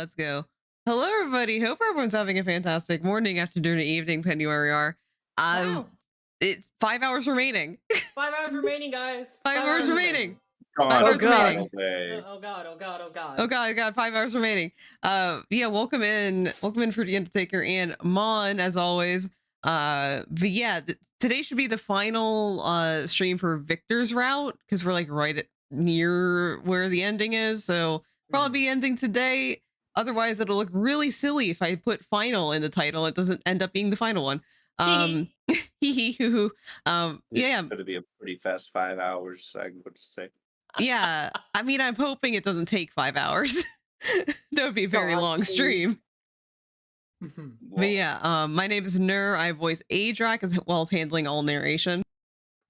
let's go. Hello, everybody. Hope everyone's having a fantastic morning, afternoon, or evening, depending where you are. Wow. It's 5 hours remaining. 5 hours remaining, guys. 5 hours remaining. God, 5 hours God. remaining. Oh god, oh god, oh god. Oh god, 5 hours remaining. Yeah, welcome in for the Undertaker and Mon as always. But yeah, today should be the final stream for Victor's route because we're like near where the ending is. So probably be ending today. Otherwise, it'll look really silly if I put final in the title. It doesn't end up being the final one. Yeah. It's going to be a pretty fast 5 hours, I would say. Yeah, I mean, I'm hoping it doesn't take 5 hours. That would be a very long stream. But yeah, my name is Nur. I voice Adrak as well as handling all narration.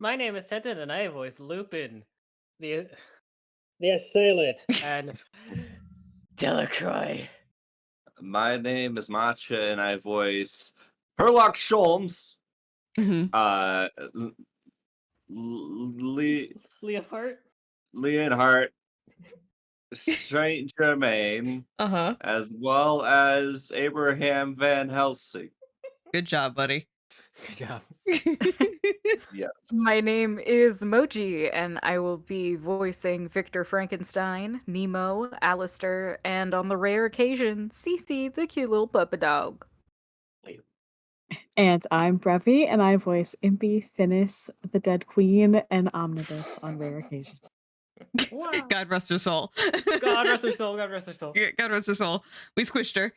My name is Tenton and I voice Lupin, the assailant, and Delacroix. My name is Matcha, and I voice Herlock Sholmes. Leonhardt, Saint Germain, as well as Abraham Van Helsing. Good job, buddy. Good job. Yeah. My name is Moji, and I will be voicing Victor Frankenstein, Nemo, Alistair, and on the rare occasion, Cece, the cute little puppy dog. And I'm Brevi, and I voice Impy, Finis, the Dead Queen, and Omnibus on rare occasion. Wow. God rest her soul. God rest her soul. God rest her soul. God rest her soul. We squished her.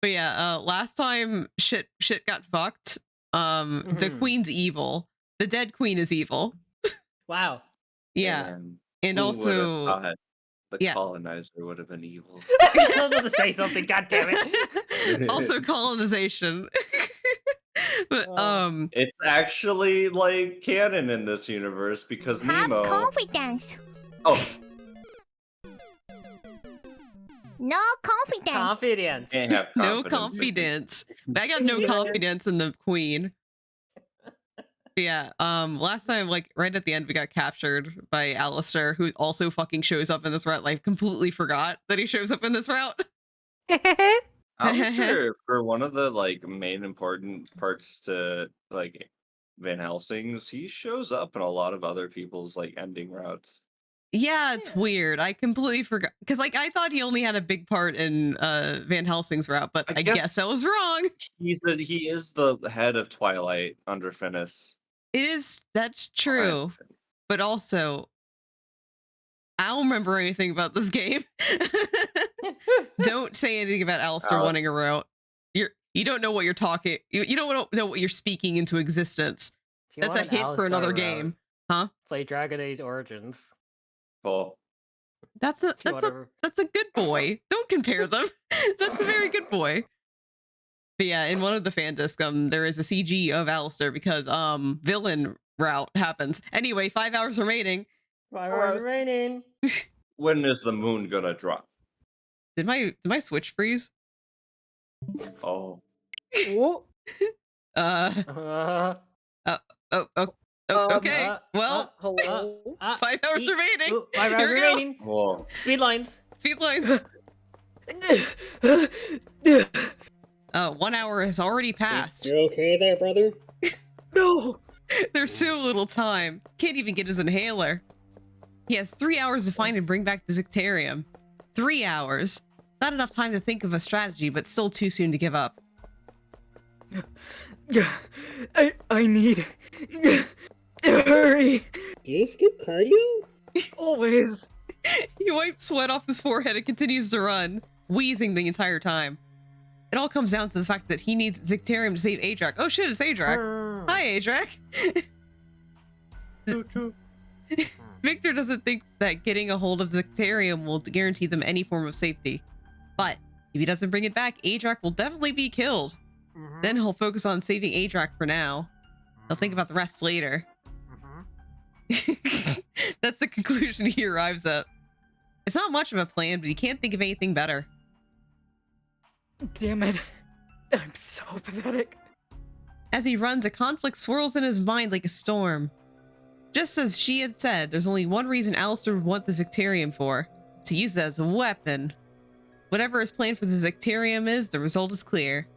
But yeah, last time shit got fucked. The queen's evil. The dead queen is evil. Wow. Yeah. And also the colonizer would have been evil. I was about to say something, god damn it. Also colonization. But it's actually like canon in this universe because Nemo. Confidence. Oh. No confidence. Confidence. Can't have no confidence. I got no confidence in the queen. But yeah, last time, like right at the end, we got captured by Alistair, who also fucking shows up in this route. Like completely forgot that he shows up in this route. Alistair, for one of the like main important parts to like Van Helsing's, he shows up in a lot of other people's like ending routes. Yeah, it's weird. I completely forgot because like I thought he only had a big part in Van Helsing's route, but I guess I was wrong. He is the head of Twilight under Finis. That's true. But also I don't remember anything about this game. Don't say anything about Alistair wanting a route. You don't know what you're talking. You don't know what you're speaking into existence. That's a hit for another game. Huh? Play Dragon Age Origins. Cool. That's a good boy. Don't compare them. That's a very good boy. But yeah, in one of the fan discs, there is a CG of Alistair because villain route happens. Anyway, 5 hours remaining. 5 hours remaining. When is the moon gonna drop? Did my Switch freeze? Oh. Okay. Well, 5 hours remaining. 5 hours remaining. Whoa. Speed lines. 1 hour has already passed. You okay there, brother? No. There's so little time. Can't even get his inhaler. He has 3 hours to find and bring back the Zicterium. 3 hours. Not enough time to think of a strategy, but still too soon to give up. I need to hurry. Do you skip cardio? Always. He wipes sweat off his forehead and continues to run, wheezing the entire time. It all comes down to the fact that he needs Zicterium to save Adrak. Oh shit, it's Adrak. Hi, Adrak. Victor doesn't think that getting a hold of Zicterium will guarantee them any form of safety. But if he doesn't bring it back, Adrak will definitely be killed. Then he'll focus on saving Adrak for now. He'll think about the rest later. That's the conclusion he arrives at. It's not much of a plan, but he can't think of anything better. Damn it. I'm so pathetic. As he runs, a conflict swirls in his mind like a storm. Just as she had said, there's only one reason Alistair would want the Zicterium for. to use it as a weapon. Whatever his plan for the Zicterium is, the result is clear.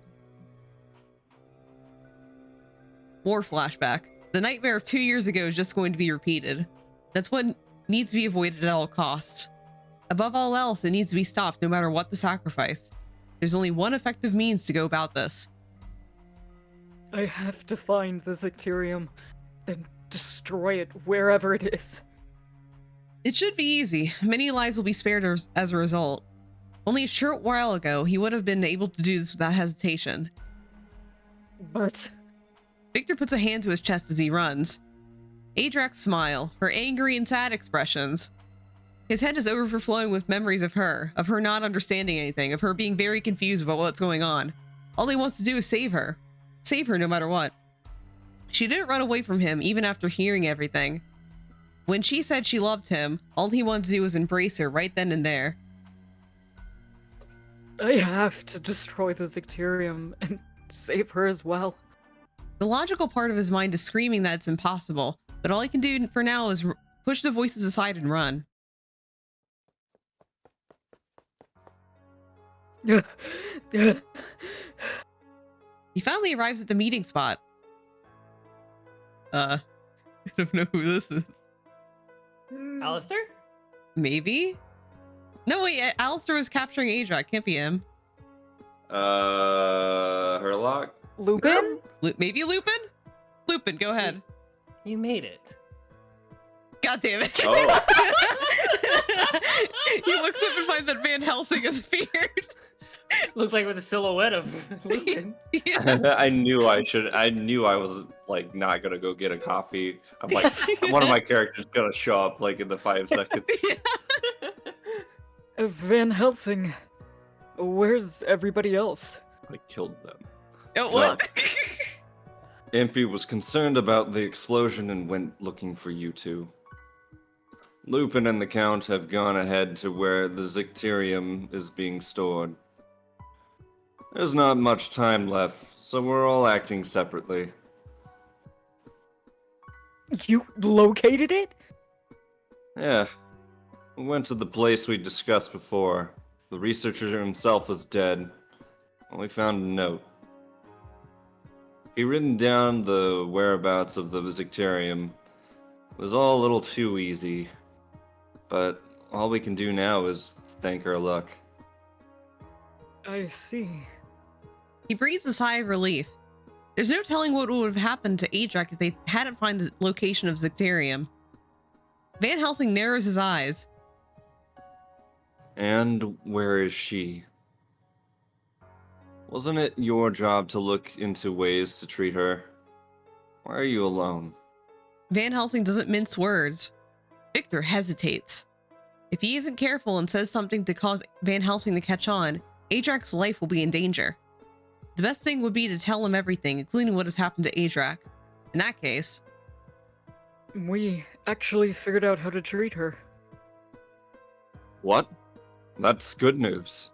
War flashback. The nightmare of 2 years ago is just going to be repeated. That's what needs to be avoided at all costs. Above all else, it needs to be stopped no matter what the sacrifice. There's only one effective means to go about this. I have to find the Zicterium and destroy it wherever it is. It should be easy. Many lives will be spared as a result. Only a short while ago, he would have been able to do this without hesitation. But Victor puts a hand to his chest as he runs. Adrak's smile, her angry and sad expressions. His head is overflowing with memories of her not understanding anything, of her being very confused about what's going on. All he wants to do is save her. Save her no matter what. She didn't run away from him even after hearing everything. When she said she loved him, all he wanted to do was embrace her right then and there. I have to destroy the Zicterium and save her as well. The logical part of his mind is screaming that it's impossible, but all he can do for now is push the voices aside and run. He finally arrives at the meeting spot. I don't know who this is. Alistair? Maybe? No, wait, Alistair was capturing Adrak. Can't be him. Herlock? Lupin? Maybe Lupin? Lupin, go ahead. You made it. God damn it. Oh. He looks up and finds that Van Helsing has appeared. Looks like with a silhouette of Lupin. Yeah. I knew I was like not gonna go get a coffee. I'm like, one of my characters gonna show up like in the 5 seconds. Yeah. Van Helsing. Where's everybody else? I killed them. Oh, what? Impy was concerned about the explosion and went looking for you two. Lupin and the Count have gone ahead to where the Zicterium is being stored. There's not much time left, so we're all acting separately. You located it? Yeah. We went to the place we discussed before. The researcher himself was dead. We found a note. He written down the whereabouts of the Zicterium. It was all a little too easy. But all we can do now is thank our luck. I see. He breathes a sigh of relief. There's no telling what would have happened to Adrak if they hadn't found the location of Zicterium. Van Helsing narrows his eyes. And where is she? Wasn't it your job to look into ways to treat her? Why are you alone? Van Helsing doesn't mince words. Victor hesitates. If he isn't careful and says something to cause Van Helsing to catch on, Adrak's life will be in danger. The best thing would be to tell him everything, including what has happened to Adrak. In that case... We actually figured out how to treat her. What? That's good news.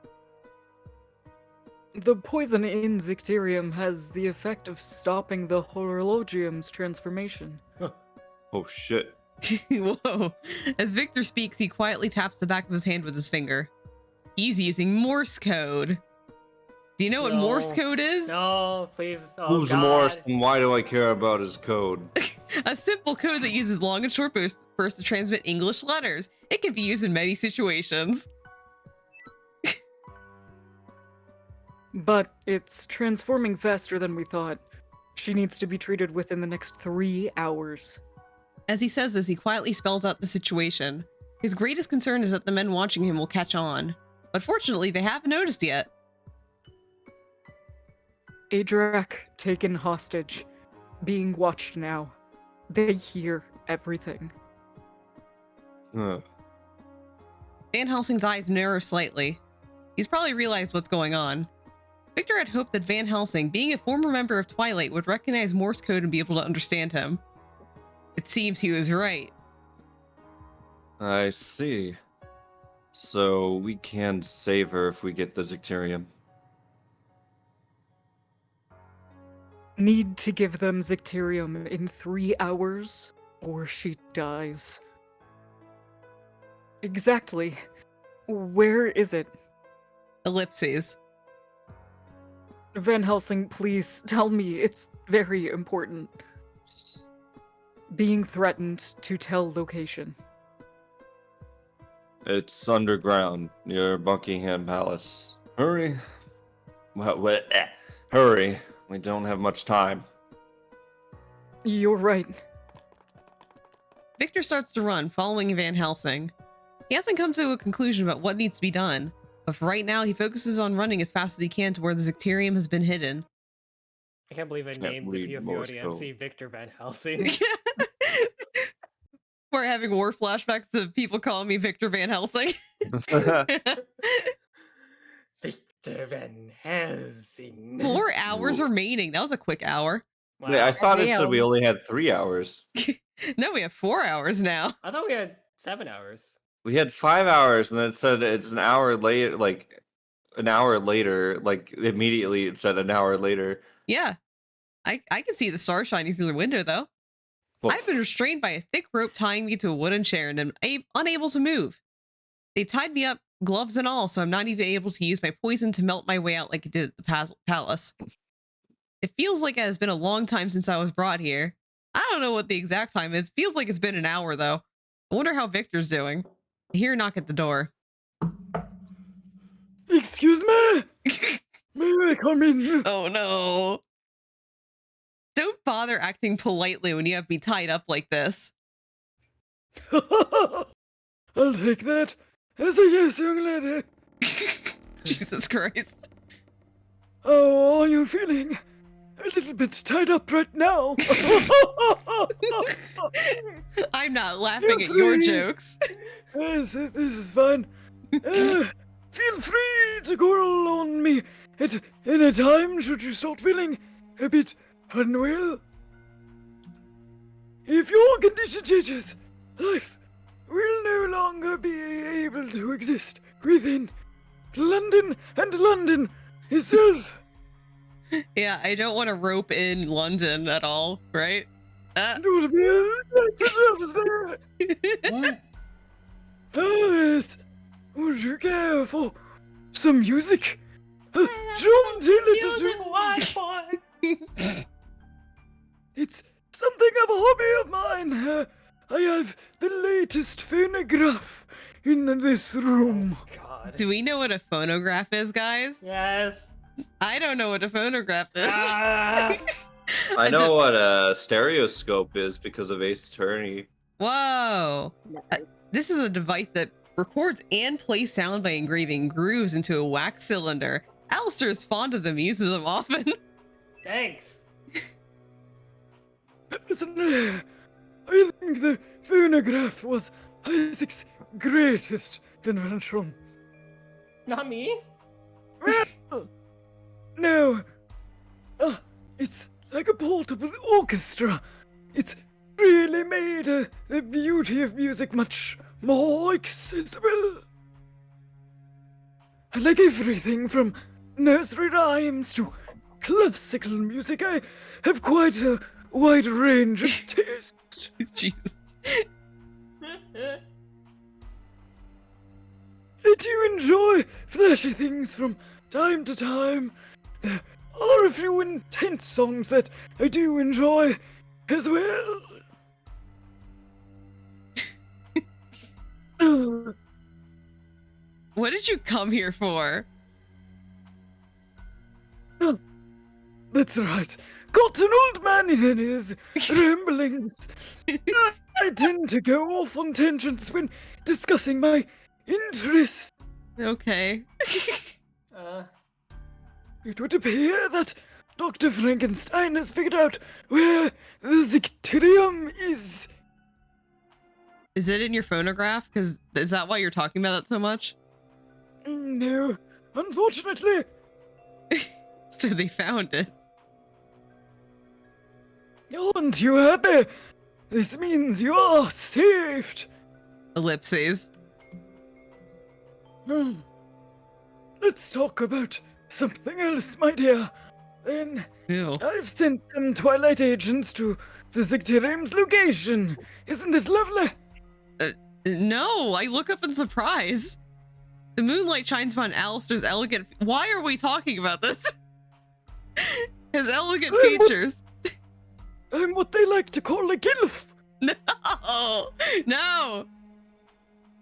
The poison in Zicterium has the effect of stopping the Horologium's transformation. Oh shit. Whoa. As Victor speaks, he quietly taps the back of his hand with his finger. He's using Morse code. Do you know what Morse code is? No, please. Oh, Who's God. Morse and why do I care about his code? A simple code that uses long and short bursts to transmit English letters. It can be used in many situations. But it's transforming faster than we thought. She needs to be treated within the next 3 hours. As he says this, he quietly spells out the situation. His greatest concern is that the men watching him will catch on. But fortunately, they haven't noticed yet. Adrak taken hostage. Being watched now. They hear everything. Huh. Van Helsing's eyes narrow slightly. He's probably realized what's going on. Victor had hoped that Van Helsing, being a former member of Twilight, would recognize Morse code and be able to understand him. It seems he was right. I see. So we can save her if we get the Zicterium. Need to give them Zicterium in 3 hours, or she dies. Exactly. Where is it? Ellipses. Van Helsing, please tell me. It's very important. Being threatened to tell location. It's underground near Buckingham Palace. Hurry. Hurry. We don't have much time. You're right. Victor starts to run, following Van Helsing. He hasn't come to a conclusion about what needs to be done, but for right now, he focuses on running as fast as he can to where the Zicterium has been hidden. I can't believe I Can't named the read Morse PFUOD code. MC Victor Van Helsing. We're having war flashbacks of people calling me Victor Van Helsing. Victor Van Helsing. 4 hours remaining. That was a quick hour. Wow. Yeah, I thought it said we Damn. only had 3 hours. No, we have 4 hours now. I thought we had 7 hours. We had 5 hours, and then it said it's an hour later. Like an hour later, like immediately it said an hour later. Yeah. I can see the star shining through the window, though. Well, I've been restrained by a thick rope tying me to a wooden chair and am unable to move. They've tied me up, gloves and all, so I'm not even able to use my poison to melt my way out like it did at the palace. It feels like it has been a long time since I was brought here. I don't know what the exact time is. Feels like it's been an hour, though. I wonder how Victor's doing. I hear a knock at the door. Excuse me? May I come in? Oh, no. Don't bother acting politely when you have me tied up like this. I'll take that as a yes, young lady. Jesus Christ. Oh, are you feeling a little bit tied up right now? I'm not laughing at your free. jokes. Yes, this is fine. Feel free to call on me at any time should you start feeling a bit unwell. If your condition changes, life will no longer be able to exist within London and London itself. Yeah, I don't want to rope in London at all, right? It would be a What? yes. Would you care for some music? Jaunty little tune. It's something of a hobby of mine. I have the latest phonograph in this room. God. Do we know what a phonograph is, guys? Yes. I don't know what a phonograph is. Ah. I know what a stereoscope is because of Ace Attorney. Whoa. This is a device that records and plays sound by engraving grooves into a wax cylinder. Alistair is fond of them, uses them often. Thanks. Listen, I think the phonograph was Isaac's greatest invention. Not me. Well, no. It's like a portable orchestra. It's really made the beauty of music much more accessible. I like everything from nursery rhymes to classical music. I have quite a wide range of taste. Jesus. I do enjoy flashy things from time to time. There are a few intense songs that I do enjoy as well. What did you come here for? That's right. Got an old man in his ramblings. I tend to go off on tangents when discussing my interests. Okay. It would appear that Dr. Frankenstein has figured out where the Zicterium is. Is it in your phonograph? Because is that why you're talking about it so much? No, unfortunately. So they found it. Aren't you happy? This means you are saved. Ellipses. Let's talk about something else, my dear. Then Ew. I've sent some Twilight agents to the Zicterium's location. Isn't it lovely? No, I look up in surprise. The moonlight shines upon Alistair's elegant. Why are we talking about this? His elegant features. I'm what they like to call a gilf. No, no.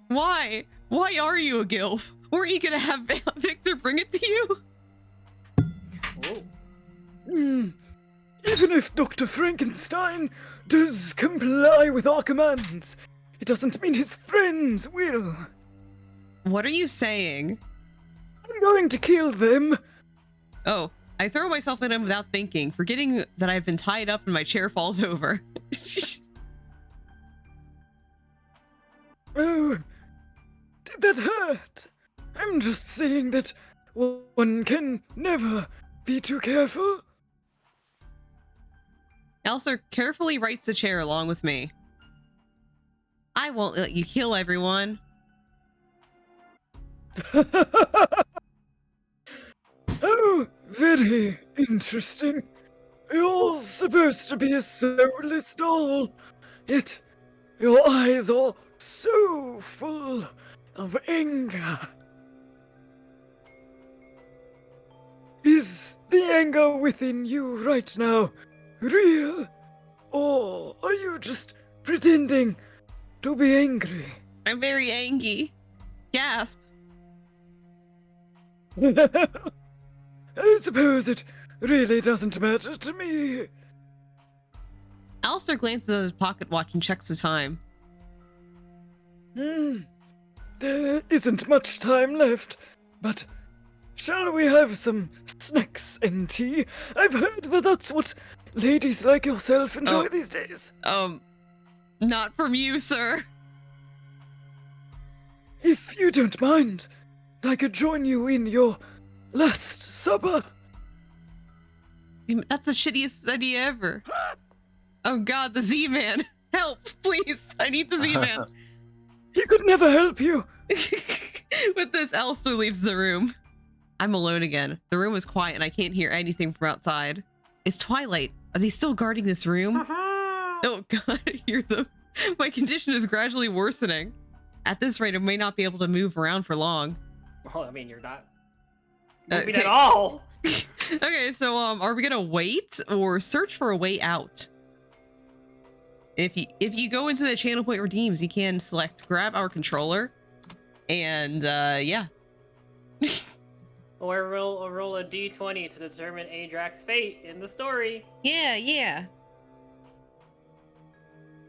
Why? Why are you a gilf? Weren't you gonna have Victor bring it to you? Oh. Even if Dr. Frankenstein does comply with our commands, it doesn't mean his friends will. What are you saying? I'm going to kill them. Oh, I throw myself at him without thinking, forgetting that I've been tied up and my chair falls over. Oh, did that hurt? I'm just saying that one can never be too careful. Alistair carefully rights the chair along with me. I won't let you kill everyone. Oh, very interesting. You're supposed to be a soulless doll, yet your eyes are so full of anger. Is the anger within you right now real? Or are you just pretending to be angry? I'm very angry. Gasp. I suppose it really doesn't matter to me. Alistair glances at his pocket watch and checks the time. There isn't much time left, but shall we have some snacks and tea? I've heard that that's what ladies like yourself enjoy these days. Not from you, sir. If you don't mind, I could join you in your last supper. That's the shittiest idea ever. Oh god, the Z-Man. Help, please. I need the Z-Man. He could never help you. With this, Alistair leaves the room. I'm alone again. The room is quiet and I can't hear anything from outside. It's twilight. Are they still guarding this room? Oh god, I hear them. My condition is gradually worsening. At this rate, I may not be able to move around for long. Well, I mean, you're not moving Okay. at all. Okay, so are we gonna wait or search for a way out? If you go into the channel point redeems, you can select grab our controller, and yeah. Or roll a d20 to determine Adrak's fate in the story. Yeah.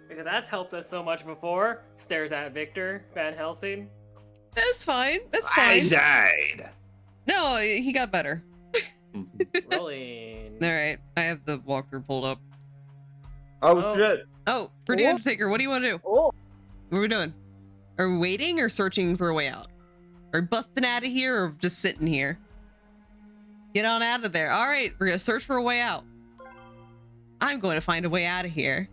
Because that's helped us so much before. Stares at Victor Van Helsing. That's fine. That's I fine. died. No, he got better. Rolling. All right, I have the walkthrough pulled up. Oh shit. Oh, Pretty Undertaker, what do you want to do? Oh, What are we doing? Are we waiting or searching for a way out? Are we busting out of here or just sitting here? Get on out of there. All right, we're gonna search for a way out. I'm going to find a way out of here.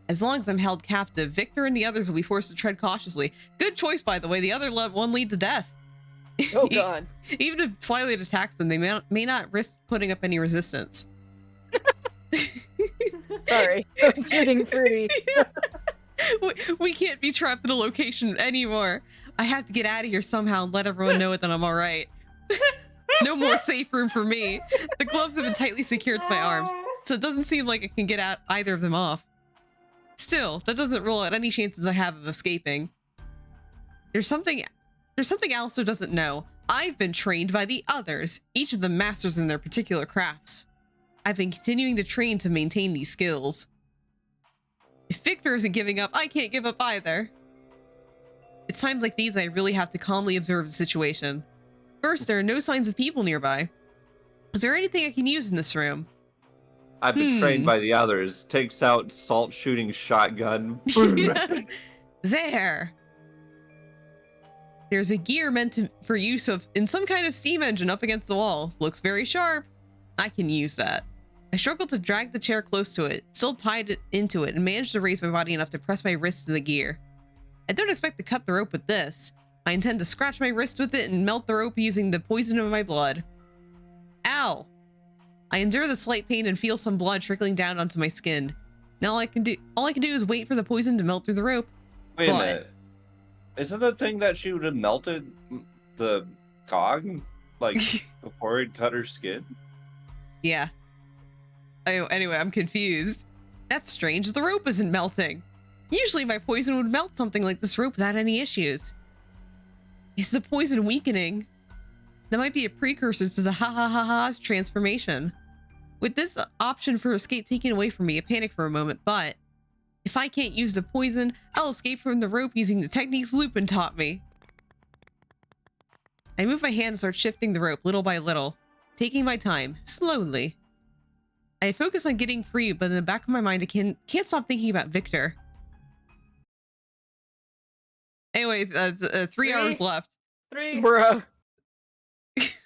As long as I'm held captive, Victor and the others will be forced to tread cautiously. Good choice, by the way. The other one leads to death. oh god. Even if Twilight attacks them, they may not risk putting up any resistance. Sorry. I was reading pretty. We can't be trapped in a location anymore. I have to get out of here somehow and let everyone know that I'm all right. No more safe room for me. The gloves have been tightly secured to my arms, so it doesn't seem like I can get out either of them off. Still, that doesn't rule out any chances I have of escaping. There's something Alistair doesn't know. I've been trained by the others, each of them masters in their particular crafts. I've been continuing to train to maintain these skills. If Victor isn't giving up, I can't give up either. It's times like these I really have to calmly observe the situation. First, there are no signs of people nearby. Is there anything I can use in this room? I've been trained by the others. Takes out salt shooting shotgun. There. There's a gear meant for use in some kind of steam engine up against the wall. Looks very sharp. I can use that. I struggled to drag the chair close to it, still tied it into it, and managed to raise my body enough to press my wrist to the gear. I don't expect to cut the rope with this. I intend to scratch my wrist with it and melt the rope using the poison of my blood. Ow! I endure the slight pain and feel some blood trickling down onto my skin. Now all I can do is wait for the poison to melt through the rope. Wait a But- minute. Isn't the thing that she would have melted the cog, like before it cut her skin? Yeah. Oh, anyway, I'm confused. That's strange. The rope isn't melting. Usually my poison would melt something like this rope without any issues. Is the poison weakening? That might be a precursor to the ha-ha-ha-ha's transformation. With this option for escape taken away from me, I panic for a moment, but if I can't use the poison, I'll escape from the rope using the techniques Lupin taught me. I move my hand and start shifting the rope little by little, taking my time, slowly. I focus on getting free, but in the back of my mind, I can't stop thinking about Victor. Anyway, 3 hours left. 3. Bruh.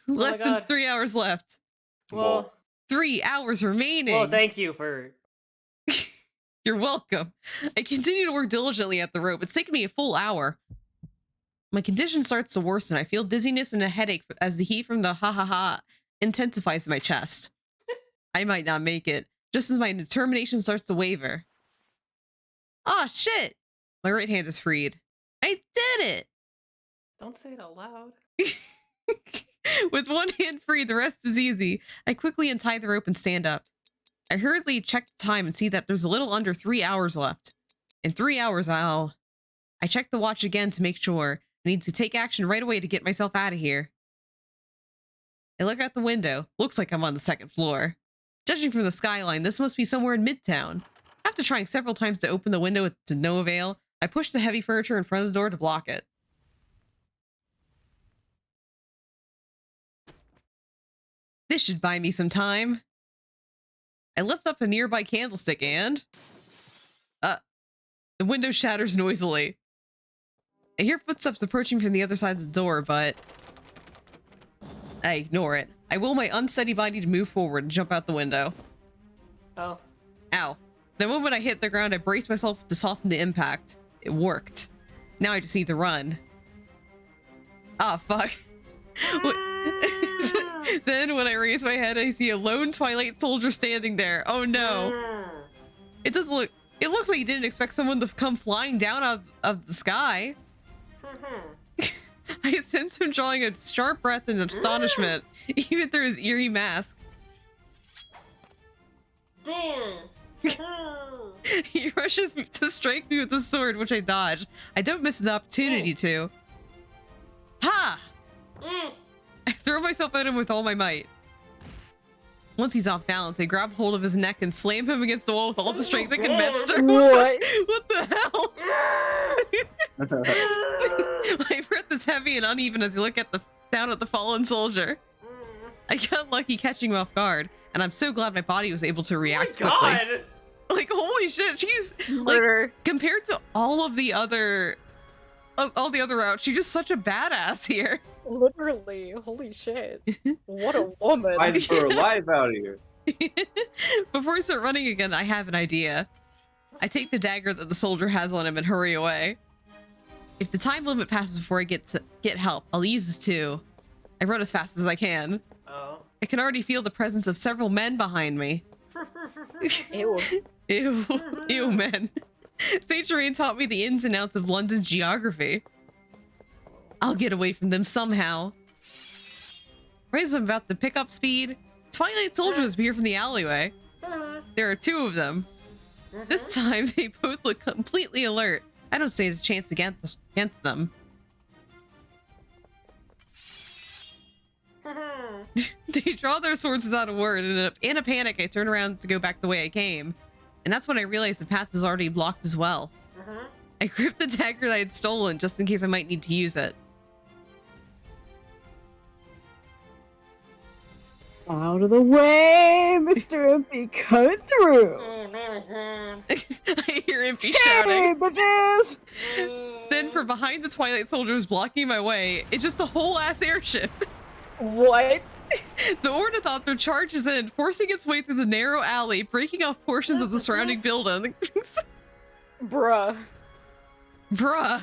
Less than 3 hours left. Well, 3 hours remaining. well, thank you for. You're welcome. I continue to work diligently at the rope. It's taken me a full hour. My condition starts to worsen. I feel dizziness and a headache as the heat from the ha-ha-ha intensifies in my chest. I might not make it, just as my determination starts to waver. Ah, shit! My right hand is freed. I did it! Don't say it out loud. With one hand free, the rest is easy. I quickly untie the rope and stand up. I hurriedly check the time and see that there's a little under 3 hours left. In 3 hours, I check the watch again to make sure. I need to take action right away to get myself out of here. I look out the window. Looks like I'm on the 2nd floor. Judging from the skyline, this must be somewhere in Midtown. After trying several times to open the window to no avail, I push the heavy furniture in front of the door to block it. This should buy me some time. I lift up a nearby candlestick and... the window shatters noisily. I hear footsteps approaching from the other side of the door, but... I ignore it. I will my unsteady body to move forward and jump out the window. Oh. Ow. The moment I hit the ground, I brace myself to soften the impact. It worked. Now I just need to run. Ah, fuck. Then when I raise my head, I see a lone Twilight soldier standing there. Oh no. It doesn't look... It looks like you didn't expect someone to come flying down out of the sky. I sense him drawing a sharp breath in astonishment, even through his eerie mask. He rushes to strike me with the sword, which I dodge. I don't miss an opportunity to. Ha! I throw myself at him with all my might. Once he's off balance, I grab hold of his neck and slam him against the wall with all the strength I can muster. What? What the hell? My breath is heavy and uneven as I look down at the fallen soldier. I got lucky catching him off guard, and I'm so glad my body was able to react quickly. God. Like, holy shit, she's Murder. like, compared to all the other routes, she's just such a badass here. Literally. Holy shit. What a woman. Fighting for her life out here. Before I start running again, I have an idea. I take the dagger that the soldier has on him and hurry away. If the time limit passes before I get help, I'll use this too. I run as fast as I can. Oh. I can already feel the presence of several men behind me. Ew. Ew. Ew, men. St. Germain taught me the ins and outs of London's geography. I'll get away from them somehow. Right as I'm about to pick up speed, Twilight soldiers appear from the alleyway. There are 2 of them. This time, they both look completely alert. I don't stand a chance against them. They draw their swords without a word, and in a panic, I turn around to go back the way I came. And that's when I realize the path is already blocked as well. I grip the dagger that I had stolen just in case I might need to use it. Out of the way, Mr. Impy, coming through. I hear Impy Hey, shouting. bitches! Then from behind the Twilight soldiers blocking my way, it's just a whole ass airship. What? The Ornithopter charges in, forcing its way through the narrow alley, breaking off portions of the surrounding building. Bruh. Bruh.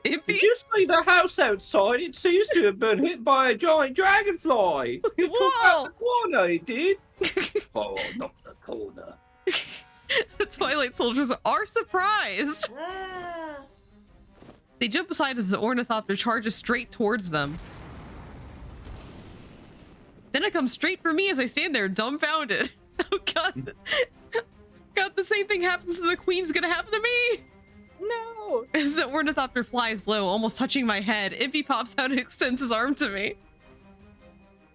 Impy? Did you see the house outside? It seems to have been hit by a giant dragonfly. It took Whoa! out the corner, it did. Oh, not the corner. The Twilight soldiers are surprised. They jump aside as the ornithopter charges straight towards them. Then it comes straight for me as I stand there dumbfounded. Oh god. God, the same thing happens to the queen's gonna happen to me. No! As the ornithopter flies low, almost touching my head, Impy pops out and extends his arm to me.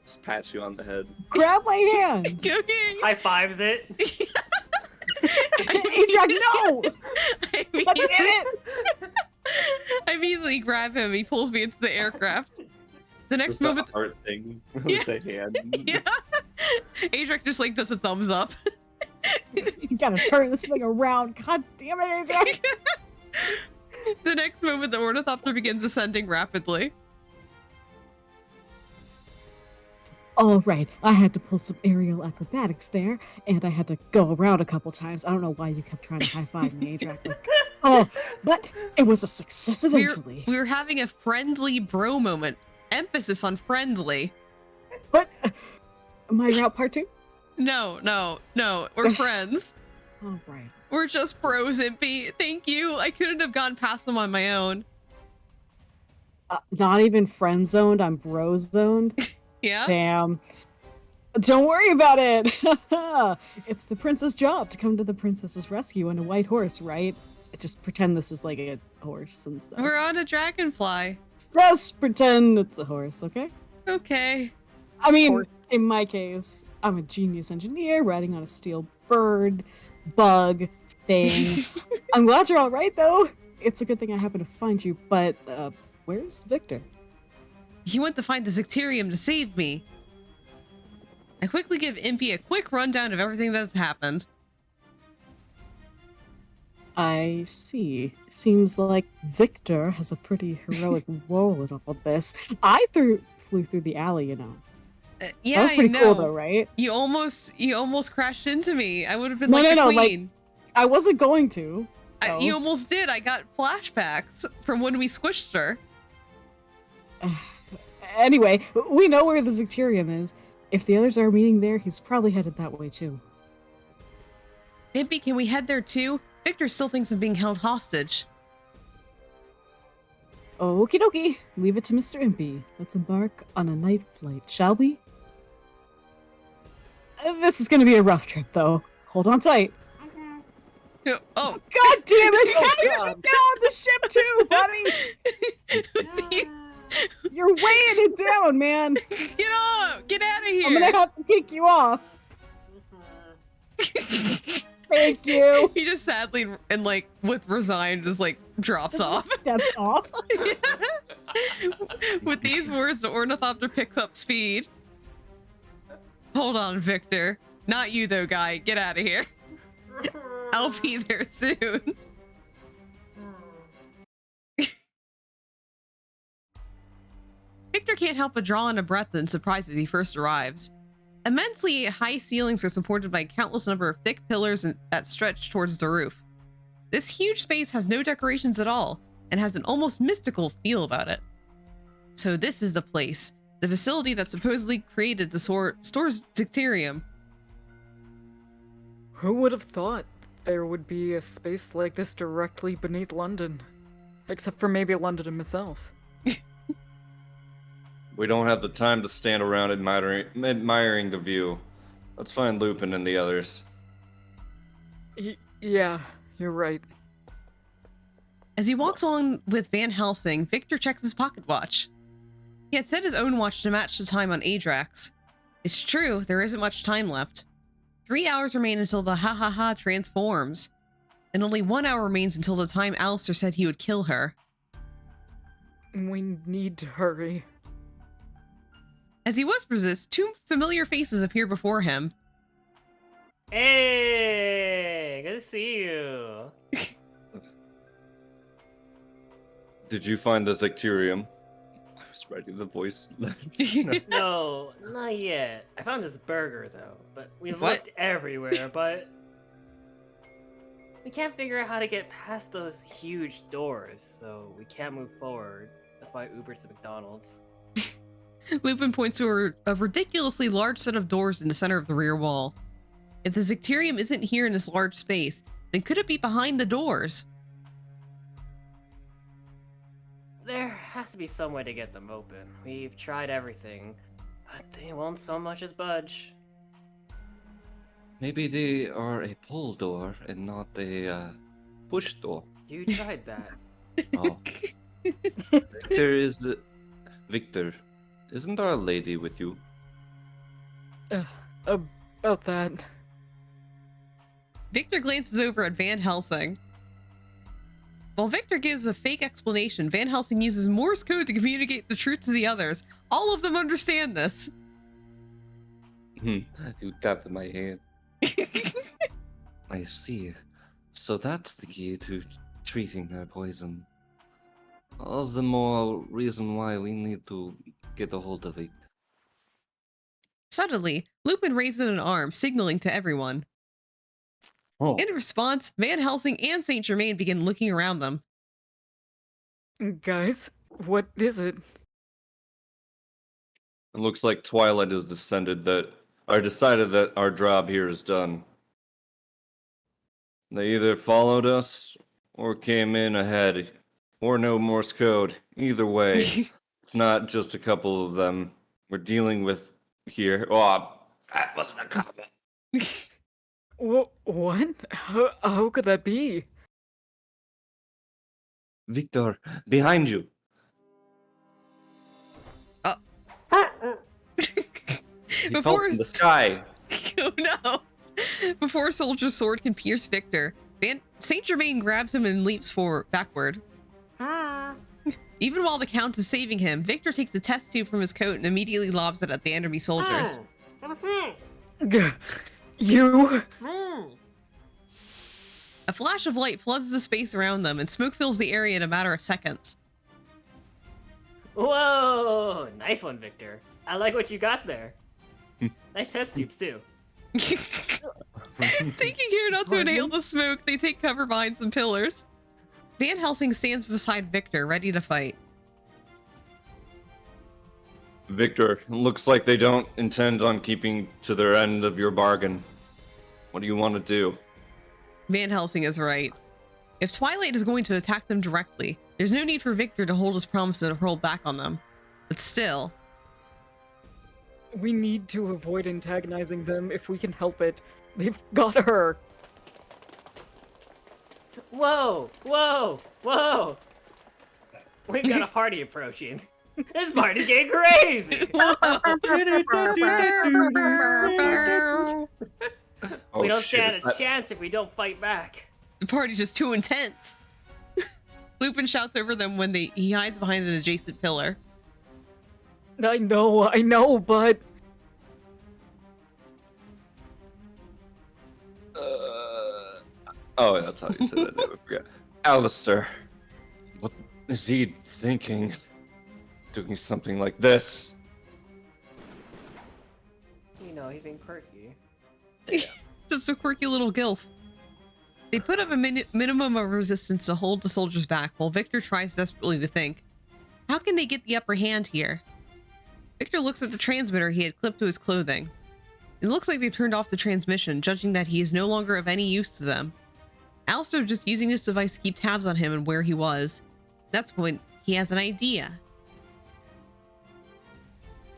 Just pat you on the head. Grab my hand. Okay. High fives it. Ajax, no! I Let me immediately, in it! I immediately grab him. He pulls me into the aircraft. The next Just a moment, heart thing Yeah. with the hand. yeah. Ajax just like does a thumbs up. You gotta turn this thing around. God damn it, Ajax. The next moment, the ornithopter begins ascending rapidly. All right, I had to pull some aerial acrobatics there, and I had to go around a couple times. I don't know why you kept trying to high-five me, Ajax. Like, oh, but it was a success eventually. We're having a friendly bro moment. Emphasis on friendly. But my route part 2? No. We're friends. All right. We're just bros, Impy. Thank you. I couldn't have gone past them on my own. Not even friend zoned, I'm bro zoned. Yeah? Damn. Don't worry about it. It's the prince's job to come to the princess's rescue on a white horse, right? Just pretend this is like a horse and stuff. We're on a dragonfly. Just pretend it's a horse, okay? Okay. I mean, Horse. in my case, I'm a genius engineer riding on a steel bird, bug, thing. I'm glad you're all right, though. It's a good thing I happened to find you, but where's Victor? He went to find the Zicterium to save me. I quickly give Impy a quick rundown of everything that's happened. I see. Seems like Victor has a pretty heroic role in all this. I flew through the alley, you know. Yeah, That was pretty I cool, know. though, right? You almost crashed into me. I would have been No, like no, the no, like, queen. I wasn't going to. so. You almost did. I got flashbacks from when we squished her. Anyway, we know where the Zicterium is. If the others are meeting there, he's probably headed that way too. Impy, can we head there too? Victor still thinks I'm being held hostage. Okie dokie. Leave it to Mr. Impy. Let's embark on a night flight, shall we? This is gonna be a rough trip, though. Hold on tight. Oh, God damn it! Oh, How did you God. get on the ship too, buddy? You're weighing it down, man. get off! Get out of here! I'm gonna have to kick you off. Thank you. He just sadly and like with resigned just like drops off. Steps off. With these words, the ornithopter picks up speed. Hold on, Victor. Not you though, guy. Get out of here. I'll be there soon. Victor can't help but draw in a breath in surprise as he first arrives. Immensely high ceilings are supported by a countless number of thick pillars that stretch towards the roof. This huge space has no decorations at all and has an almost mystical feel about it. So this is the place, the facility that supposedly created the store's Zicterium. Who would have thought there would be a space like this directly beneath London? Except for maybe London himself. We don't have the time to stand around admiring the view. Let's find Lupin and the others. Yeah, you're right. As he walks along with Van Helsing, Victor checks his pocket watch. He had set his own watch to match the time on Adrax. It's true, there isn't much time left. 3 hours remain until the ha-ha-ha transforms. And only 1 hour remains until the time Alistair said he would kill her. We need to hurry. As he whispers this, two familiar faces appear before him. Hey, good to see you. Did you find the Zicterium? I was ready, the voice. No, not yet. I found this burger though, but we've What? looked everywhere, but we can't figure out how to get past those huge doors, so we can't move forward. That's why Uber's to McDonald's. Lupin points to a ridiculously large set of doors in the center of the rear wall. If the Zicterium isn't here in this large space, then could it be behind the doors? There has to be some way to get them open. We've tried everything, but they won't so much as budge. Maybe they are a pull door and not a push door. You tried that. Oh. There is Victor. Isn't our lady with you? About that. Victor glances over at Van Helsing. While Victor gives a fake explanation, Van Helsing uses Morse code to communicate the truth to the others. All of them understand this. You tapped my hand. I see. So that's the key to treating her poison. All the more reason why we need to get a hold of it. Suddenly, Lupin raises an arm, signaling to everyone. Oh, In response, Van Helsing and Saint Germain begin looking around them. Guys, what is it? it looks like Twilight has decided that our job here is done. They either followed us or came in ahead, or no Morse code. Either way, it's not just a couple of them we're dealing with here. Oh, that wasn't a comment. What? How could that be? Victor, behind you. He fell Before from the sky. Oh no! Before Soldier's sword can pierce Victor, Saint Germain grabs him and leaps backward. Even while the Count is saving him, Victor takes a test tube from his coat and immediately lobs it at the enemy soldiers. You? A flash of light floods the space around them, and smoke fills the area in a matter of seconds. Whoa! Nice one, Victor. I like what you got there. Nice test tubes, too. Taking care not to inhale the smoke, they take cover behind some pillars. Van Helsing stands beside Victor, ready to fight. Victor, looks like they don't intend on keeping to their end of your bargain. What do you want to do? Van Helsing is right. If Twilight is going to attack them directly, there's no need for Victor to hold his promise and hold back on them. But still... We need to avoid antagonizing them if we can help it. They've got her. Whoa! Whoa! Whoa! We've got a party approaching. This party's getting crazy! Oh, We don't shit, stand is a that- chance if we don't fight back. The party's just too intense. Lupin shouts over them when he hides behind an adjacent pillar. I know, but... Oh, that's how you said that. I forgot. Alistair, what is he thinking? Doing something like this? You know, he's been quirky. Just a quirky little gilf. They put up a minimum of resistance to hold the soldiers back, while Victor tries desperately to think, how can they get the upper hand here? Victor looks at the transmitter he had clipped to his clothing. It looks like they've turned off the transmission, judging that he is no longer of any use to them. Alistair just using his device to keep tabs on him and where he was. That's when he has an idea.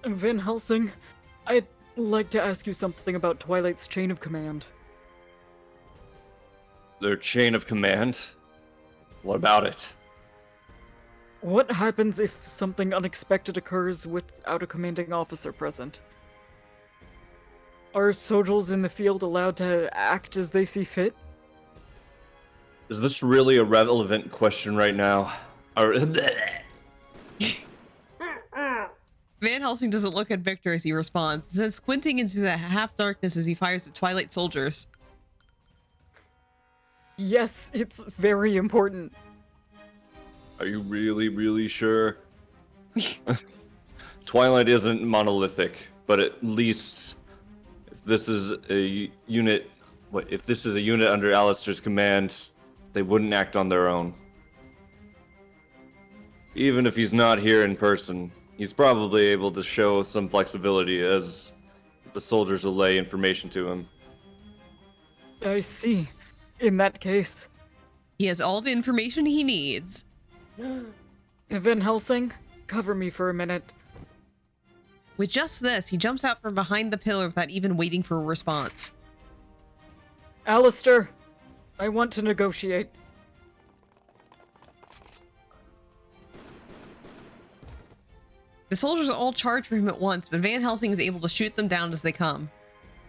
Van Helsing, I'd like to ask you something about Twilight's chain of command. Their chain of command? What about it? What happens if something unexpected occurs without a commanding officer present? Are soldiers in the field allowed to act as they see fit? Is this really a relevant question right now? Or Van Helsing doesn't look at Victor as he responds, instead squinting into the half-darkness as he fires at Twilight soldiers. Yes, it's very important. Are you really, really sure? Twilight isn't monolithic, but at least if this is a unit under Alistair's command, they wouldn't act on their own. Even if he's not here in person, he's probably able to show some flexibility as the soldiers relay information to him. I see. In that case, He has all the information he needs. Van Helsing, cover me for a minute. With just this, he jumps out from behind the pillar without even waiting for a response. Alistair, I want to negotiate. The soldiers all charge for him at once, but Van Helsing is able to shoot them down as they come.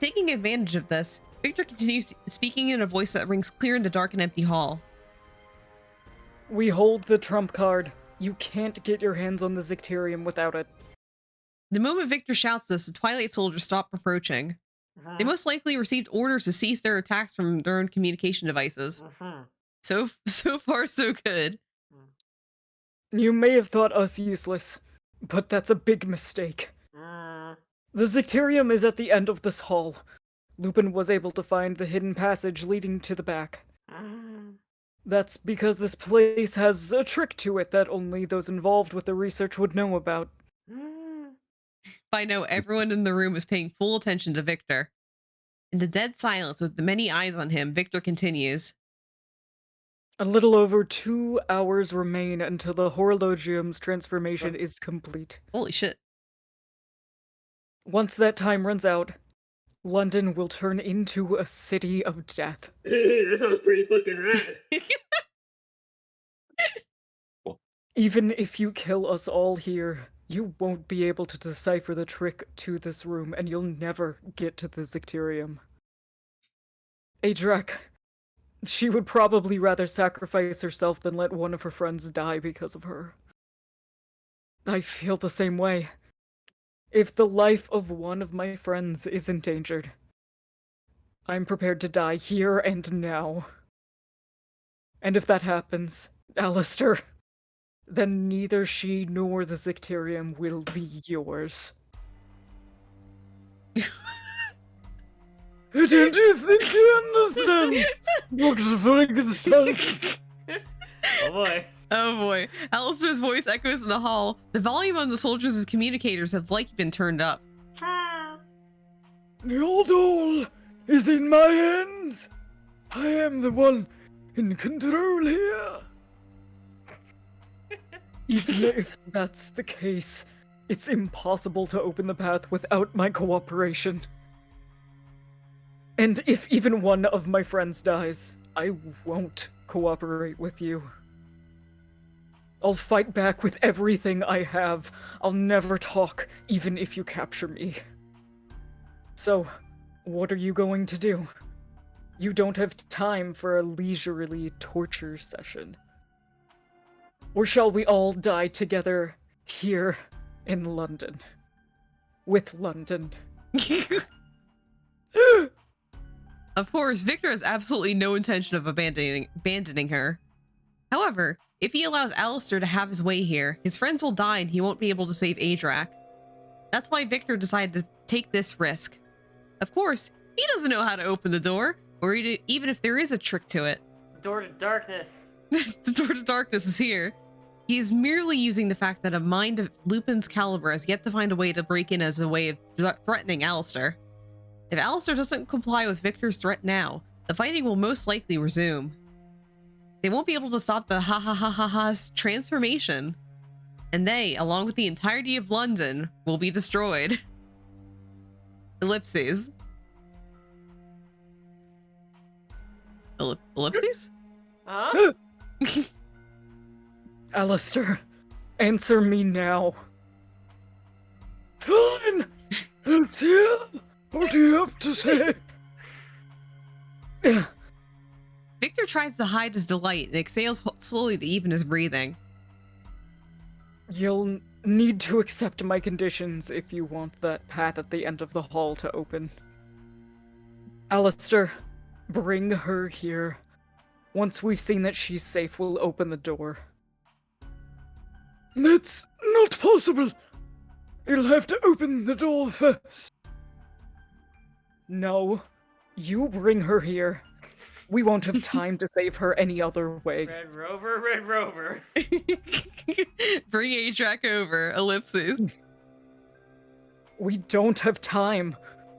Taking advantage of this, Victor continues speaking in a voice that rings clear in the dark and empty hall. We hold the trump card. You can't get your hands on the Zicterium without it. The moment Victor shouts this, the Twilight soldiers stop approaching. They most likely received orders to cease their attacks from their own communication devices. So far, so good. You may have thought us useless, but that's a big mistake. The Zicterium is at the end of this hall. Lupin was able to find the hidden passage leading to the back. That's because this place has a trick to it that only those involved with the research would know about. By now, everyone in the room is paying full attention to Victor. In the dead silence with the many eyes on him, Victor continues. A little over 2 hours remain until the Horologium's transformation is complete. Holy shit. Once that time runs out, London will turn into a city of death. That sounds pretty fucking rad. Even if you kill us all here, you won't be able to decipher the trick to this room, and you'll never get to the Zicterium. Adrak, she would probably rather sacrifice herself than let one of her friends die because of her. I feel the same way. If the life of one of my friends is endangered, I'm prepared to die here and now. And if that happens, Alistair, then neither she nor the Zicterium will be yours. Don't you think you understand, Dr. Frankenstein? Oh boy. Oh boy. Alistair's voice echoes in the hall. The volume on the soldiers' communicators have likely been turned up. The old all is in my hands. I am the one in control here. Even if that's the case, it's impossible to open the path without my cooperation. And if even one of my friends dies, I won't cooperate with you. I'll fight back with everything I have. I'll never talk, even if you capture me. So, what are you going to do? You don't have time for a leisurely torture session. Or shall we all die together here in London? With London. Of course, Victor has absolutely no intention of abandoning her. However, if he allows Alistair to have his way here, his friends will die and he won't be able to save Adrak. That's why Victor decided to take this risk. Of course, he doesn't know how to open the door, or even if there is a trick to it. The door to darkness. The door to darkness is here. He is merely using the fact that a mind of Lupin's caliber has yet to find a way to break in as a way of threatening Alistair. If Alistair doesn't comply with Victor's threat now, the fighting will most likely resume. They won't be able to stop the ha-ha-ha-ha-ha's transformation. And they, along with the entirety of London, will be destroyed. Ellipses. Ellipses? Huh? Alistair, answer me now. Fine! Let's hear what do you have to say. Victor tries to hide his delight and exhales slowly to even his breathing. You'll need to accept my conditions if you want that path at the end of the hall to open. Alistair, bring her here. Once we've seen that she's safe, we'll open the door. That's not possible. You'll have to open the door first. No, you bring her here. We won't have time to save her any other way. Red Rover, Red Rover. Bring Adrak over. Ellipses. We don't have time.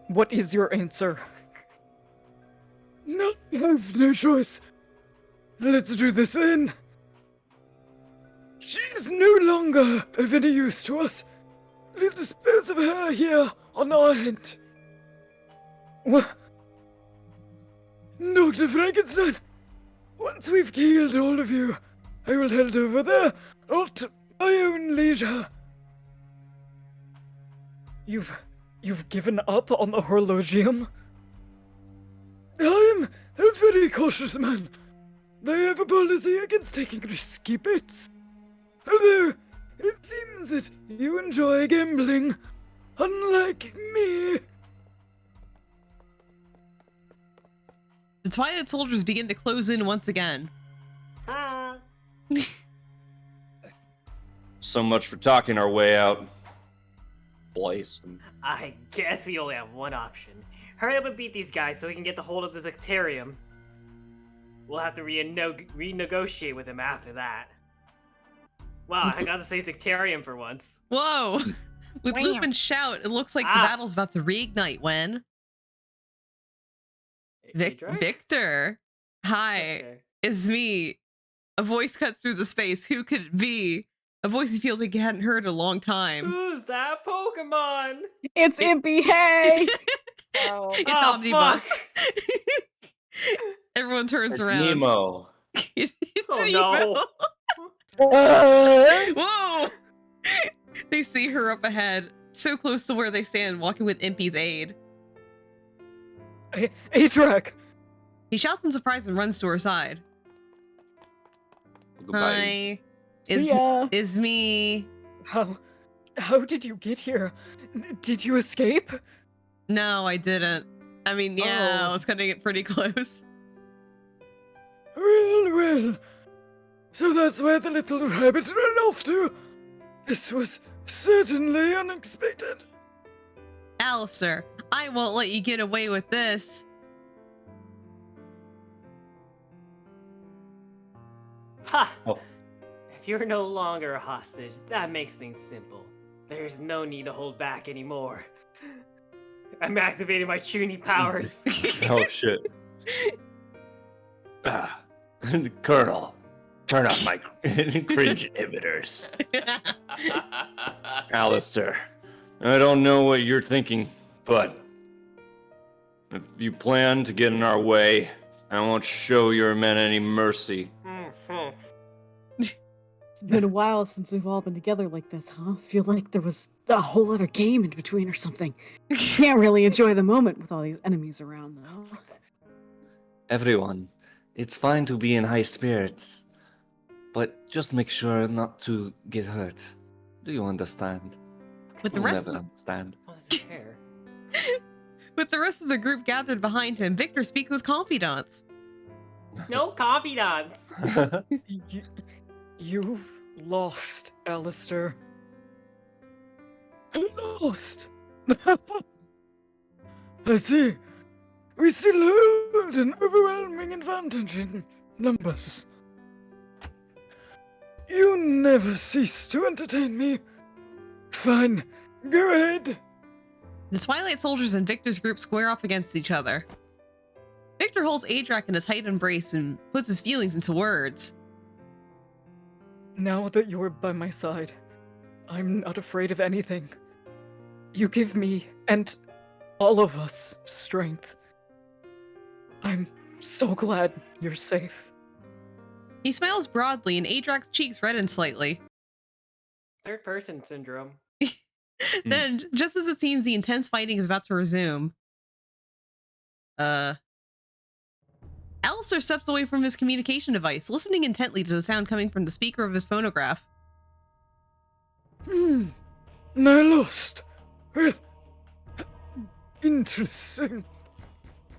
What is your answer? No, I have no choice. Let's do this then. She's no longer of any use to us. We'll dispose of her here on our end. What? Dr. Frankenstein, once we've killed all of you, I will head over there at my own leisure. You've given up on the horlogium? I'm a very cautious man. I have a policy against taking risky bets. Although, it seems that you enjoy gambling, unlike me. The Twilight soldiers begin to close in once again. So much for talking our way out. Boys. I guess we only have one option. Hurry up and beat these guys so we can get the hold of the Zectarium. We'll have to renegotiate with him after that. Wow, I got to say Zectarium for once. Whoa! With Wham. Loop and Shout, it looks like the battle's about to reignite when... Adric? Victor! Hi, Okay. it's me. A voice cuts through the space. Who could it be? A voice he feels like he hadn't heard in a long time. Who's that Pokemon? It's Impy, hey! Oh, It's Oh, Omnibus. fuck. Everyone turns It's around. Nemo. It's Oh, Nemo. no. Whoa! They see her up ahead, so close to where they stand, walking with Impy's aid. Adric! He shouts in surprise and runs to her side. Goodbye. Hi, See ya! is me. How did you get here? Did you escape? No, I didn't. I mean, yeah, I Oh. was cutting it pretty close. Well. So that's where the little rabbit ran off to. This was certainly unexpected. Alistair, I won't let you get away with this. Ha! Oh. If you're no longer a hostage, that makes things simple. There's no need to hold back anymore. I'm activating my Chuny powers. Oh shit. Colonel, turn off my cringe inhibitors. Alistair, I don't know what you're thinking, but if you plan to get in our way, I won't show your men any mercy. Mhm. It's been a while since we've all been together like this, huh? Feel like there was a whole other game in between or something. Can't really enjoy the moment with all these enemies around, though. Everyone, it's fine to be in high spirits, but just make sure not to get hurt. Do you understand? With the You'll rest never of understand. What is his hair? with the rest of the group gathered behind him, Victor speaks with confidants. No confidants. You've lost, Alistair. Lost. I see. We still hold an overwhelming advantage in numbers. You never cease to entertain me. Fine, go ahead. The Twilight soldiers and Victor's group square off against each other. Victor holds Adrak in a tight embrace and puts his feelings into words. Now that you're by my side, I'm not afraid of anything. You give me, and all of us, strength. I'm so glad you're safe. He smiles broadly and Adrak's cheeks redden slightly. Third person syndrome. Then, just as it seems the intense fighting is about to resume, Alistair steps away from his communication device, listening intently to the sound coming from the speaker of his phonograph. I lost. Well, interesting.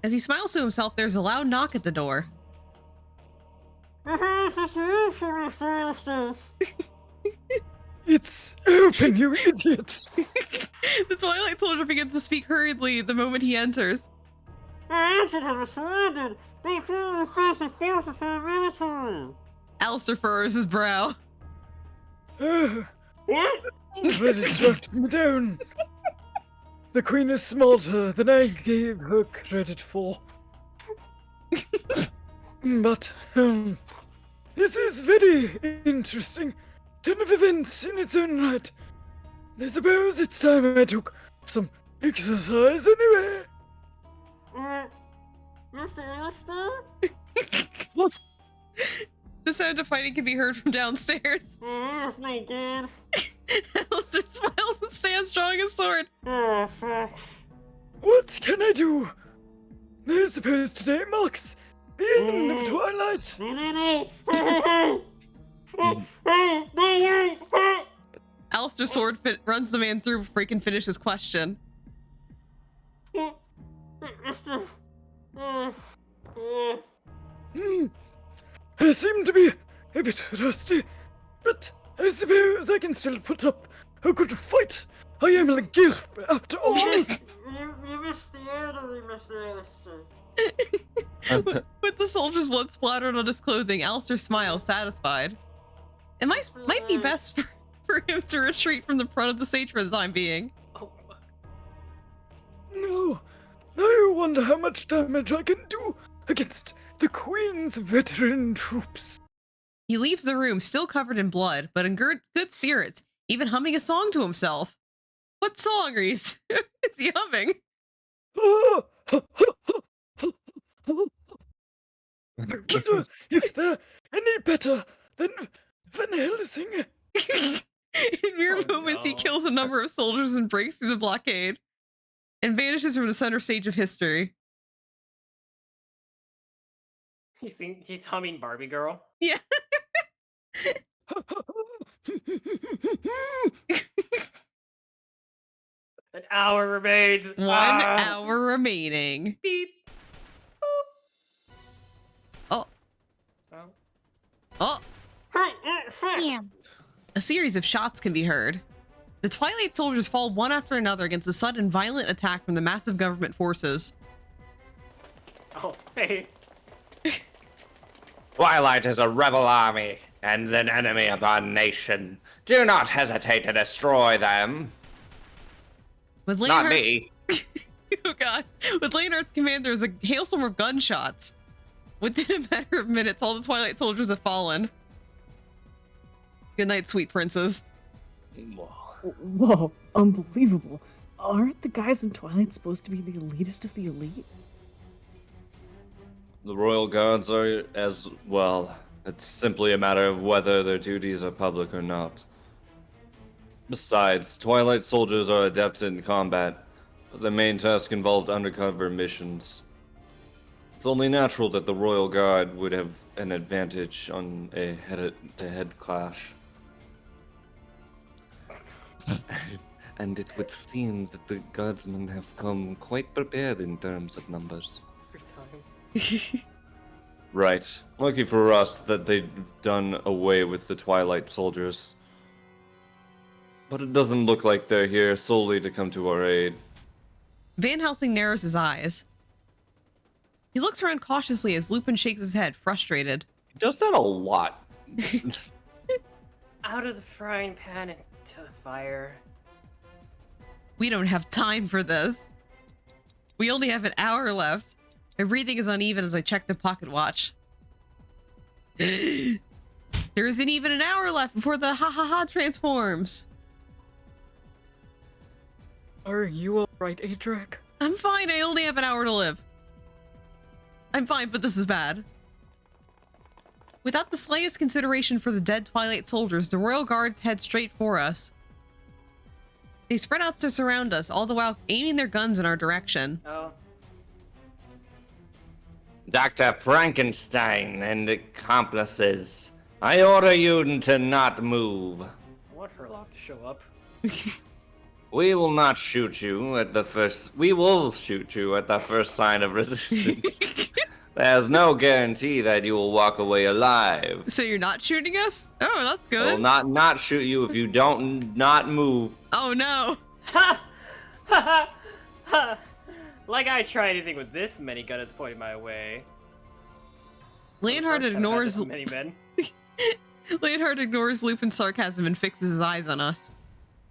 As he smiles to himself, there's a loud knock at the door. It's open, you idiot. The Twilight soldier begins to speak hurriedly the moment he enters. Alistair furrows his brow. Already tracked me down. The queen is smarter than I gave her credit for. But, this is very interesting. turn of events in its own right. I suppose it's time I took some exercise anyway. What? The sound of fighting can be heard from downstairs. Oh my god. Alistair smiles and stands drawing his sword. Oh, fuck. What can I do? I suppose today marks the end of Twilight. Alistair's sword runs the man through before he can finish his question. I seem to be a bit rusty, but I suppose I can still put up a good fight. I am a gilf after all. You missed the enemy, Mr. Alistair. With the soldier's blood splattered on his clothing, Alistair smiles, satisfied. It might be best for him to retreat from the front of the stage for the time being. Oh, No, I wonder how much damage I can do against the Queen's veteran troops. He leaves the room, still covered in blood, but in good spirits, even humming a song to himself. What song, Reese? Is he humming? I wonder if they're any better than Van Helsing. In mere moments, he no. kills a number of soldiers and breaks through the blockade and vanishes from the center stage of history. He's humming Barbie Girl. Yeah. An hour remains. 1 Ah. hour remaining. Beep. Oh. Oh. Oh. Damn. A series of shots can be heard. The Twilight soldiers fall one after another against a sudden violent attack from the massive government forces. Oh, hey. Twilight is a rebel army and an enemy of our nation. Do not hesitate to destroy them. With Not Leonhardt's- me. Oh god. With Leonhardt's command, there's a hailstorm of gunshots. Within a matter of minutes, all the Twilight soldiers have fallen. Good night, sweet princes. Whoa, unbelievable. Aren't the guys in Twilight supposed to be the elitist of the elite? The Royal Guards are as well. It's simply a matter of whether their duties are public or not. Besides, Twilight soldiers are adept in combat, but their main task involved undercover missions. It's only natural that the Royal Guard would have an advantage on a head-to-head clash. And it would seem that the guardsmen have come quite prepared in terms of numbers. Right. Lucky for us that they've done away with the Twilight soldiers. But it doesn't look like they're here solely to come to our aid. Van Helsing narrows his eyes. He looks around cautiously as Lupin shakes his head, frustrated. He does that a lot. Out of the frying pan into the fire. We don't have time for this. We only have an hour left. My breathing is uneven as I check the pocket watch. There isn't even an hour left before the ha-ha-ha transforms. Are you alright, Adrak? I'm fine, I only have an hour to live. I'm fine, but this is bad. Without the slightest consideration for the dead Twilight soldiers, the Royal Guards head straight for us. They spread out to surround us, all the while aiming their guns in our direction. Oh. Dr. Frankenstein and accomplices, I order you to not move. I want Herlock to show up. We will not shoot you at the first. We will shoot you at the first sign of resistance. There's no guarantee that you will walk away alive. So you're not shooting us? Oh, that's I will good. not shoot you if you don't not move. Oh no. Ha! Ha ha! Ha! Like I try anything with this many guns pointing my way. Leonhard Orcs haven't had ignores this many men. Leonhard ignores Lupin's sarcasm and fixes his eyes on us.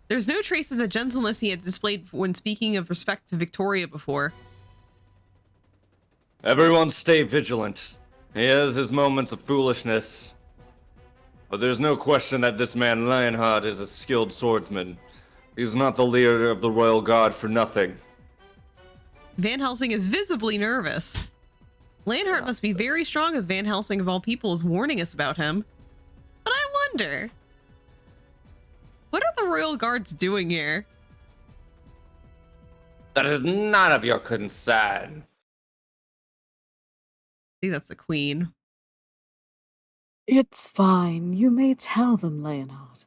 There's no trace of the gentleness he had displayed when speaking of respect to Victoria before. Everyone stay vigilant. He has his moments of foolishness. But there's no question that this man Lionheart is a skilled swordsman. He's not the leader of the Royal Guard for nothing. Van Helsing is visibly nervous. Lionheart must be very strong if Van Helsing of all people is warning us about him. But I wonder, what are the Royal Guards doing here? That is none of your concern. I think that's the Queen. It's fine. You may tell them, Leonard.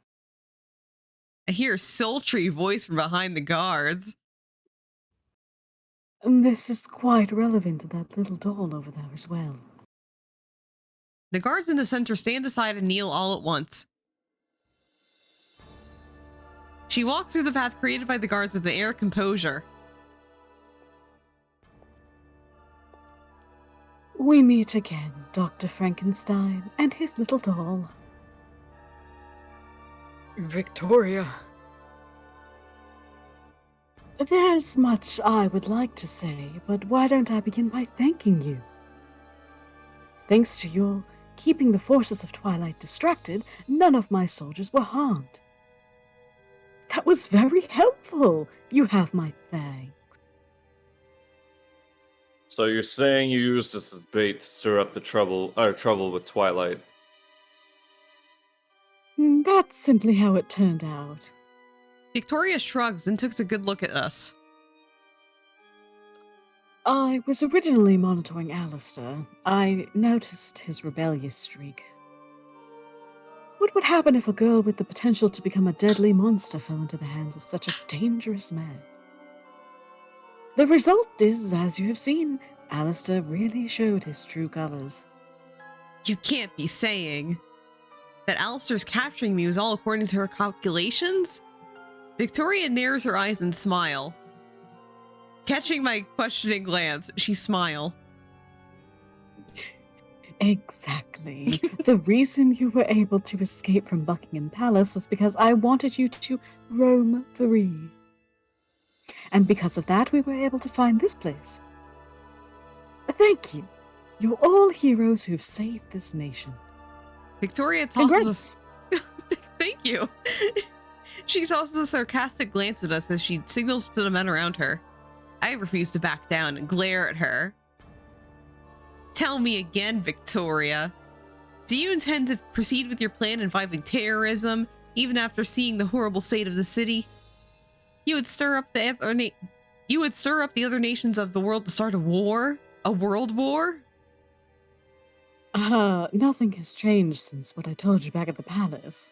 I hear a sultry voice from behind the guards. And this is quite relevant to that little doll over there as well. The guards in the center stand aside and kneel all at once. She walks through the path created by the guards with the air of composure. We meet again, Dr. Frankenstein and his little doll. Victoria. There's much I would like to say, but why don't I begin by thanking you? Thanks to your keeping the forces of Twilight distracted, none of my soldiers were harmed. That was very helpful. You have my thanks. So you're saying you used this as bait to stir up the trouble with Twilight? That's simply how it turned out. Victoria shrugs and takes a good look at us. I was originally monitoring Alistair. I noticed his rebellious streak. What would happen if a girl with the potential to become a deadly monster fell into the hands of such a dangerous man? The result is, as you have seen, Alistair really showed his true colors. You can't be saying that Alistair's capturing me was all according to her calculations? Victoria narrows her eyes and smile. Catching my questioning glance, she smile. Exactly. The reason you were able to escape from Buckingham Palace was because I wanted you to roam free. And because of that, we were able to find this place. Thank you. You're all heroes who've saved this nation. Victoria tosses us. Thank you. She tosses a sarcastic glance at us as she signals to the men around her. I refuse to back down and glare at her. Tell me again, Victoria. Do you intend to proceed with your plan involving terrorism, even after seeing the horrible state of the city? You would stir up the other nations of the world to start a war? A world war? Nothing has changed since what I told you back at the palace.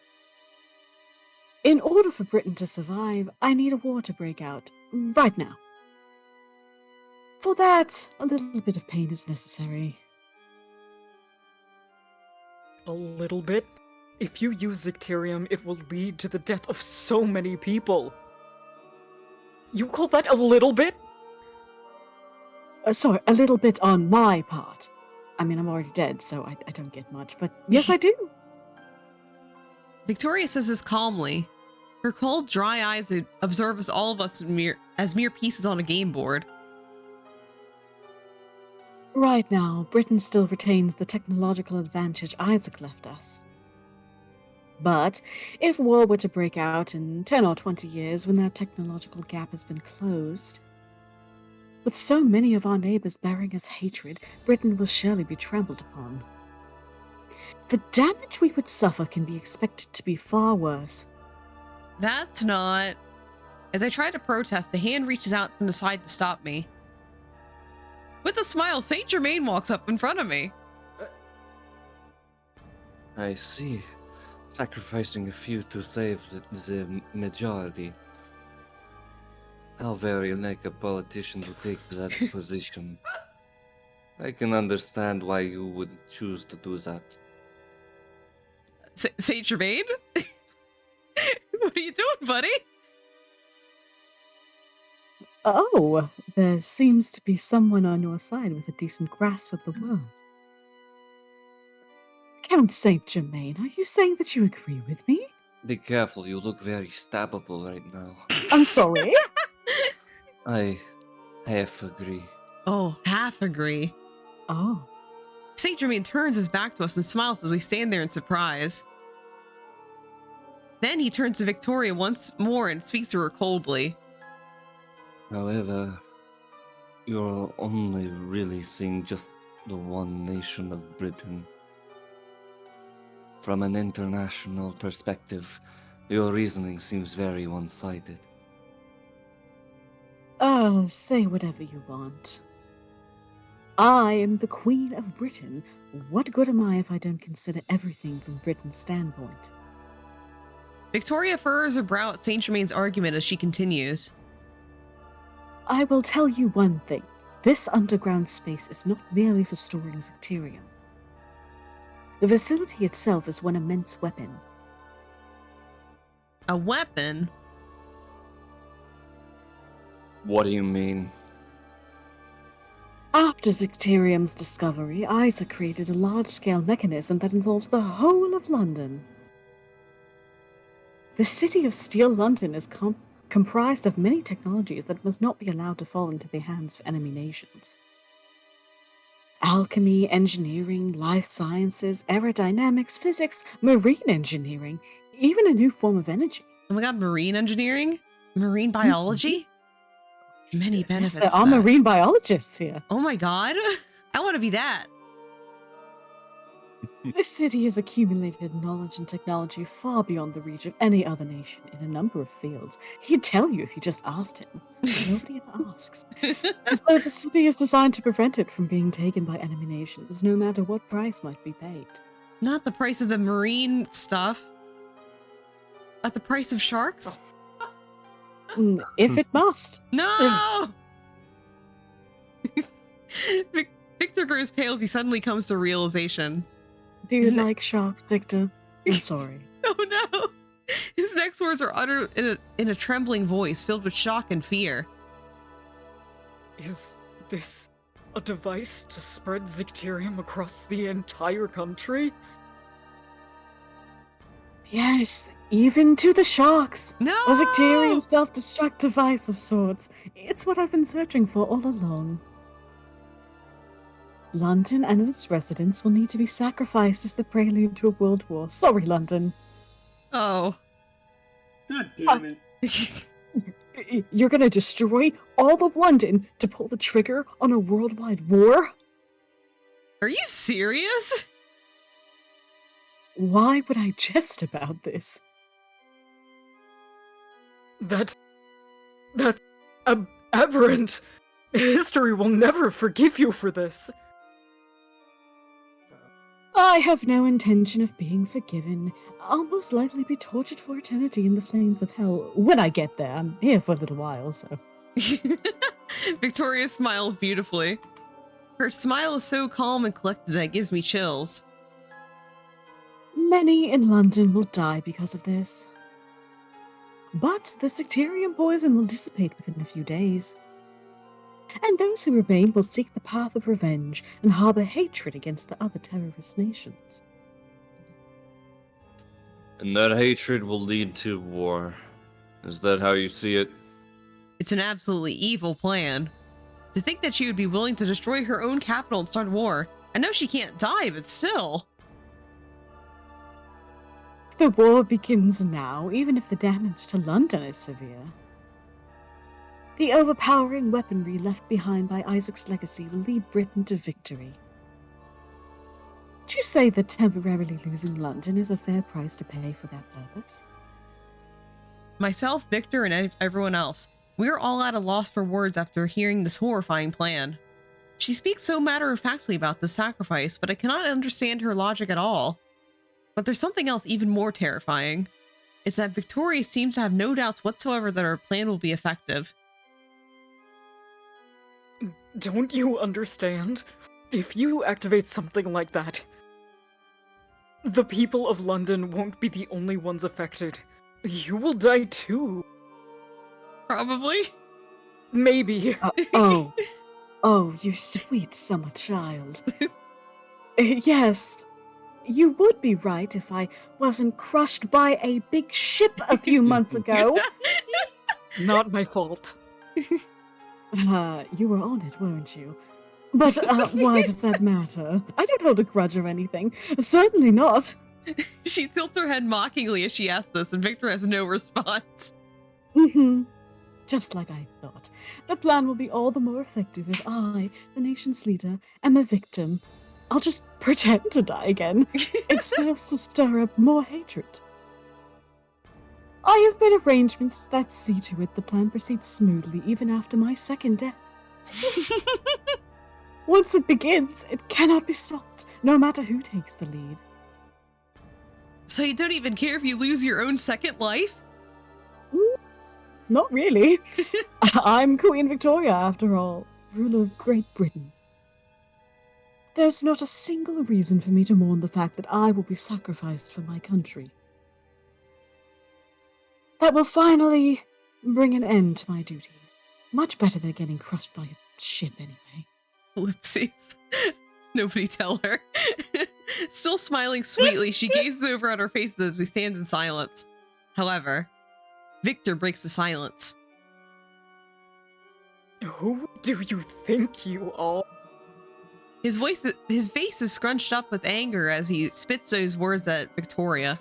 In order for Britain to survive, I need a war to break out, right now. For that, a little bit of pain is necessary. A little bit? If you use Zicterium, it will lead to the death of so many people. You call that a little bit? Sorry, a little bit on my part. I mean, I'm already dead, so I don't get much, but yes, I do. Victoria says this calmly. Her cold, dry eyes observe us all of us as mere pieces on a game board. Right now, Britain still retains the technological advantage Isaac left us. But if war were to break out in 10 or 20 years when that technological gap has been closed, with so many of our neighbors bearing us hatred, Britain will surely be trampled upon. The damage we would suffer can be expected to be far worse. That's not... As I try to protest, the hand reaches out from the side to stop me. With a smile, Saint Germain walks up in front of me. I see. Sacrificing a few to save the majority. How very like a politician to take that position. I can understand why you would choose to do that. Saint Germain? What are you doing, buddy? Oh, there seems to be someone on your side with a decent grasp of the world. Count Saint Germain, are you saying that you agree with me? Be careful, you look very stabbable right now. I'm sorry. I half agree. Oh, half agree. Oh. Saint Germain turns his back to us and smiles as we stand there in surprise. Then he turns to Victoria once more and speaks to her coldly. However, you're only really seeing just the one nation of Britain. From an international perspective, your reasoning seems very one-sided. Say whatever you want. I am the Queen of Britain. What good am I if I don't consider everything from Britain's standpoint? Victoria furrows her brow at Saint Germain's argument as she continues. I will tell you one thing. This underground space is not merely for storing Zecterium. The facility itself is one immense weapon. A weapon? What do you mean? After Zecterium's discovery, Isaac created a large-scale mechanism that involves the whole of London. The city of Steel London is comprised of many technologies that must not be allowed to fall into the hands of enemy nations. Alchemy, engineering, life sciences, aerodynamics, physics, marine engineering, even a new form of energy. Oh my god, marine engineering? Marine biology? Many Yes, benefits. there to are that. marine biologists here. Oh my god. I want to be that. This city has accumulated knowledge and technology far beyond the reach of any other nation in a number of fields. He'd tell you if you just asked him, but nobody ever asks. So the city is designed to prevent it from being taken by enemy nations, no matter what price might be paid. Not the price of the marine stuff. At the price of sharks? If it must. No! Victor grows pale as he suddenly comes to realization. Do you Isn't it- like sharks, Victor? I'm sorry. Oh no! His next words are uttered in a trembling voice filled with shock and fear. Is this a device to spread Zecterium across the entire country? Yes, even to the sharks. No! A Zecterium self-destruct device of sorts. It's what I've been searching for all along. London and its residents will need to be sacrificed as the prelude to a world war. Sorry, London. Oh. God damn it. You're gonna destroy all of London to pull the trigger on a worldwide war? Are you serious? Why would I jest about this? That's aberrant. History will never forgive you for this. I have no intention of being forgiven. I'll most likely be tortured for eternity in the flames of hell. When I get there, I'm here for a little while, so. Victoria smiles beautifully. Her smile is so calm and collected that it gives me chills. Many in London will die because of this. But the Zecterium poison will dissipate within a few days. And those who remain will seek the path of revenge and harbor hatred against the other terrorist nations. And that hatred will lead to war. Is that how you see it? It's an absolutely evil plan. To think that she would be willing to destroy her own capital and start war. I know she can't die, but still. The war begins now, even if the damage to London is severe. The overpowering weaponry left behind by Isaac's legacy will lead Britain to victory. Would you say that temporarily losing London is a fair price to pay for that purpose? Myself, Victor, and everyone else. We're all at a loss for words after hearing this horrifying plan. She speaks so matter-of-factly about the sacrifice, but I cannot understand her logic at all. But there's something else even more terrifying. It's that Victoria seems to have no doubts whatsoever that her plan will be effective. Don't you understand? If you activate something like that, the people of London won't be the only ones affected. You will die too. Probably. Maybe. Oh, you sweet summer child. Yes, you would be right if I wasn't crushed by a big ship a few months ago. Not my fault. You were on it, weren't you? But why does that matter? I don't hold a grudge or anything. Certainly not. She tilts her head mockingly as she asks this, and Victor has no response. Mm-hmm. Just like I thought. The plan will be all the more effective if I, the nation's leader, am a victim. I'll just pretend to die again. It serves to stir up more hatred. I have made arrangements that see to it the plan proceeds smoothly even after my second death. Once it begins, it cannot be stopped, no matter who takes the lead. So you don't even care if you lose your own second life? Not really. I'm Queen Victoria, after all, ruler of Great Britain. There's not a single reason for me to mourn the fact that I will be sacrificed for my country. That will finally bring an end to my duties. Much better than getting crushed by a ship anyway. Ellipses. Nobody tell her. Still smiling sweetly, she gazes over at our faces as we stand in silence. However, Victor breaks the silence. Who do you think you are? His face is scrunched up with anger as he spits those words at Victoria.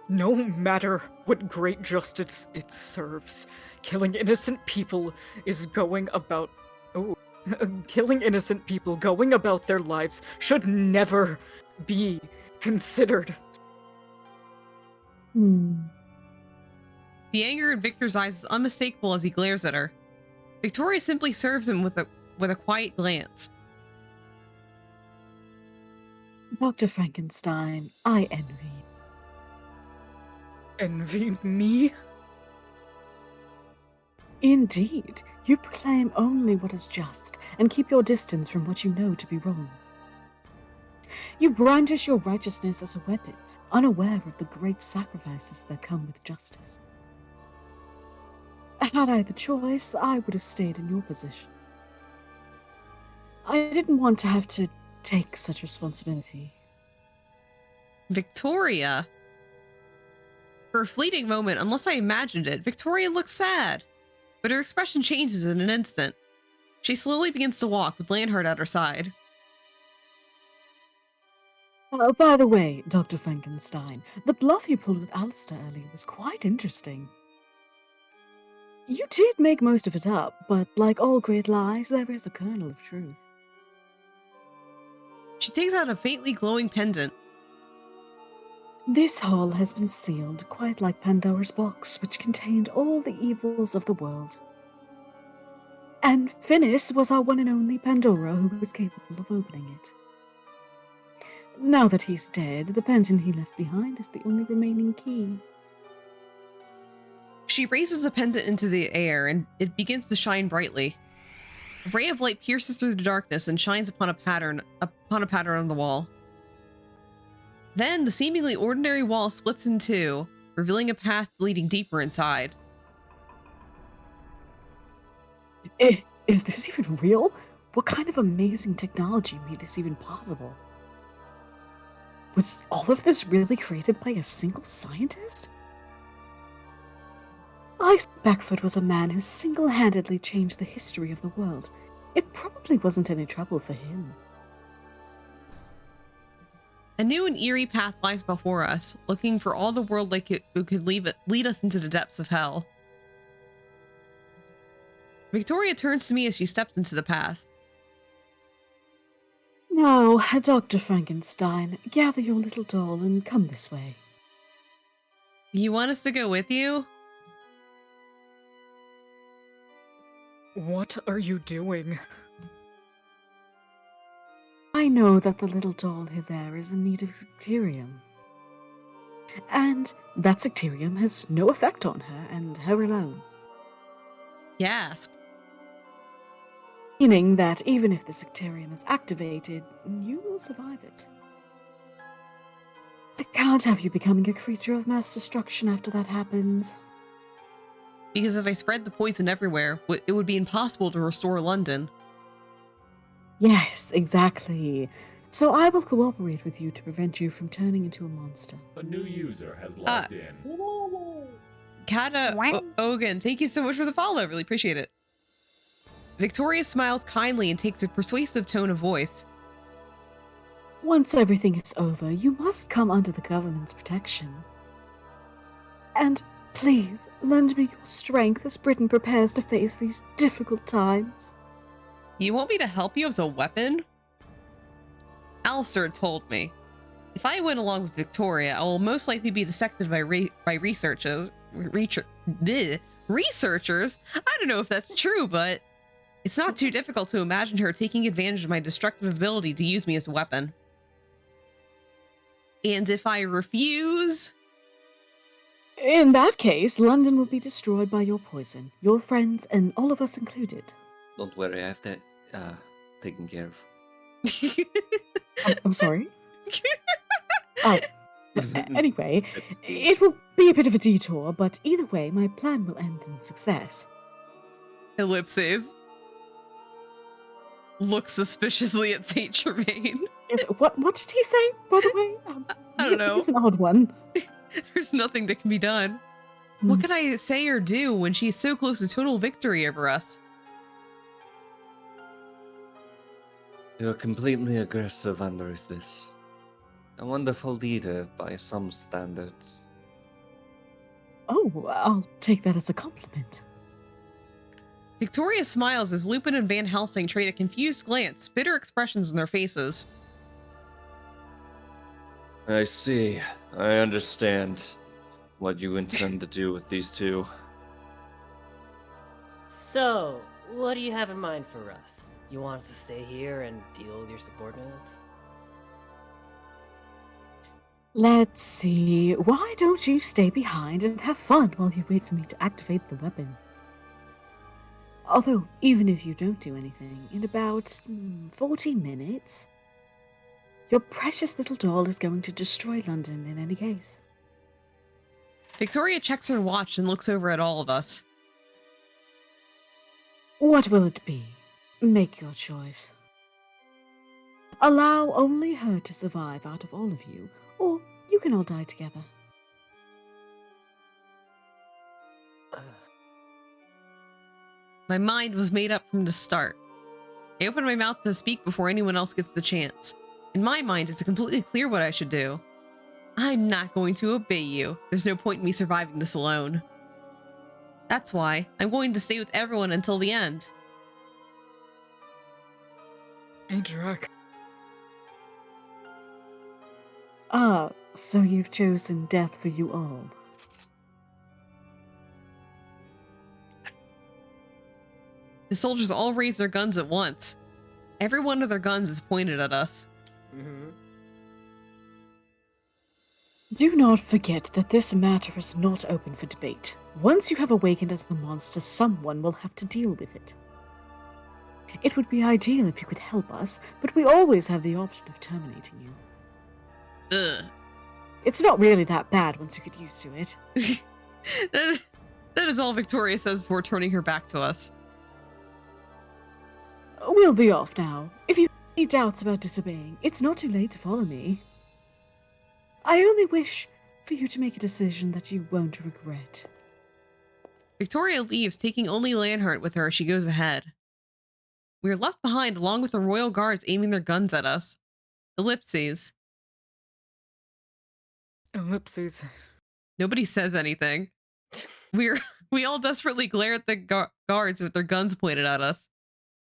No matter what great justice it serves, killing innocent people is going about... killing innocent people going about their lives should never be considered. Hmm. The anger in Victor's eyes is unmistakable as he glares at her. Victoria simply serves him with a quiet glance. Dr. Frankenstein, I envy you. Envy me? Indeed, you proclaim only what is just and keep your distance from what you know to be wrong. You brandish your righteousness as a weapon, unaware of the great sacrifices that come with justice. Had I the choice, I would have stayed in your position. I didn't want to have to take such responsibility. Victoria? For a fleeting moment, unless I imagined it, Victoria looks sad. But her expression changes in an instant. She slowly begins to walk with Landhart at her side. Oh, by the way, Dr. Frankenstein, the bluff you pulled with Alistair earlier was quite interesting. You did make most of it up, but like all great lies, there is a kernel of truth. She takes out a faintly glowing pendant. This hall has been sealed, quite like Pandora's box, which contained all the evils of the world. And Finis was our one and only Pandora who was capable of opening it. Now that he's dead, the pendant he left behind is the only remaining key. She raises a pendant into the air and it begins to shine brightly. A ray of light pierces through the darkness and shines upon a pattern on the wall. Then the seemingly ordinary wall splits in two, revealing a path leading deeper inside. Is this even real? What kind of amazing technology made this even possible? Was all of this really created by a single scientist? I suspect Beckford was a man who single-handedly changed the history of the world. It probably wasn't any trouble for him. A new and eerie path lies before us, looking for all the world like it who could lead us into the depths of hell. Victoria turns to me as she steps into the path. Now, Dr. Frankenstein, gather your little doll and come this way. You want us to go with you? What are you doing? I know that the little doll there is in need of Secterium. And that Secterium has no effect on her and her alone. Gasp. Meaning that even if the Secterium is activated, you will survive it. I can't have you becoming a creature of mass destruction after that happens. Because if I spread the poison everywhere, it would be impossible to restore London. Yes, exactly. So I will cooperate with you to prevent you from turning into a monster. A new user has logged in. Kata Ogan, thank you so much for the follow. Really appreciate it. Victoria smiles kindly and takes a persuasive tone of voice. Once everything is over, you must come under the government's protection. And please, lend me your strength as Britain prepares to face these difficult times. You want me to help you as a weapon? Alistair told me. If I went along with Victoria, I will most likely be dissected by researchers. Researchers? I don't know if that's true, but it's not too difficult to imagine her taking advantage of my destructive ability to use me as a weapon. And if I refuse... In that case, London will be destroyed by your poison, your friends, and all of us included. Don't worry, I have that taken care of. I'm sorry? Anyway, it will be a bit of a detour, but either way, my plan will end in success. Ellipses. Looks suspiciously at Saint Germain. What did he say, by the way? I don't know. He's an odd one. There's nothing that can be done. What can I say or do when she's so close to total victory over us? You're completely aggressive and ruthless. A wonderful leader by some standards. Oh, I'll take that as a compliment. Victoria smiles as Lupin and Van Helsing trade a confused glance, bitter expressions in their faces. I see. I understand what you intend to do with these two. So, what do you have in mind for us? You want us to stay here and deal with your subordinates? Let's see. Why don't you stay behind and have fun while you wait for me to activate the weapon? Although, even if you don't do anything, in about 40 minutes, your precious little doll is going to destroy London in any case. Victoria checks her watch and looks over at all of us. What will it be? Make your choice. Allow only her to survive out of all of you, or you can all die together. My mind was made up from the start. I opened my mouth to speak before anyone else gets the chance. In my mind, it's completely clear what I should do. I'm not going to obey you. There's no point in me surviving this alone. That's why I'm going to stay with everyone until the end. Adrak. So you've chosen death for you all. The soldiers all raise their guns at once. Every one of their guns is pointed at us. Do not forget that this matter is not open for debate. Once you have awakened as the monster, someone will have to deal with it. It would be ideal if you could help us, but we always have the option of terminating you. Ugh. It's not really that bad once you get used to it. That is all Victoria says before turning her back to us. We'll be off now. If you have any doubts about disobeying, it's not too late to follow me. I only wish for you to make a decision that you won't regret. Victoria leaves, taking only Lanhart with her as she goes ahead. We are left behind along with the royal guards aiming their guns at us. Ellipses. Ellipses. Nobody says anything. We all desperately glare at the guards with their guns pointed at us.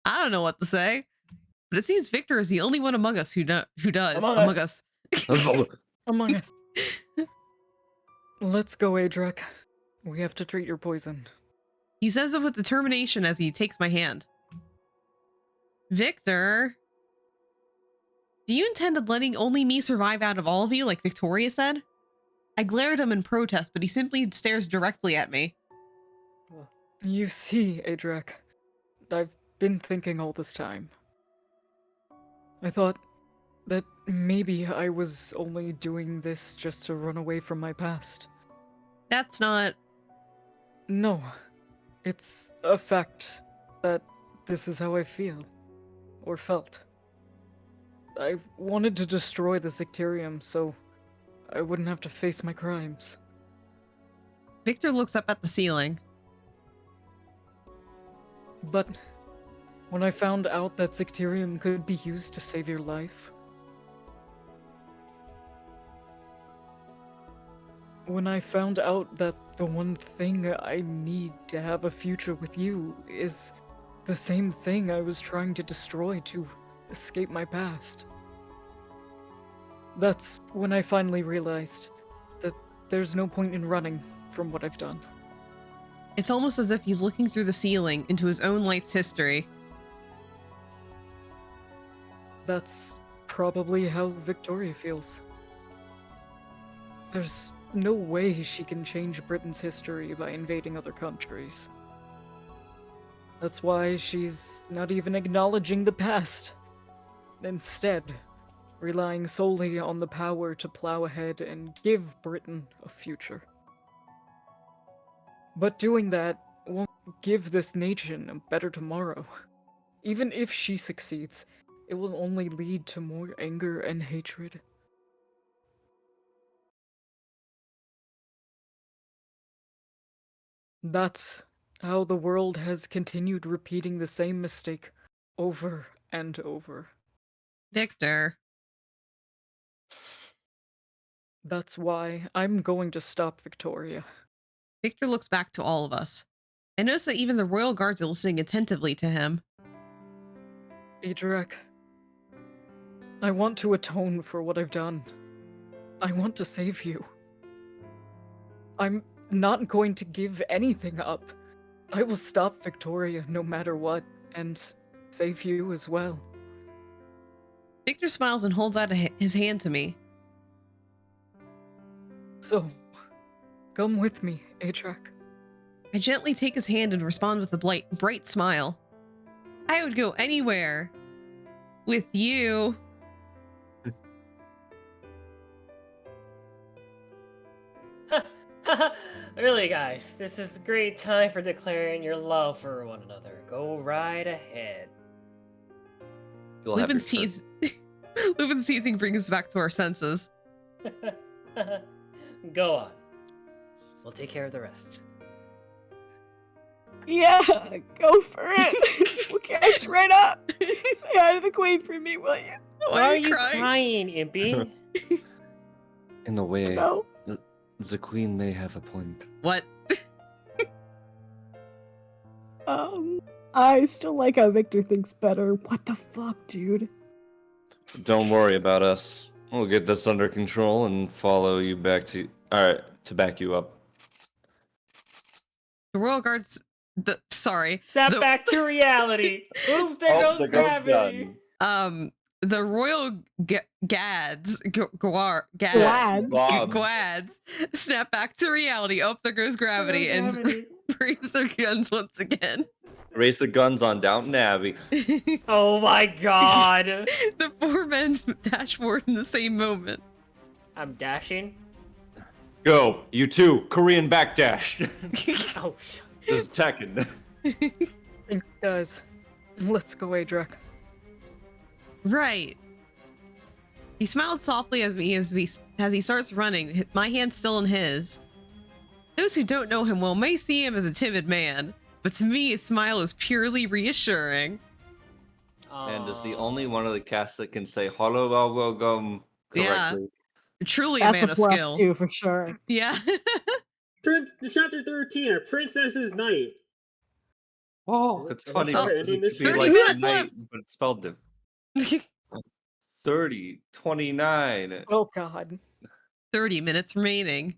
I don't know what to say, but it seems Victor is the only one among us who does. Among us. Among us. Let's go, Adrak. We have to treat your poison. He says it with determination as he takes my hand. Victor, do you intend on letting only me survive out of all of you, like Victoria said? I glare at him in protest, but he simply stares directly at me. You see, Adrak, I've been thinking all this time. I thought that maybe I was only doing this just to run away from my past. That's not... No, it's a fact that this is how I feel, or felt. I wanted to destroy the Zicterium so I wouldn't have to face my crimes. Victor looks up at the ceiling. But when I found out that Zicterium could be used to save your life, when I found out that the one thing I need to have a future with you is the same thing I was trying to destroy to escape my past. That's when I finally realized that there's no point in running from what I've done. It's almost as if he's looking through the ceiling into his own life's history. That's probably how Victoria feels. There's no way she can change Britain's history by invading other countries. That's why she's not even acknowledging the past. Instead, relying solely on the power to plow ahead and give Britain a future. But doing that won't give this nation a better tomorrow. Even if she succeeds, it will only lead to more anger and hatred. That's how the world has continued repeating the same mistake over and over. Victor. That's why I'm going to stop Victoria. Victor looks back to all of us. I notice that even the royal guards are listening attentively to him. Adrak, I want to atone for what I've done. I want to save you. I'm not going to give anything up. I will stop Victoria no matter what, and save you as well. Victor smiles and holds out his hand to me. So, come with me, Adrak. I gently take his hand and respond with a bright smile. I would go anywhere with you. Really, guys, this is a great time for declaring your love for one another. Go right ahead. Lupin's teasing brings us back to our senses. Go on. We'll take care of the rest. Yeah, go for it. We'll catch right up. Say hi to the queen for me, will you? Why are you crying, Impy? In a way, No. the queen may have a point. What? I still like how Victor thinks better. What the fuck, dude? Don't worry about us. We'll get this under control and follow you back to... Alright, to back you up. The royal guards... Step back to reality. Oof, there goes gravity. The royal gads snap back to reality. Oh, there goes gravity, and raise their guns once again. Raise the guns on Downton Abbey. Oh my god. The four men dash forward in the same moment. I'm dashing. Go, you two, Korean backdash. Oh, this is Tekken. Thanks, guys. Let's go, Adrak. Right. He smiled softly as he starts running, my hand still in his. Those who don't know him well may see him as a timid man, but to me his smile is purely reassuring. And is the only one of the cast that can say hello correctly. Yeah, truly That's a man a of plus skill. too, for sure. Yeah. Chapter 13, A Princess's Night. Oh, it's funny because it could be 30 like minutes night, left. but it's spelled different. 30, 29, Oh god. 30 minutes remaining.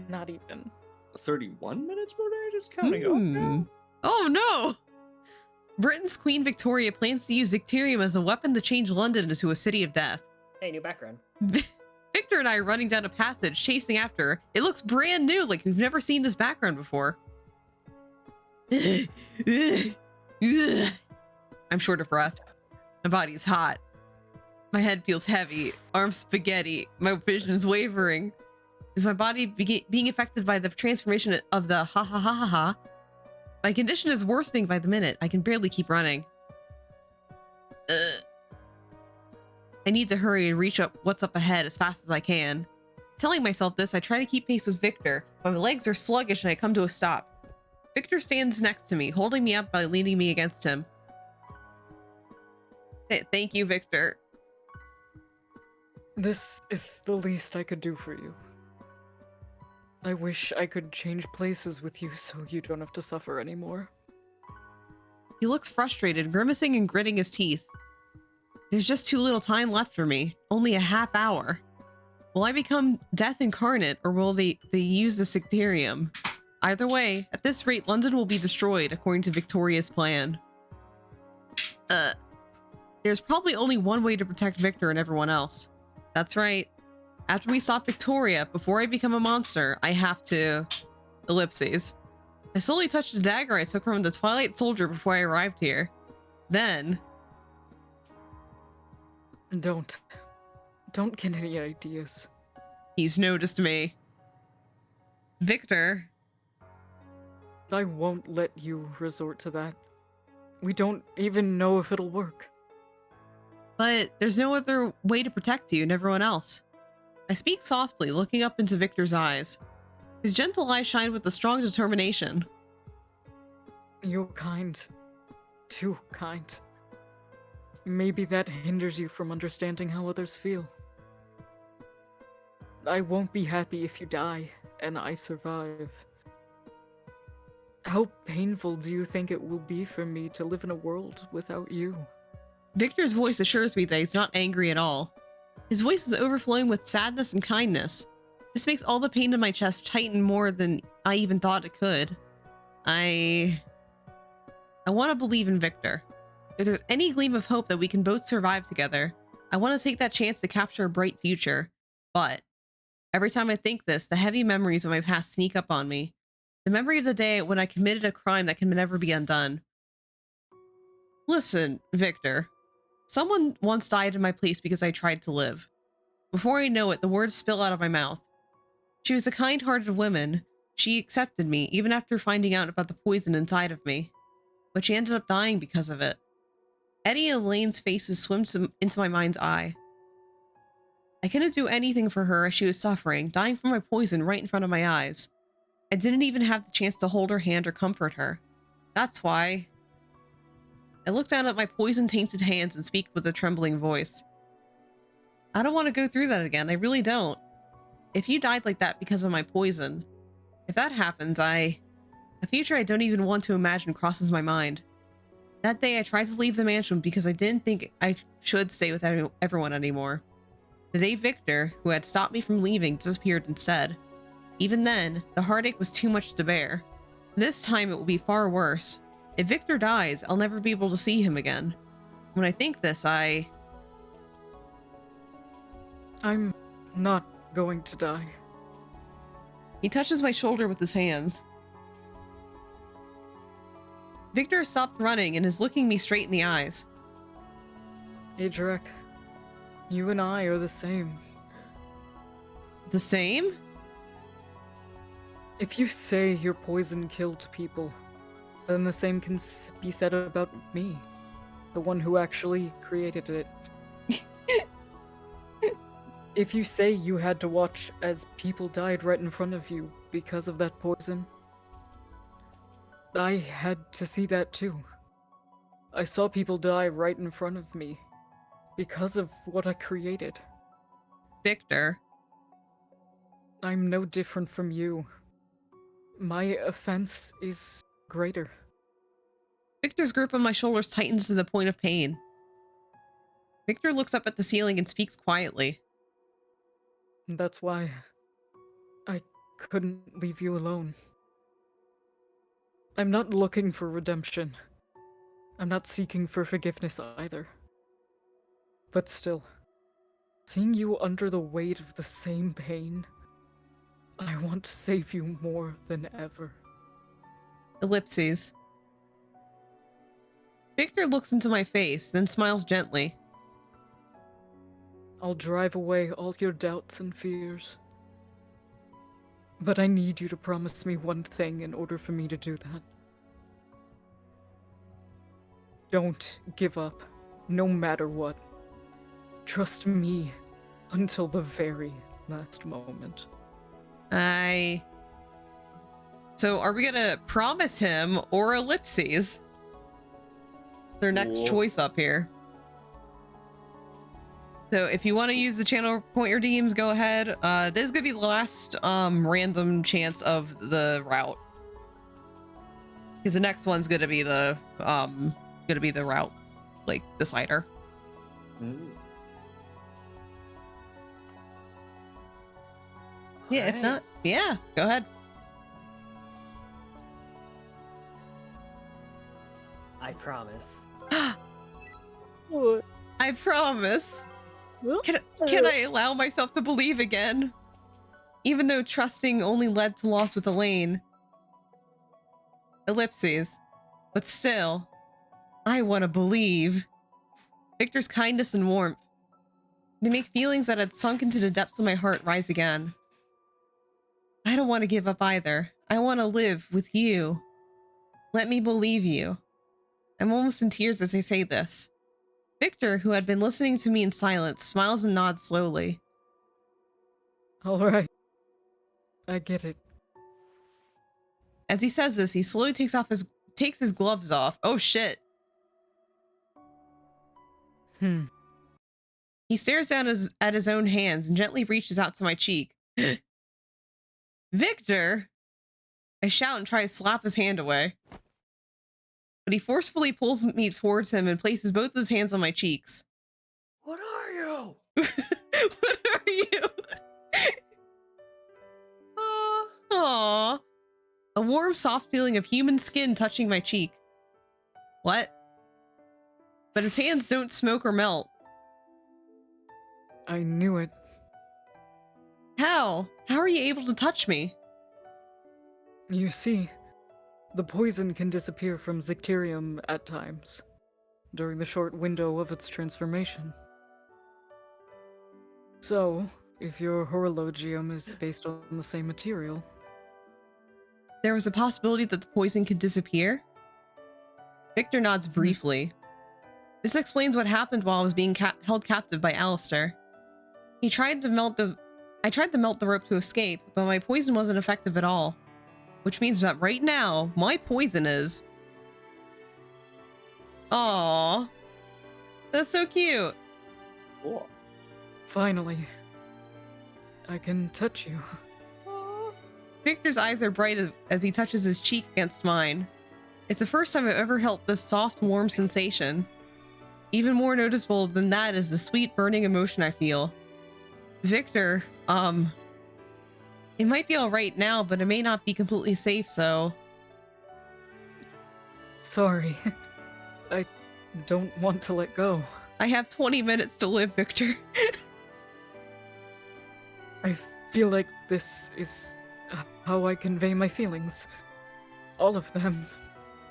Not even. 31 minutes more day, just counting up now. Oh no! Britain's Queen Victoria plans to use Dicterium as a weapon to change London into a city of death. Hey, new background. Victor and I are running down a passage, chasing after her. It looks brand new, like we've never seen this background before. I'm short of breath. My body's hot. My head feels heavy. Arms spaghetti. My vision is wavering. Is my body being affected by the transformation of the ha ha ha ha ha? My condition is worsening by the minute. I can barely keep running. I need to hurry and reach up what's up ahead as fast as I can. Telling myself this, I try to keep pace with Victor, but my legs are sluggish and I come to a stop. Victor stands next to me, holding me up by leaning me against him. Thank you, Victor. This is the least I could do for you. I wish I could change places with you so you don't have to suffer anymore. He looks frustrated, grimacing and gritting his teeth. There's just too little time left for me. Only a half hour. Will I become death incarnate, or will they use the Sectarium? Either way, at this rate, London will be destroyed, according to Victoria's plan. There's probably only one way to protect Victor and everyone else. That's right. After we stop Victoria, before I become a monster, I have to... Ellipses. I slowly touched the dagger I took from the Twilight Soldier before I arrived here. Then... Don't get any ideas. He's noticed me. Victor. I won't let you resort to that. We don't even know if it'll work. But there's no other way to protect you and everyone else. I speak softly, looking up into Victor's eyes. His gentle eyes shine with a strong determination. You're kind. Too kind. Maybe that hinders you from understanding how others feel. I won't be happy if you die, and I survive. How painful do you think it will be for me to live in a world without you? Victor's voice assures me that he's not angry at all. His voice is overflowing with sadness and kindness. This makes all the pain in my chest tighten more than I even thought it could. I want to believe in Victor. If there's any gleam of hope that we can both survive together, I want to take that chance to capture a bright future. But every time I think this, the heavy memories of my past sneak up on me. The memory of the day when I committed a crime that can never be undone. Listen, Victor. Someone once died in my place because I tried to live. Before I know it, the words spill out of my mouth. She was a kind-hearted woman. She accepted me, even after finding out about the poison inside of me. But she ended up dying because of it. Eddie and Elaine's faces swim into my mind's eye. I couldn't do anything for her as she was suffering, dying from my poison right in front of my eyes. I didn't even have the chance to hold her hand or comfort her. That's why... I look down at my poison-tainted hands and speak with a trembling voice. I don't want to go through that again, I really don't. If you died like that because of my poison, if that happens, a future I don't even want to imagine crosses my mind. That day I tried to leave the mansion because I didn't think I should stay with everyone anymore. The day Victor, who had stopped me from leaving, disappeared instead. Even then, the heartache was too much to bear. This time it will be far worse. If Victor dies, I'll never be able to see him again. When I think this, I'm not going to die. He touches my shoulder with his hands. Victor has stopped running and is looking me straight in the eyes. Adrek, you and I are the same. The same? If you say your poison killed people, then the same can be said about me, the one who actually created it. If you say you had to watch as people died right in front of you because of that poison, I had to see that too. I saw people die right in front of me because of what I created. Victor. I'm no different from you. My offense is greater. Victor's grip on my shoulders tightens to the point of pain. Victor looks up at the ceiling and speaks quietly. That's why I couldn't leave you alone. I'm not looking for redemption. I'm not seeking for forgiveness either. But still, seeing you under the weight of the same pain, I want to save you more than ever. Ellipses. Victor looks into my face, then smiles gently. I'll drive away all your doubts and fears. But I need you to promise me one thing in order for me to do that. Don't give up, no matter what. Trust me until the very last moment. So are we gonna promise him or So if you want to use the channel point redeems, go ahead. This is gonna be the last random chance of the route. Because the next one's gonna be the route, like, decider. Yeah, if not, yeah, go ahead. I promise. What? I promise. Well, Can I allow myself to believe again? Even though trusting only led to loss with Elaine. Ellipses. But still, I want to believe. Victor's kindness and warmth. They make feelings that had sunk into the depths of my heart rise again. I don't want to give up either. I want to live with you. Let me believe you. I'm almost in tears as I say this. Victor, who had been listening to me in silence, smiles and nods slowly. All right. I get it. As he says this, he slowly takes his gloves off. Oh shit. He stares down at his own hands and gently reaches out to my cheek. Victor! I shout and try to slap his hand away. But he forcefully pulls me towards him and places both his hands on my cheeks. What are you? What are you? Aww. A warm, soft feeling of human skin touching my cheek. What? But his hands don't smoke or melt. I knew it. How? How are you able to touch me? You see, the poison can disappear from Zicterium at times, during the short window of its transformation. So, if your horologium is based on the same material... There was a possibility that the poison could disappear? Victor nods briefly. This explains what happened while I was being held captive by Alistair. I tried to melt the rope to escape, but my poison wasn't effective at all. Which means that right now, my poison is... Aww. That's so cute. Cool. Finally, I can touch you. Victor's eyes are bright as he touches his cheek against mine. It's the first time I've ever felt this soft, warm sensation. Even more noticeable than that is the sweet, burning emotion I feel. Victor, it might be alright now, but it may not be completely safe, so... Sorry. I don't want to let go. I have 20 minutes to live, Victor. I feel like this is how I convey my feelings. All of them.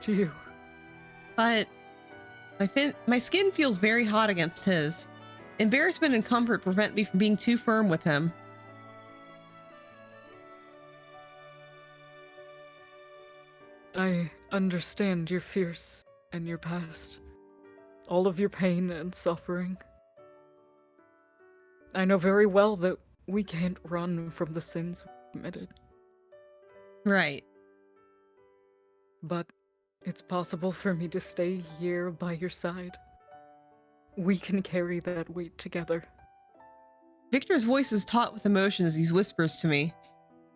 To you. But... my skin feels very hot against his. Embarrassment and comfort prevent me from being too firm with him. I understand your fears and your past. All of your pain and suffering. I know very well that we can't run from the sins we committed. Right. But it's possible for me to stay here by your side. We can carry that weight together. Victor's voice is taut with emotion as he whispers to me.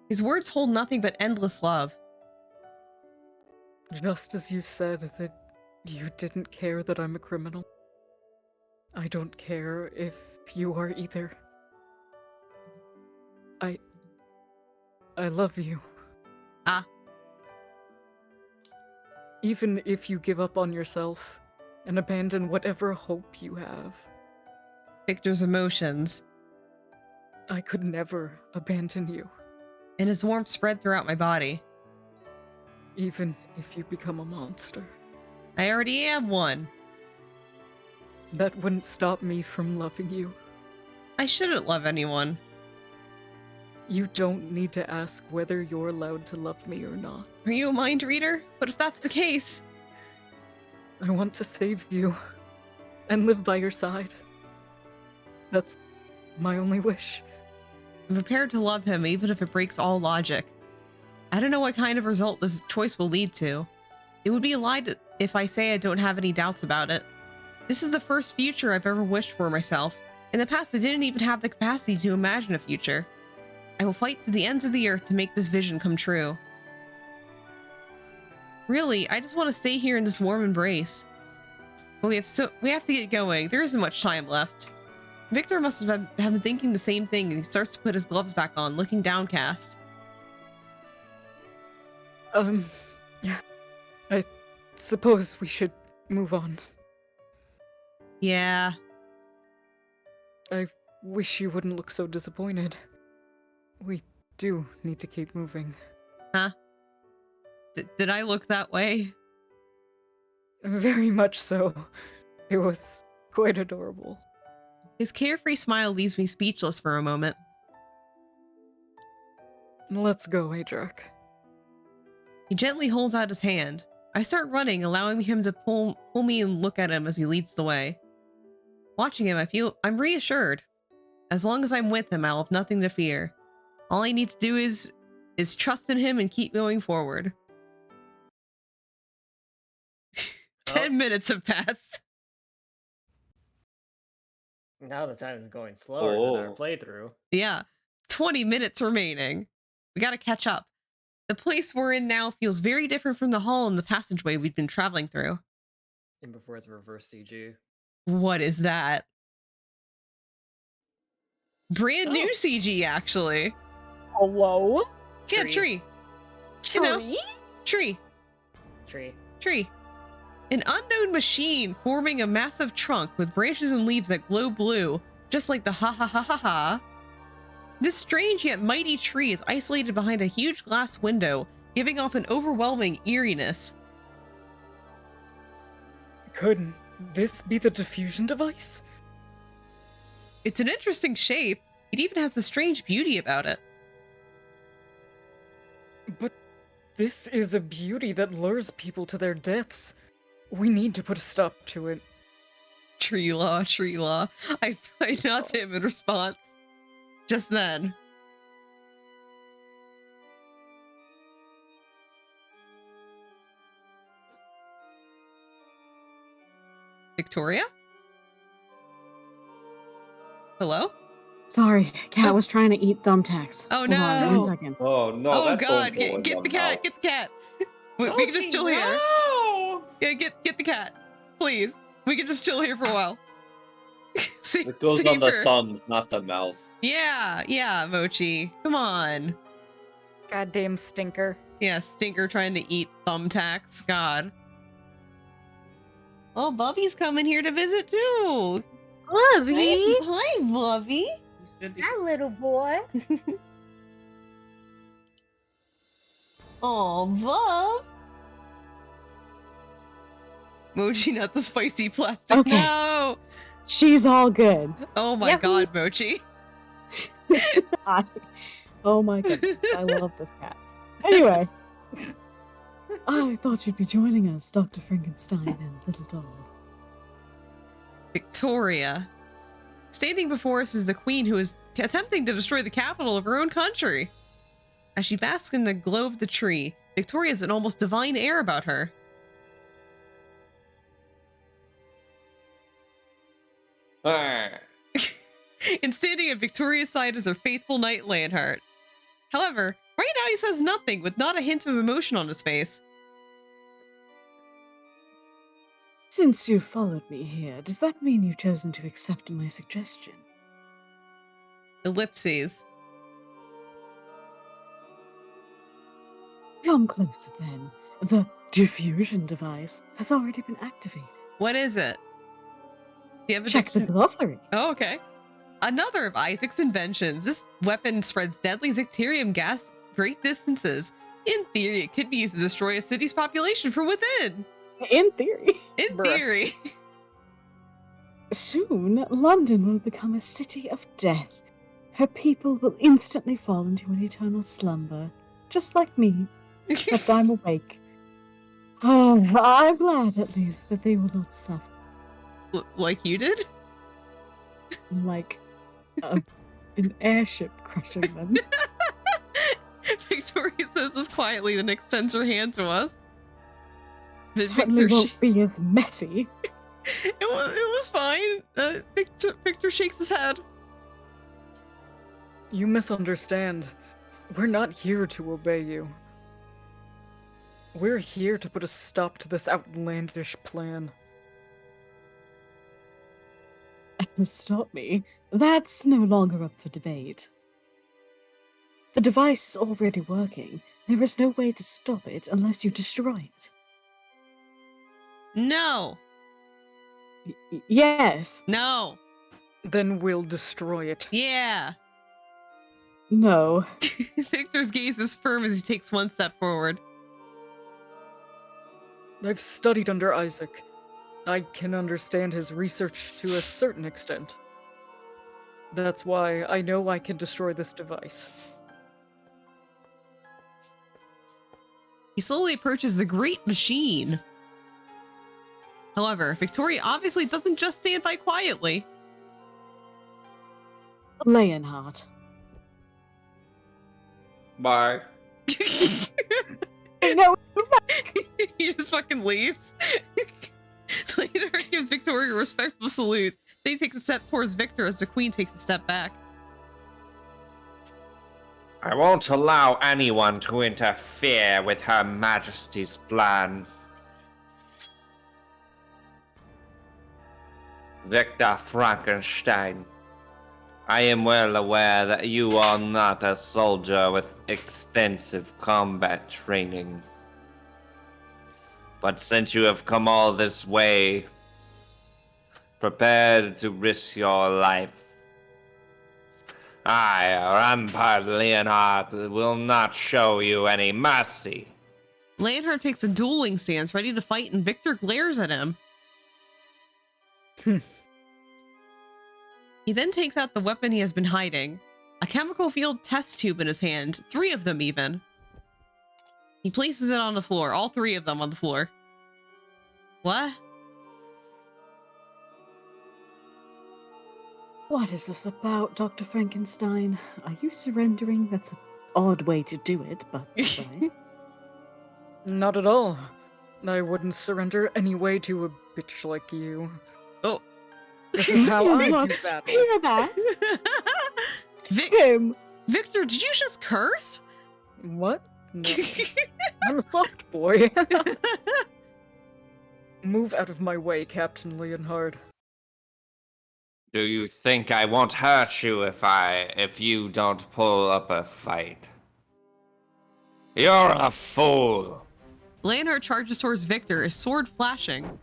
His words hold nothing but endless love. Just as you said that you didn't care that I'm a criminal, I don't care if you are either. I love you. Ah. Even if you give up on yourself and abandon whatever hope you have. Victor's emotions. I could never abandon you. And his warmth spread throughout my body. Even if you become a monster. I already am one. That wouldn't stop me from loving you. I shouldn't love anyone. You don't need to ask whether you're allowed to love me or not. Are you a mind reader? But if that's the case... I want to save you. And live by your side. That's my only wish. I'm prepared to love him even if it breaks all logic. I don't know what kind of result this choice will lead to. It would be a lie if I say I don't have any doubts about it. This is the first future I've ever wished for myself, In the past, I didn't even have the capacity to imagine a future. I will fight to the ends of the earth to make this vision come true. Really, I just want to stay here in this warm embrace. But we have to get going. There isn't much time left. Victor must have been thinking the same thing, and he starts to put his gloves back on, looking downcast. Yeah. I suppose we should move on. Yeah. I wish you wouldn't look so disappointed. We do need to keep moving. Huh? Did I look that way? Very much so. It was quite adorable. His carefree smile leaves me speechless for a moment. Let's go, Adrak. He gently holds out his hand. I start running, allowing him to pull me and look at him as he leads the way. Watching him, I'm reassured. As long as I'm with him, I'll have nothing to fear. All I need to do is trust in him and keep going forward. 10 minutes have passed. Now the time is going slower than our playthrough. Yeah, 20 minutes remaining. We gotta catch up. The place we're in now feels very different from the hall and the passageway we'd been traveling through. And before it's reverse CG. What is that? Brand new CG, actually. Hello? Yeah, tree. You know, tree. Tree. An unknown machine forming a massive trunk with branches and leaves that glow blue, just like the ha ha ha ha ha. This strange yet mighty tree is isolated behind a huge glass window, giving off an overwhelming eeriness. Could this be the diffusion device? It's an interesting shape. It even has a strange beauty about it. But this is a beauty that lures people to their deaths. We need to put a stop to it. Tree law. I nod to him in response. Just then. Victoria? Hello? Sorry, cat was trying to eat thumbtacks. Oh, Hold no. on 1 second. Oh no! Oh that god, phone call get in the my cat, mouth. get the cat. We can just chill here. Yeah, get the cat. Please. We can just chill here for a while. It goes on the thumbs, not the mouth. Yeah, Mochi. Come on. Goddamn stinker. Yeah, stinker trying to eat thumbtacks. God. Oh, Bubby's coming here to visit too. Bubby. Hi, Bubby. Hi, little boy. Oh, Bub. Mochi, not the spicy plastic. Okay. No. She's all good. Oh my Yahoo. god, Mochi. Oh my goodness, I love this cat. Anyway, I thought you'd be joining us, Dr. Frankenstein and Little Dog. Victoria. Standing before us is the queen who is attempting to destroy the capital of her own country. As she basks in the glow of the tree, Victoria has an almost divine air about her. And standing at Victoria's side is her faithful knight Leonhardt. However, right now he says nothing, with not a hint of emotion on his face. Since you followed me here, does that mean you've chosen to accept my suggestion? Ellipses. Come closer then. The diffusion device has already been activated. What is it? Do you have a Check the glossary. Oh, okay. Another of Isaac's inventions. This weapon spreads deadly Zecterium gas great distances. In theory, it could be used to destroy a city's population from within. In theory. In theory. Soon, London will become a city of death. Her people will instantly fall into an eternal slumber, just like me, except I'm awake. Oh, I'm glad at least that they will not suffer. Like you did? Like an airship crushing them. Victoria says this quietly, then extends her hand to us. Certainly won't be as messy. It was fine. Victor shakes his head. You misunderstand. We're not here to obey you. We're here to put a stop to this outlandish plan. Stop me. That's no longer up for debate. The device is already working. There is no way to stop it unless you destroy it. No. Yes. No. Then we'll destroy it. Yeah. No. Victor's gaze is firm as he takes one step forward. I've studied under Isaac. I can understand his research to a certain extent. That's why I know I can destroy this device. He slowly approaches the great machine. However, Victoria obviously doesn't just stand by quietly. Leonhardt. Bye. No. He just fucking leaves. Leonhardt gives Victoria a respectful salute. Then he takes a step towards Victor as the queen takes a step back. I won't allow anyone to interfere with Her Majesty's plan. Victor Frankenstein, I am well aware that you are not a soldier with extensive combat training. But since you have come all this way, prepared to risk your life, I, Rampart Leonhardt, will not show you any mercy. Leonhardt takes a dueling stance, ready to fight, and Victor glares at him. He then takes out the weapon he has been hiding, a chemical field test tube in his hand, 3 of them even. He places it on the floor, all 3 of them on the floor. What? What is this about, Dr. Frankenstein? Are you surrendering? That's an odd way to do it, but right. Not at all. I wouldn't surrender anyway to a bitch like you. Oh. This is how I do Did battle. you hear that? Him. Victor, did you just curse? What? No. I'm a soft boy. Move out of my way, Captain Leonhard. Do you think I won't hurt you if you don't pull up a fight? You're a fool. Leonhardt charges towards Victor, his sword flashing.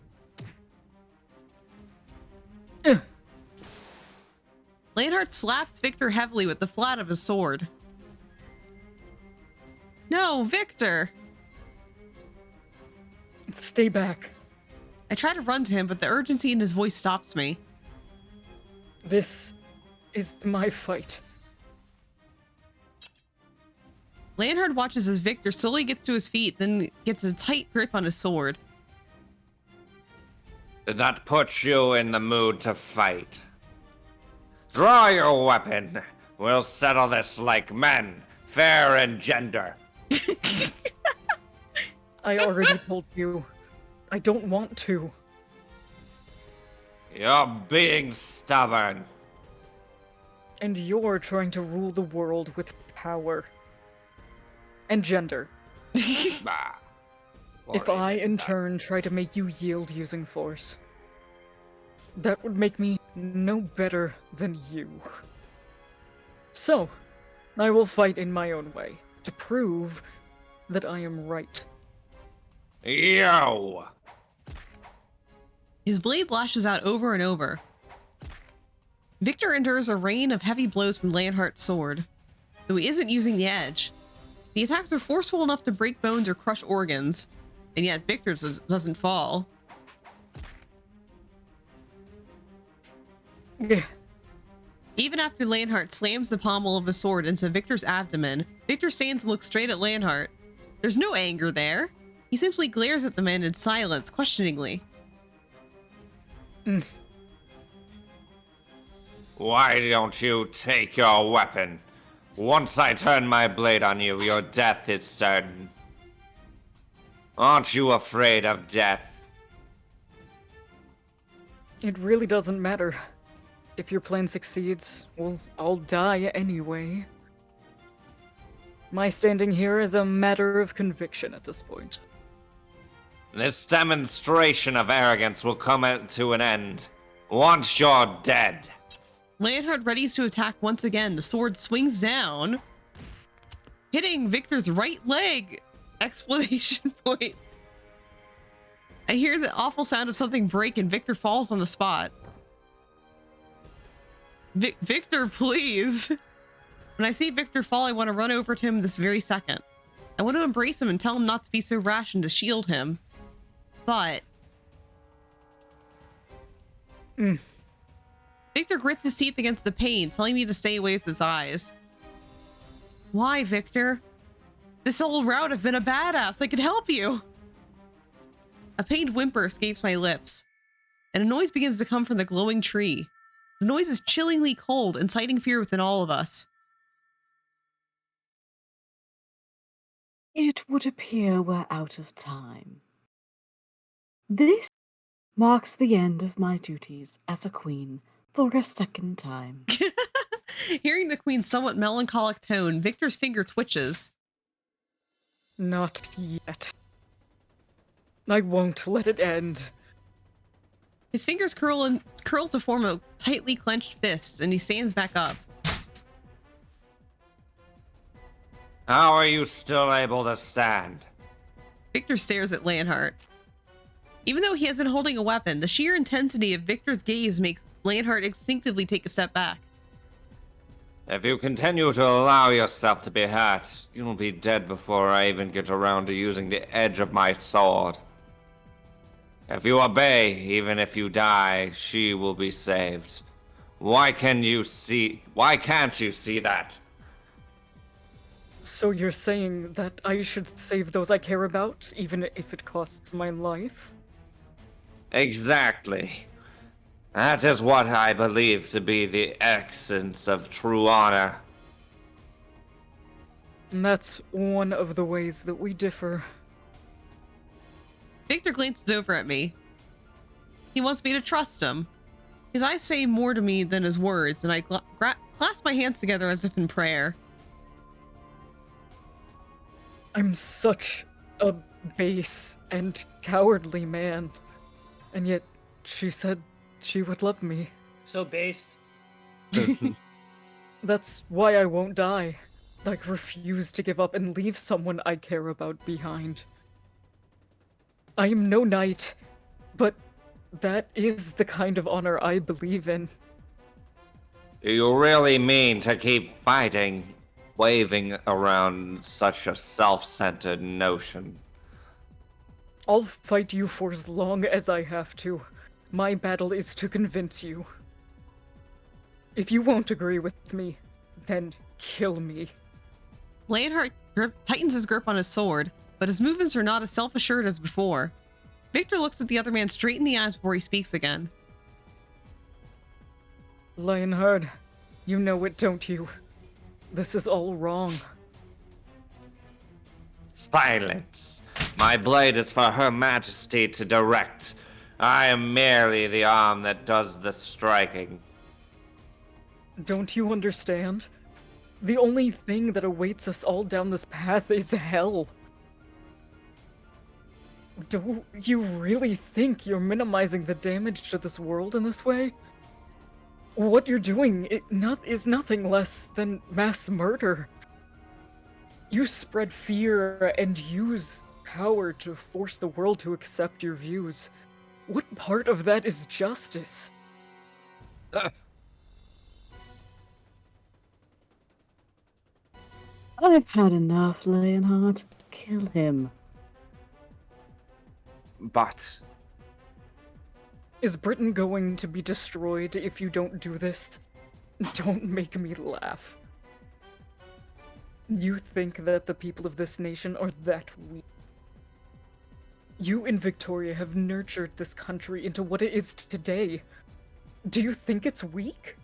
Leonhardt slaps Victor heavily with the flat of his sword. No, Victor! Stay back. I try to run to him, but the urgency in his voice stops me. This is my fight. Leonhardt watches as Victor slowly gets to his feet, then gets a tight grip on his sword. Did that put you in the mood to fight? Draw your weapon. We'll settle this like men, fair in gender. I already told you. I don't want to. You're being stubborn. And you're trying to rule the world with power. And gender. Bah. If I, in turn, try to make you yield using force, that would make me no better than you. So, I will fight in my own way, to prove that I am right. Yo! His blade lashes out over and over. Victor endures a rain of heavy blows from Leonhardt's sword, though he isn't using the edge. The attacks are forceful enough to break bones or crush organs, and yet Victor's doesn't fall. Yeah. Even after Leonhardt slams the pommel of his sword into Victor's abdomen, Victor stands and looks straight at Leonhardt. There's no anger there. He simply glares at the man in silence, questioningly. Why don't you take your weapon? Once I turn my blade on you, your death is certain. Aren't you afraid of death? It really doesn't matter. If your plan succeeds, well, I'll die anyway. My standing here is a matter of conviction at this point. This demonstration of arrogance will come to an end once you're dead. Leonhard readies to attack once again. The sword swings down, hitting Victor's right leg! Exclamation point. I hear the awful sound of something break and Victor falls on the spot. Victor, please. When I see Victor fall, I want to run over to him this very second. I want to embrace him and tell him not to be so rash and to shield him. But... Victor grits his teeth against the pain, telling me to stay away with his eyes. Why, Victor? This whole route I've been a badass. I could help you. A pained whimper escapes my lips, and a noise begins to come from the glowing tree. The noise is chillingly cold, inciting fear within all of us. It would appear we're out of time. This marks the end of my duties as a queen for a second time. Hearing the queen's somewhat melancholic tone, Victor's finger twitches. Not yet. I won't let it end. His fingers curl to form a tightly clenched fist, and he stands back up. How are you still able to stand? Victor stares at Leonhard. Even though he isn't holding a weapon, the sheer intensity of Victor's gaze makes Leonhard instinctively take a step back. If you continue to allow yourself to be hurt, you'll be dead before I even get around to using the edge of my sword. If you obey, even if you die, she will be saved. Why can't you see that? So you're saying that I should save those I care about, even if it costs my life? Exactly. That is what I believe to be the essence of true honor. And that's one of the ways that we differ. Victor glances over at me. He wants me to trust him. His eyes say more to me than his words, and I clasp my hands together as if in prayer. I'm such a base and cowardly man. And yet, she said she would love me. So based. That's why I won't die. I refuse to give up and leave someone I care about behind. I am no knight, but that is the kind of honor I believe in. Do you really mean to keep fighting, waving around such a self-centered notion? I'll fight you for as long as I have to. My battle is to convince you. If you won't agree with me, then kill me. Leonhard tightens his grip on his sword, but his movements are not as self-assured as before. Victor looks at the other man straight in the eyes before he speaks again. Leonhard, you know it, don't you? This is all wrong. Silence. My blade is for Her Majesty to direct. I am merely the arm that does the striking. Don't you understand? The only thing that awaits us all down this path is hell. Do you really think you're minimizing the damage to this world in this way? What you're doing is nothing less than mass murder. You spread fear and use power to force the world to accept your views. What part of that is justice? I've had enough, Leonhard. Kill him. But... Is Britain going to be destroyed if you don't do this? Don't make me laugh. You think that the people of this nation are that weak? You and Victoria have nurtured this country into what it is today. Do you think it's weak?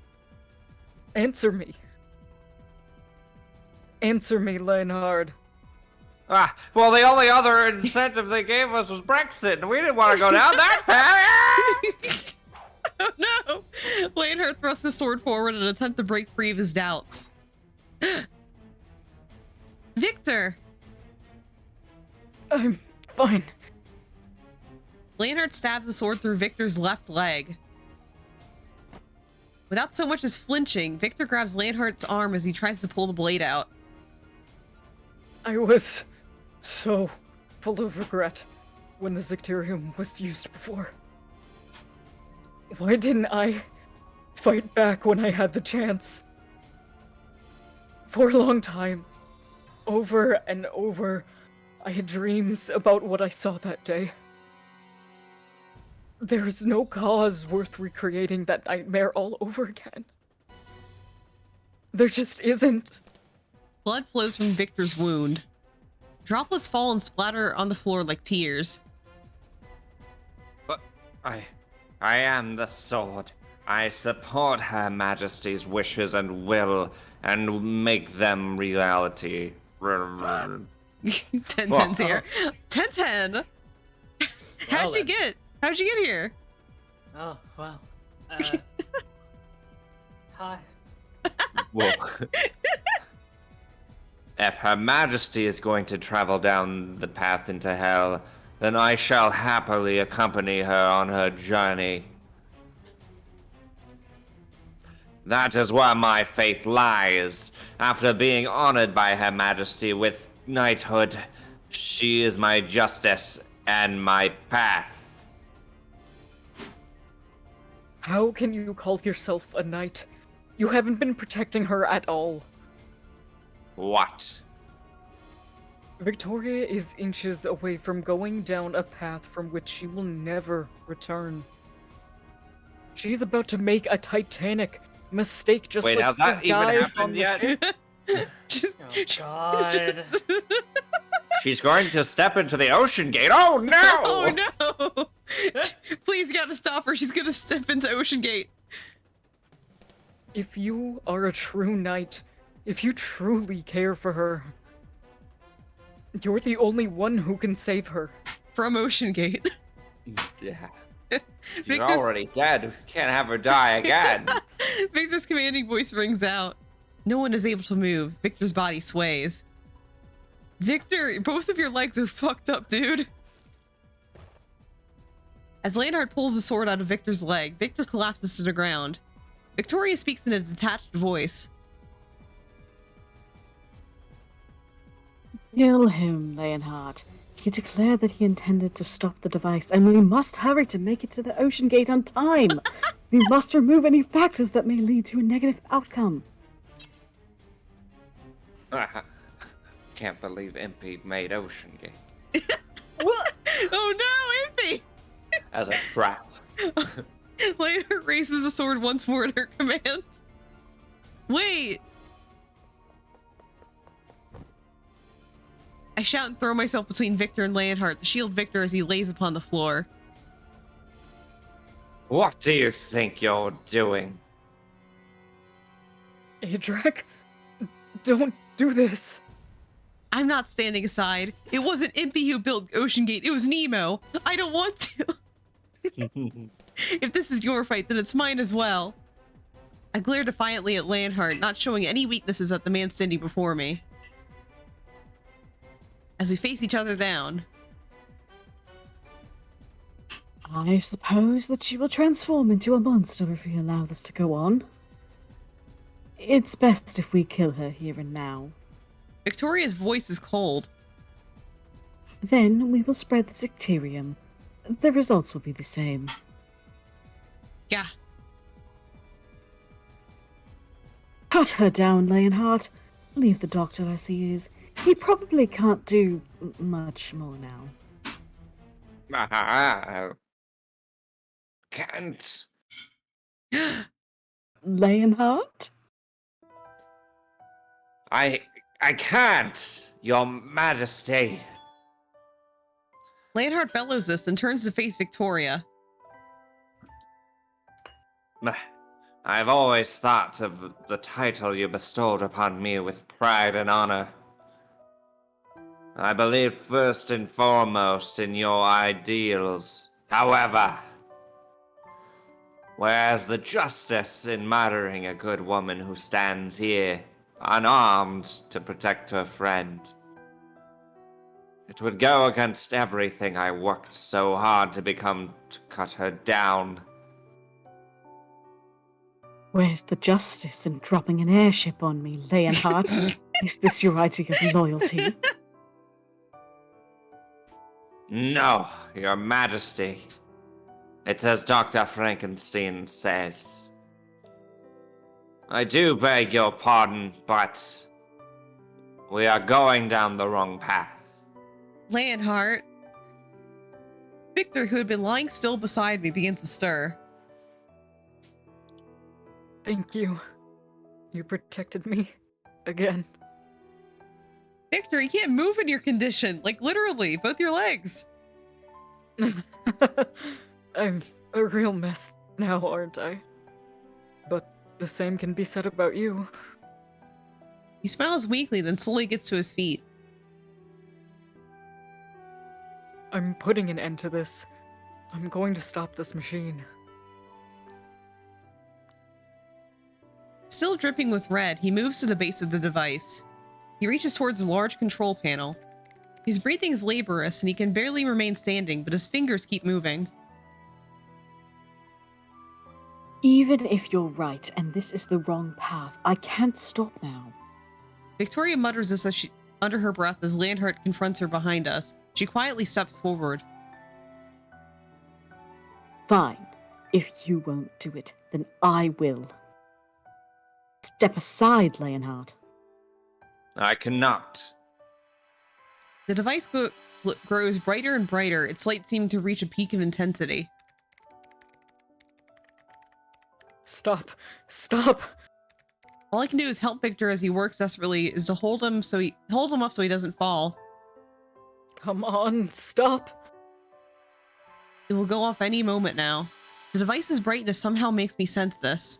Answer me. Answer me, Leonhard. Well, the only other incentive they gave us was Brexit, and we didn't want to go down that path. Oh no! Leonhardt thrusts his sword forward in an attempt to break free of his doubts. Victor! I'm fine. Leonhardt stabs the sword through Victor's left leg. Without so much as flinching, Victor grabs Leonhardt's arm as he tries to pull the blade out. I was so full of regret when the Zicterium was used before. Why didn't I fight back when I had the chance? For a long time, over and over, I had dreams about what I saw that day. There is no cause worth recreating that nightmare all over again. There just isn't. Blood flows from Victor's wound. Droplets fall and splatter on the floor like tears. But I am the sword. I support Her Majesty's wishes and will, and make them reality. 10-10's here. 10-10? How'd you get here? Oh, well. Hi. Whoa. If Her Majesty is going to travel down the path into hell, then I shall happily accompany her on her journey. That is where my faith lies. After being honored by Her Majesty with knighthood, she is my justice and my path. How can you call yourself a knight? You haven't been protecting her at all. What? Victoria is inches away from going down a path from which she will never return. She's about to make a titanic mistake just Wait, like has those that even guys on happened the yet? ship. Oh, God. She's going to step into the ocean gate. Oh no! Oh no! Please, you gotta stop her. She's gonna step into Ocean Gate. If you are a true knight, if you truly care for her, you're the only one who can save her. From Ocean Gate. Yeah. She's Victor's- already dead. We can't have her die again. Victor's commanding voice rings out. No one is able to move. Victor's body sways. Victor, both of your legs are fucked up, dude. As Leonhardt pulls the sword out of Victor's leg, Victor collapses to the ground. Victoria speaks in a detached voice. Kill him, Leonhardt. He declared that he intended to stop the device, and we must hurry to make it to the Ocean Gate on time. We must remove any factors that may lead to a negative outcome. Can't believe Impy made Ocean Gate What? Oh no, Impy! as a trap. Leonhardt raises a sword once more at her command. Wait! I shout and throw myself between Victor and Leonhardt to shield Victor as he lays upon the floor. What do you think you're doing? Adrak, don't do this. I'm not standing aside. It wasn't Impy who built Ocean Gate, it was Nemo. I don't want to. If this is your fight, then it's mine as well. I glare defiantly at Leonhardt, not showing any weaknesses at the man standing before me. As we face each other down. I suppose that she will transform into a monster if we allow this to go on. It's best if we kill her here and now. Victoria's voice is cold. Then we will spread the Zicterium. The results will be the same. Yeah. Cut her down, Leonhardt. Leave the doctor as he is. He probably can't do much more now. Can't. Leonhardt? I can't, Your Majesty. Leonhardt bellows this and turns to face Victoria. I've always thought of the title you bestowed upon me with pride and honor. I believe first and foremost in your ideals. However, Where's the justice in murdering a good woman who stands here, unarmed, to protect her friend? It would go against everything I worked so hard to become to cut her down. Where's the justice in dropping an airship on me, Leonhardt? Is this your idea of loyalty? No, Your Majesty. It's as Dr. Frankenstein says. I do beg your pardon, but we are going down the wrong path. Leonhardt. Victor, who had been lying still beside me, begins to stir. Thank you. You protected me. Again. Victor, you can't move in your condition. Like, literally, both your legs. I'm a real mess now, aren't I? But the same can be said about you. He smiles weakly, then slowly gets to his feet. I'm putting an end to this. I'm going to stop this machine. Still dripping with red, he moves to the base of the device. He reaches towards the large control panel. His breathing is laborious and he can barely remain standing, but his fingers keep moving. Even if you're right and this is the wrong path, I can't stop now. Victoria mutters this as she, under her breath as Leonhardt confronts her behind us. She quietly steps forward. Fine. If you won't do it, then I will. Step aside, Leonhardt. I cannot. The device grows brighter and brighter, its light seeming to reach a peak of intensity. Stop. Stop. All I can do is help Victor as he works desperately, is to hold him up so he doesn't fall. Come on, stop. It will go off any moment now. The device's brightness somehow makes me sense this.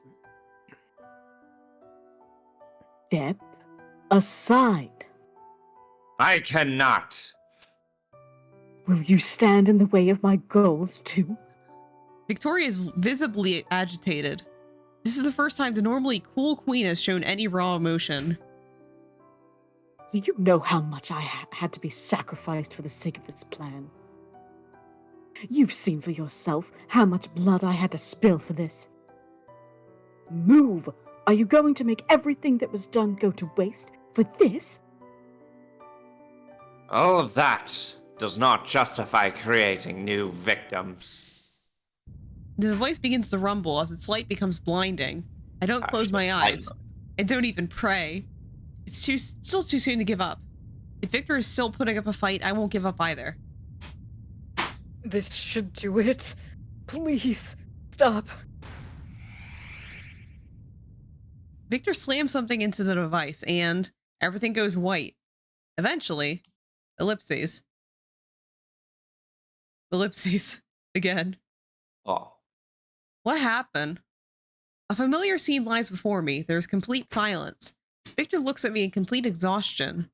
Step aside. I cannot. Will you stand in the way of my goals too? Victoria is visibly agitated. This is the first time the normally cool queen has shown any raw emotion. Do you know how much I had to be sacrificed for the sake of this plan? You've seen for yourself how much blood I had to spill for this. Move! Are you going to make everything that was done go to waste for this? All of that does not justify creating new victims. The device begins to rumble as its light becomes blinding. I don't close my eyes. I don't even pray. It's still too soon to give up. If Victor is still putting up a fight, I won't give up either. This should do it. Please, stop. Victor slams something into the device and everything goes white. Eventually, ellipses. Ellipses. Again. Oh. What happened? A familiar scene lies before me. There's complete silence. Victor looks at me in complete exhaustion.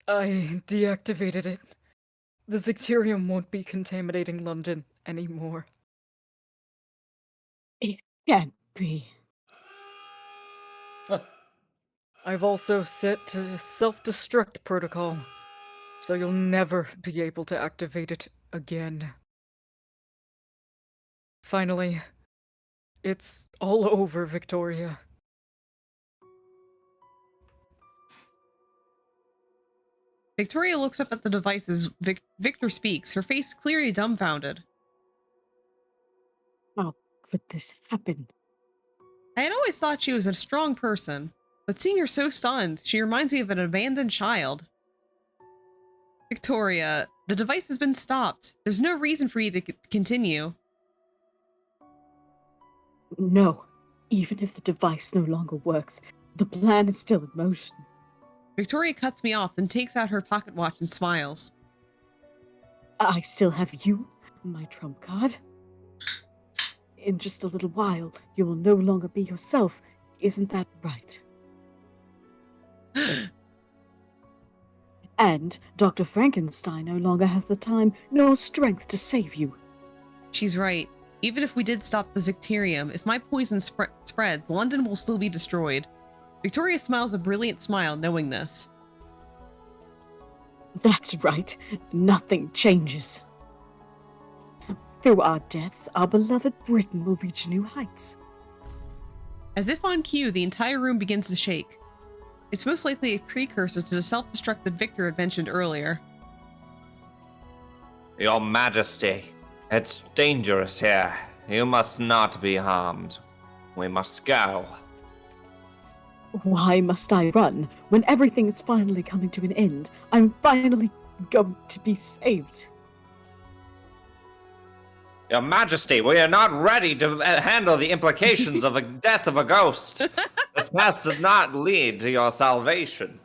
I deactivated it. The Zicterium won't be contaminating London anymore. It can't be. I've also set a self-destruct protocol, so you'll never be able to activate it again. Finally, it's all over, Victoria. Victoria looks up at the device as Victor speaks, her face clearly dumbfounded. How could this happen? I had always thought she was a strong person, but seeing her so stunned, she reminds me of an abandoned child. Victoria, the device has been stopped. There's no reason for you to continue. No. Even if the device no longer works, the plan is still in motion. Victoria cuts me off, then takes out her pocket watch and smiles. I still have you, my trump card. In just a little while, you will no longer be yourself. Isn't that right? And Dr. Frankenstein no longer has the time nor strength to save you. She's right. Even if we did stop the Zicterium, if my poison spreads, London will still be destroyed. Victoria smiles a brilliant smile, knowing this. That's right. Nothing changes. Through our deaths, our beloved Britain will reach new heights. As if on cue, the entire room begins to shake. It's most likely a precursor to the self-destruct that Victor had mentioned earlier. Your Majesty, it's dangerous here. You must not be harmed. We must go. Why must I run when everything is finally coming to an end? I'm finally going to be saved. Your Majesty, we are not ready to handle the implications of the death of a ghost. This path does not lead to your salvation.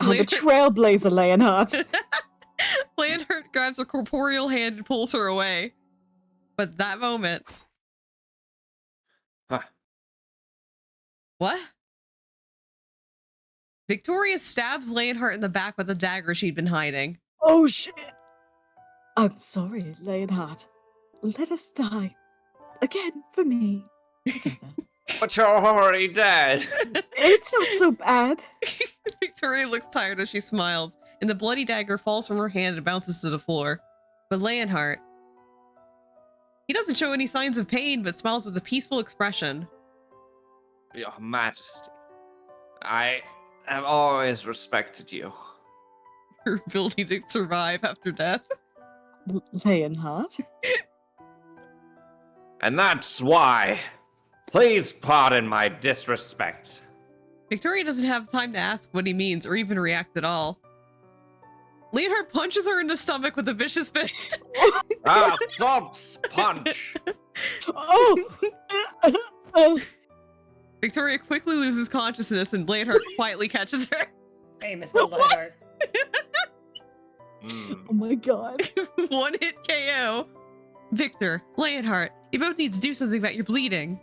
I'm a trailblazer, Leonhardt. Leonhardt grabs her corporeal hand and pulls her away. But at that moment... Huh. What? Victoria stabs Leonhardt in the back with a dagger she'd been hiding. Oh shit! I'm sorry, Leonhardt. Let us die. Again, for me. Together. But you're already dead. It's not so bad. Victoria looks tired as she smiles, and the bloody dagger falls from her hand and bounces to the floor. But Leonhardt... he doesn't show any signs of pain, but smiles with a peaceful expression. Your Majesty, I have always respected you. Her ability to survive after death. Leonhardt? And that's why. Please pardon my disrespect. Victoria doesn't have time to ask what he means or even react at all. Leonhardt punches her in the stomach with a vicious fist. Salt punch. Oh! Victoria quickly loses consciousness and Leonhardt quietly catches her. Hey, Miss Leonhardt. Oh my god. One hit KO. Victor, Leonhardt, you both need to do something about your bleeding.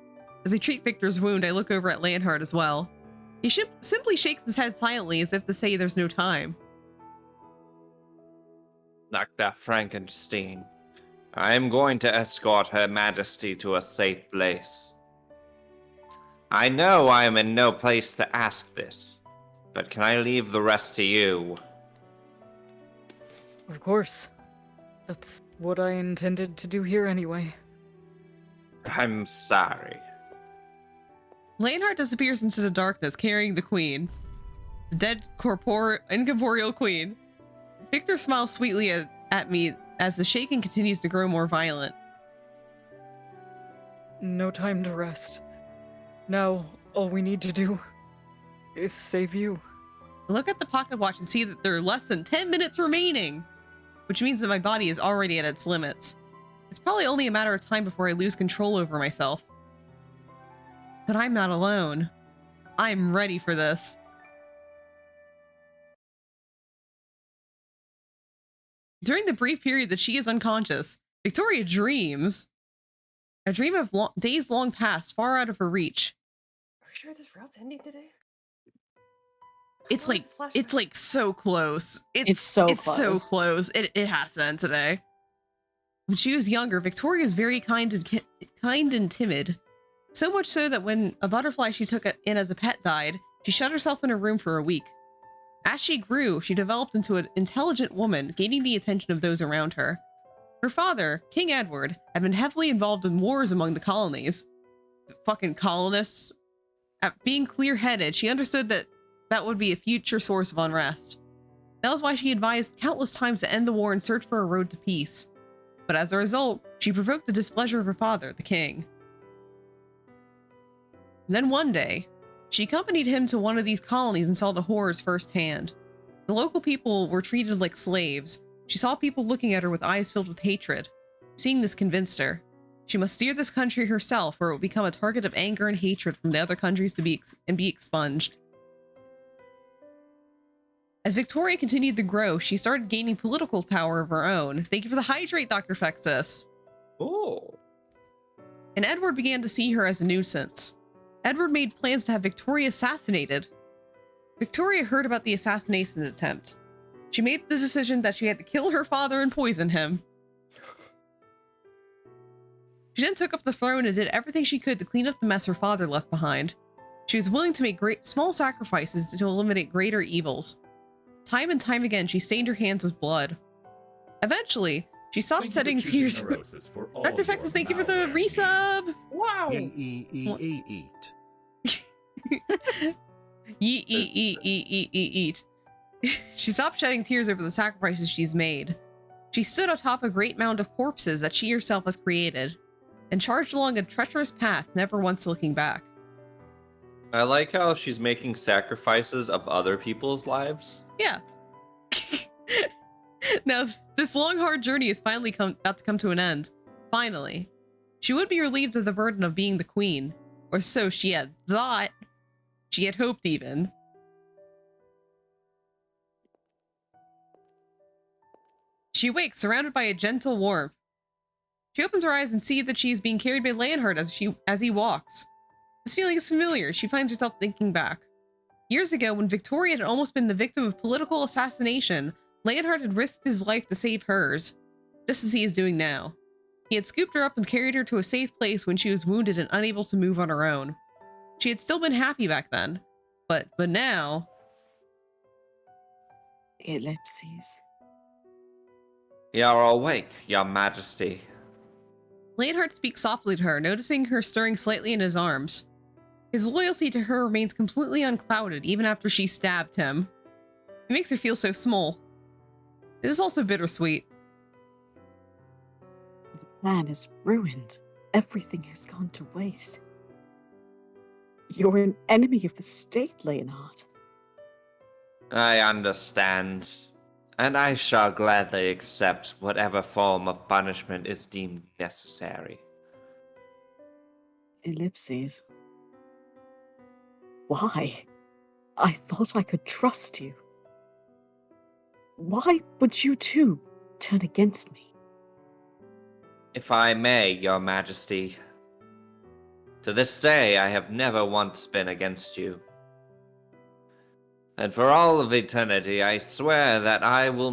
As I treat Victor's wound, I look over at Leonhardt as well. He simply shakes his head silently as if to say there's no time. Dr. Frankenstein, I am going to escort Her Majesty to a safe place. I know I am in no place to ask this, but can I leave the rest to you? Of course. That's what I intended to do here anyway. I'm sorry. Leonhardt disappears into the darkness, carrying the queen. The dead incorporeal queen. Victor smiles sweetly at me as the shaking continues to grow more violent. No time to rest. Now, all we need to do is save you. I look at the pocket watch and see that there are less than 10 minutes remaining, which means that my body is already at its limits. It's probably only a matter of time before I lose control over myself. But I'm not alone. I'm ready for this. During the brief period that she is unconscious, Victoria dreams. A dream of days long past, far out of her reach. Are we sure this route's ending today? It's like so close. It's so close. It has to end today. When she was younger, Victoria is very kind and timid. So much so that when a butterfly she took in as a pet died, she shut herself in her room for a week. As she grew, she developed into an intelligent woman, gaining the attention of those around her. Her father, King Edward, had been heavily involved in wars among the colonies. The fucking colonists. At being clear-headed, she understood that that would be a future source of unrest. That was why she advised countless times to end the war and search for a road to peace. But as a result, she provoked the displeasure of her father, the king. And then one day, she accompanied him to one of these colonies and saw the horrors firsthand. The local people were treated like slaves. She saw people looking at her with eyes filled with hatred. Seeing this convinced her. She must steer this country herself, or it will become a target of anger and hatred from the other countries to be expunged. As Victoria continued to grow, she started gaining political power of her own. Thank you for the hydrate, Dr. Fexus. Oh. And Edward began to see her as a nuisance. Edward made plans to have Victoria assassinated. Victoria heard about the assassination attempt. She made the decision that she had to kill her father and poison him. She then took up the throne and did everything she could to clean up the mess her father left behind. She was willing to make small sacrifices to eliminate greater evils. Time and time again, she stained her hands with blood. Eventually, she stopped shedding tears. Dr. Fexus, thank you for the resub! Wow. Eat. Eat. She stopped shedding tears over the sacrifices she's made. She stood atop a great mound of corpses that she herself had created, and charged along a treacherous path, never once looking back. I like how she's making sacrifices of other people's lives. Yeah. Now, this long, hard journey is finally about to come to an end. Finally. She would be relieved of the burden of being the queen. Or so she had thought. She had hoped, even. She wakes, surrounded by a gentle warmth. She opens her eyes and sees that she is being carried by Leonhard as he walks. This feeling is familiar. She finds herself thinking back. Years ago, when Victoria had almost been the victim of political assassination, Leonhard had risked his life to save hers, just as he is doing now. He had scooped her up and carried her to a safe place when she was wounded and unable to move on her own. She had still been happy back then, but now... Ellipses. You're awake, Your Majesty. Leonhard speaks softly to her, noticing her stirring slightly in his arms. His loyalty to her remains completely unclouded even after she stabbed him. It makes her feel so small. It is also bittersweet. The plan is ruined. Everything has gone to waste. You're an enemy of the state, Leonhard. I understand, and I shall gladly accept whatever form of punishment is deemed necessary. Ellipses. Why? I thought I could trust you. Why would you two turn against me? If I may, Your Majesty, to this day I have never once been against you. And for all of eternity, I swear that I will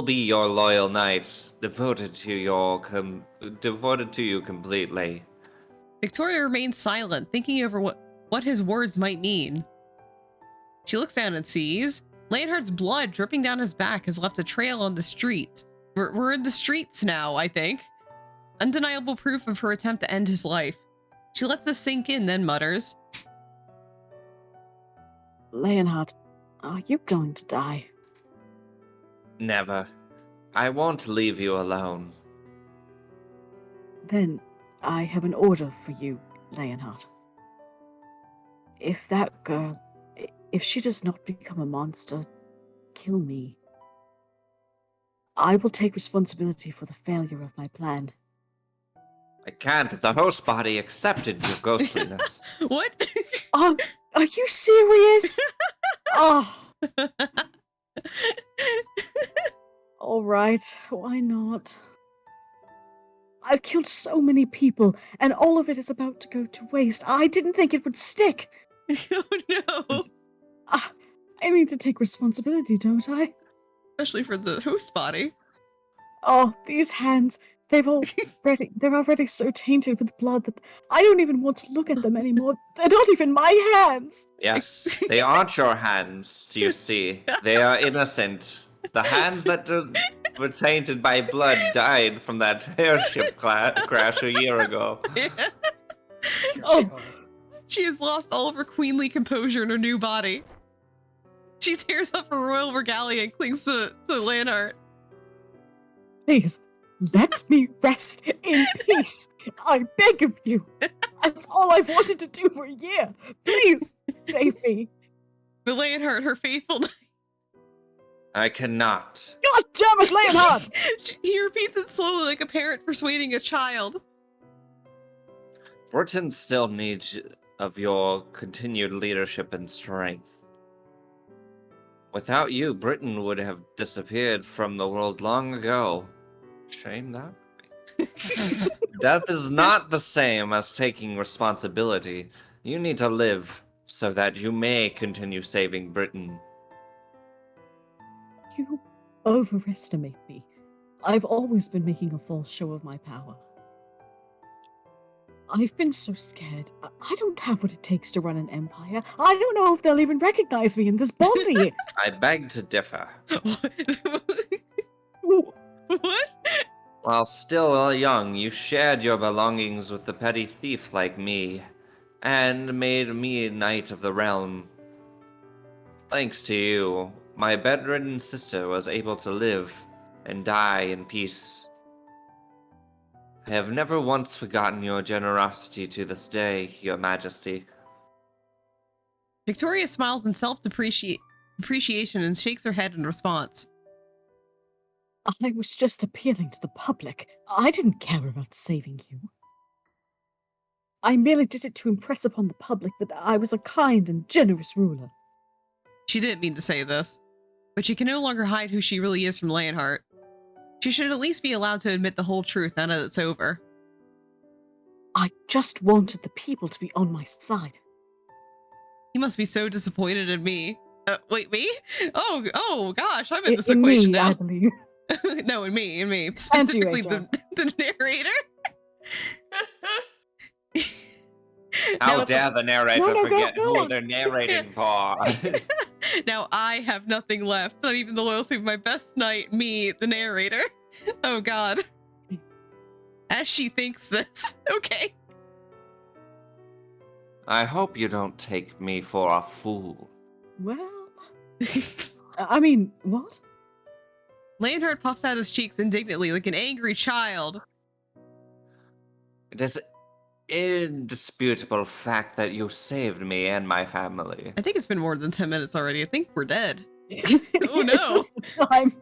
be your loyal knight, devoted to you completely. Victoria remains silent, thinking over what his words might mean. She looks down and sees Leonhard's blood dripping down his back has left a trail on the street. We're in the streets now, I think. Undeniable proof of her attempt to end his life. She lets this sink in, then mutters, Leonhard, are you going to die? Never. I won't leave you alone. Then I have an order for you, Leonhard. If that girl, if she does not become a monster, kill me. I will take responsibility for the failure of my plan. I can't. The host body accepted your ghostliness. What? Oh, are you serious? Oh. All right, why not? I've killed so many people, and all of it is about to go to waste. I didn't think it would stick. Oh no. I need to take responsibility, don't I? Especially for the host body. Oh, these hands. They're already so tainted with blood that I don't even want to look at them anymore. They're not even my hands. Yes, they aren't your hands, you see. They are innocent. The hands that were tainted by blood died from that airship crash a year ago. Yeah. Oh, she has lost all of her queenly composure in her new body. She tears up her royal regalia and clings to Leonhard. Please, let me rest in peace. I beg of you. That's all I've wanted to do for a year. Please, save me. But Leonhard, her faithful knight. I cannot. God damn it, Leonhard! He repeats it slowly like a parent persuading a child. Britain still needs of your continued leadership and strength. Without you, Britain would have disappeared from the world long ago. Shame that. Death is not the same as taking responsibility. You need to live so that you may continue saving Britain. You overestimate me. I've always been making a false show of my power. I've been so scared. I don't have what it takes to run an empire. I don't know if they'll even recognize me in this body. I beg to differ. What? While still young, you shared your belongings with the petty thief like me, and made me Knight of the Realm. Thanks to you, my bedridden sister was able to live and die in peace. I have never once forgotten your generosity to this day, Your Majesty. Victoria smiles in appreciation and shakes her head in response. I was just appealing to the public. I didn't care about saving you. I merely did it to impress upon the public that I was a kind and generous ruler. She didn't mean to say this, but she can no longer hide who she really is from Leonhardt. She should at least be allowed to admit the whole truth now that it's over. I just wanted the people to be on my side. He must be so disappointed in me. Wait, me? Oh gosh, I'm in this In equation me, now. I believe. No, in me. Specifically Angela. the narrator. How Now- dare the narrator No, forget go who on. they're narrating for? Now I have nothing left. Not even the loyalty of my best knight, me, the narrator. Oh god. As she thinks this. Okay. I hope you don't take me for a fool. Well, I mean, what? Leonhardt puffs out his cheeks indignantly like an angry child. It is indisputable fact that you saved me and my family. I think it's been more than 10 minutes already. I think we're dead. Oh no. Is this the time?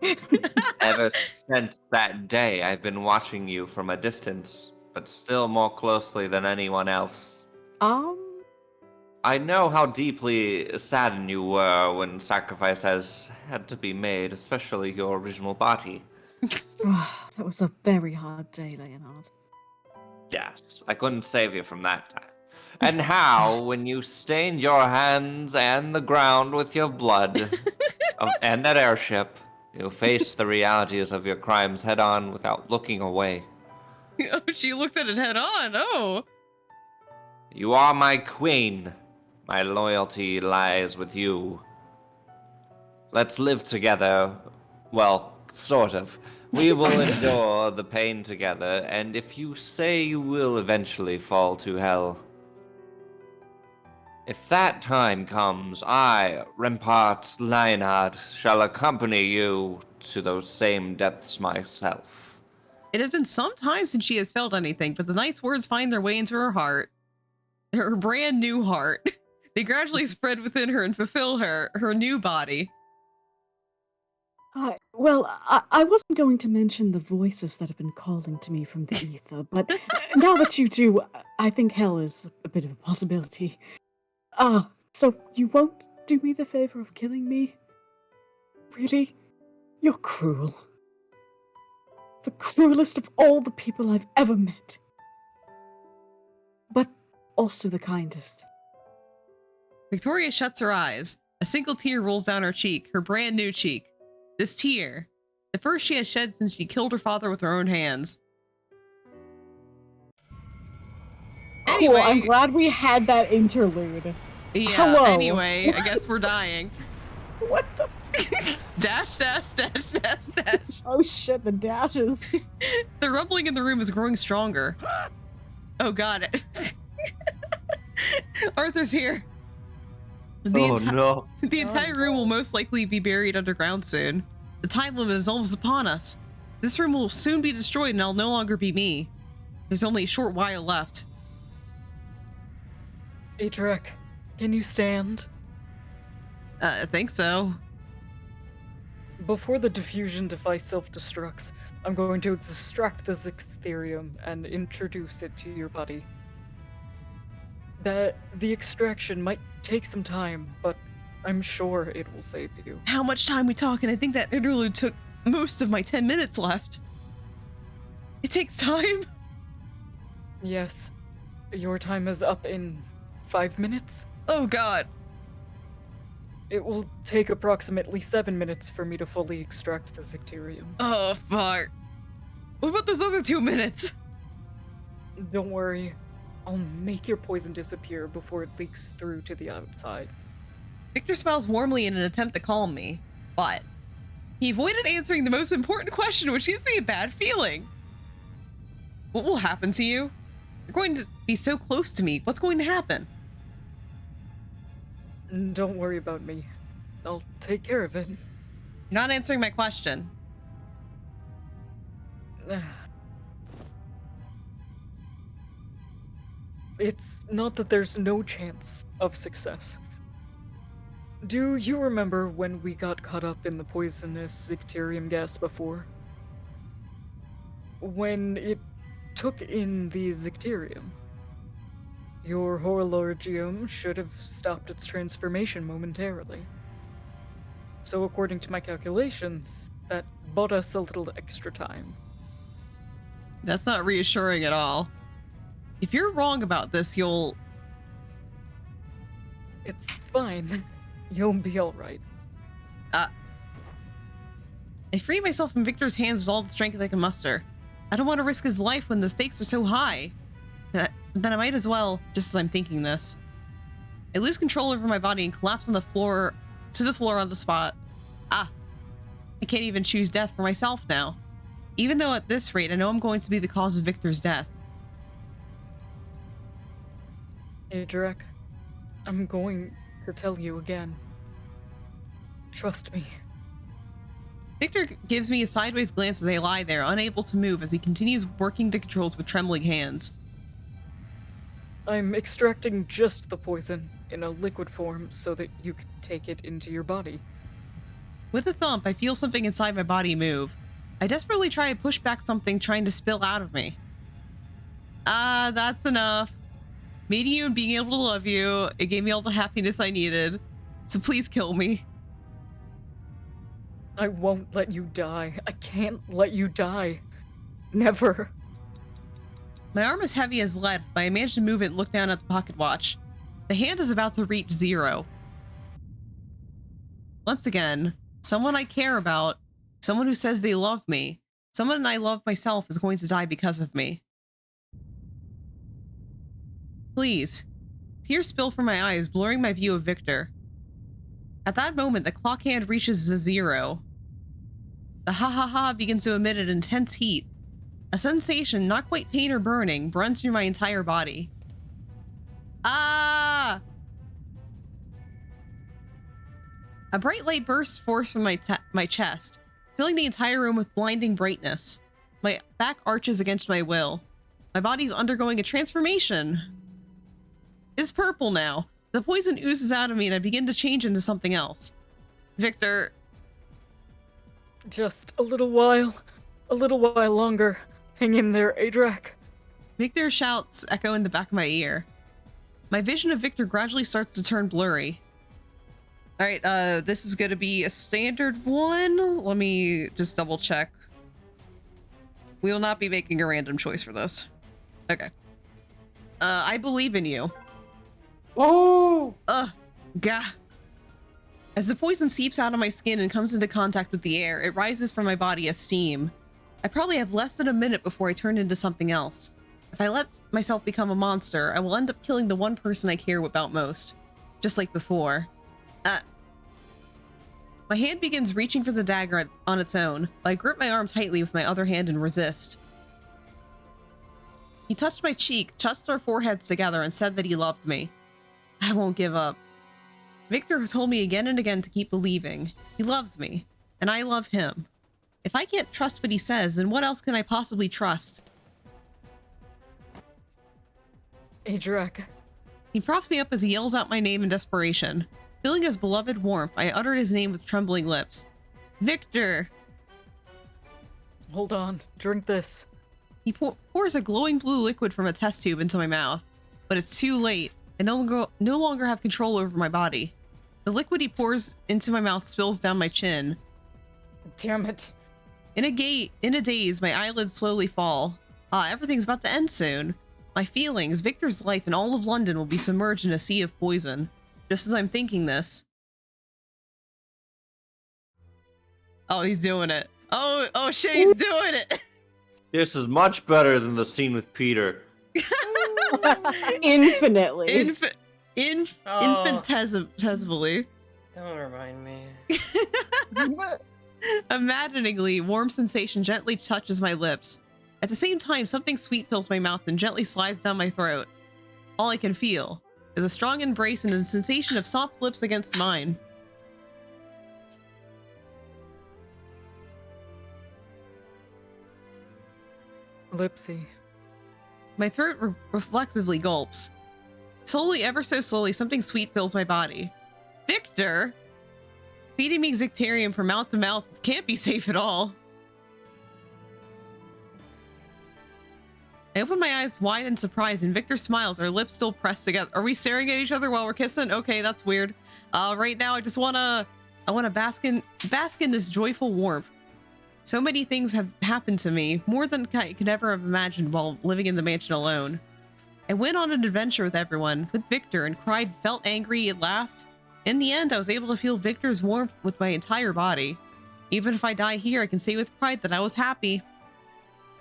Ever since that day, I've been watching you from a distance, but still more closely than anyone else. I know how deeply saddened you were when sacrifice has had to be made, especially your original body. That was a very hard day, Leonard. Yes, I couldn't save you from that time. And how, when you stained your hands and the ground with your blood, and that airship, you faced the realities of your crimes head on without looking away. Oh, she looked at it head on. Oh. You are my queen. My loyalty lies with you. Let's live together. Well, sort of. We will endure the pain together, and if you say you will eventually fall to hell, if that time comes, I, Rempart Lionheart, shall accompany you to those same depths myself. It has been some time since she has felt anything, but the nice words find their way into her heart. Her brand new heart. They gradually spread within her and fulfill her new body. Well, I wasn't going to mention the voices that have been calling to me from the ether, but now that you do, I think hell is a bit of a possibility. So you won't do me the favor of killing me? Really? You're cruel. The cruelest of all the people I've ever met. But also the kindest. Victoria shuts her eyes. A single tear rolls down her cheek, her brand new cheek. This tear, the first she has shed since she killed her father with her own hands. Anyway, Cool, I'm glad we had that interlude. Yeah, Hello. anyway, I guess we're dying. What the? Dash. Oh shit, the dashes. The rumbling in the room is growing stronger. Oh god. Arthur's here. No. The entire room will most likely be buried underground soon. The time limit is almost upon us. This room will soon be destroyed and I'll no longer be me. There's only a short while left. Atrek, can you stand? I think so. Before the diffusion device self-destructs, I'm going to extract the Zixtherium and introduce it to your body. The extraction might take some time, but I'm sure it will save you. How much time we talking? I think that interlude took most of my 10 minutes left. It takes time. Yes. Your time is up in 5 minutes. Oh god. It will take approximately 7 minutes for me to fully extract the Zixtherium. Oh fuck. What about those other 2 minutes? Don't worry. I'll make your poison disappear before it leaks through to the outside. Victor smiles warmly in an attempt to calm me, but he avoided answering the most important question, which gives me a bad feeling. What will happen to you? You're going to be so close to me. What's going to happen? Don't worry about me. I'll take care of it. You're not answering my question. It's not that there's no chance of success. Do you remember when we got caught up in the poisonous Zicterium gas before? When it took in the Zicterium, your Horologium should have stopped its transformation momentarily. So according to my calculations, that bought us a little extra time. That's not reassuring at all. If you're wrong about this, you'll... It's fine. You'll be alright. I free myself from Victor's hands with all the strength I can muster. I don't want to risk his life when the stakes are so high. Then I might as well, just as I'm thinking this. I lose control over my body and collapse on the floor, to the floor on the spot. I can't even choose death for myself now. Even though at this rate, I know I'm going to be the cause of Victor's death. Adrak, I'm going to tell you again. Trust me. Victor gives me a sideways glance as I lie there, unable to move as he continues working the controls with trembling hands. I'm extracting just the poison in a liquid form so that you can take it into your body. With a thump, I feel something inside my body move. I desperately try to push back something trying to spill out of me. That's enough. Meeting you and being able to love you, it gave me all the happiness I needed. So please kill me. I won't let you die. I can't let you die. Never. My arm is heavy as lead, but I manage to move it and look down at the pocket watch. The hand is about to reach 0. Once again, someone I care about, someone who says they love me, someone I love myself is going to die because of me. Please. Tears spill from my eyes, blurring my view of Victor. At that moment, the clock hand reaches the 0. The ha-ha-ha begins to emit an intense heat. A sensation, not quite pain or burning, runs through my entire body. Ah! A bright light bursts forth from my chest, filling the entire room with blinding brightness. My back arches against my will. My body's undergoing a transformation. It's purple now. The poison oozes out of me and I begin to change into something else. Victor. Just a little while longer. Hang in there, Adrak. Victor's shouts echo in the back of my ear. My vision of Victor gradually starts to turn blurry. All right, this is going to be a standard one. Let me just double check. We will not be making a random choice for this. Okay. I believe in you. Oh! Gah. As the poison seeps out of my skin and comes into contact with the air, it rises from my body as steam. I probably have less than a minute before I turn into something else. If I let myself become a monster, I will end up killing the one person I care about most. Just like before. My hand begins reaching for the dagger on its own, but I grip my arm tightly with my other hand and resist. He touched my cheek, touched our foreheads together, and said that he loved me. I won't give up. Victor told me again and again to keep believing. He loves me, and I love him. If I can't trust what he says, then what else can I possibly trust? Adrak. He props me up as he yells out my name in desperation. Feeling his beloved warmth, I uttered his name with trembling lips. Victor! Hold on, drink this. He pours a glowing blue liquid from a test tube into my mouth, but it's too late. I no longer have control over my body. The liquid he pours into my mouth spills down my chin. Damn it. In a daze, my eyelids slowly fall. Everything's about to end soon. My feelings, Victor's life, and all of London will be submerged in a sea of poison. Just as I'm thinking this. Oh, he's doing it. Oh, Shane's doing it. This is much better than the scene with Peter. Infinitely. Infinitesimally. Don't remind me. Imaginingly, warm sensation gently touches my lips. At the same time, something sweet fills my mouth and gently slides down my throat. All I can feel is a strong embrace and a sensation of soft lips against mine. Lipsy. My throat reflexively gulps. Slowly, ever so slowly, something sweet fills my body. Victor? Feeding me Zicterium from mouth to mouth can't be safe at all. I open my eyes wide in surprise and Victor smiles, our lips still pressed together. Are we staring at each other while we're kissing? Okay, that's weird. Right now I just wanna bask in this joyful warmth. So many things have happened to me, more than I could ever have imagined while living in the mansion alone. I went on an adventure with everyone, with Victor, and cried, felt angry, and laughed. In the end, I was able to feel Victor's warmth with my entire body. Even if I die here, I can say with pride that I was happy.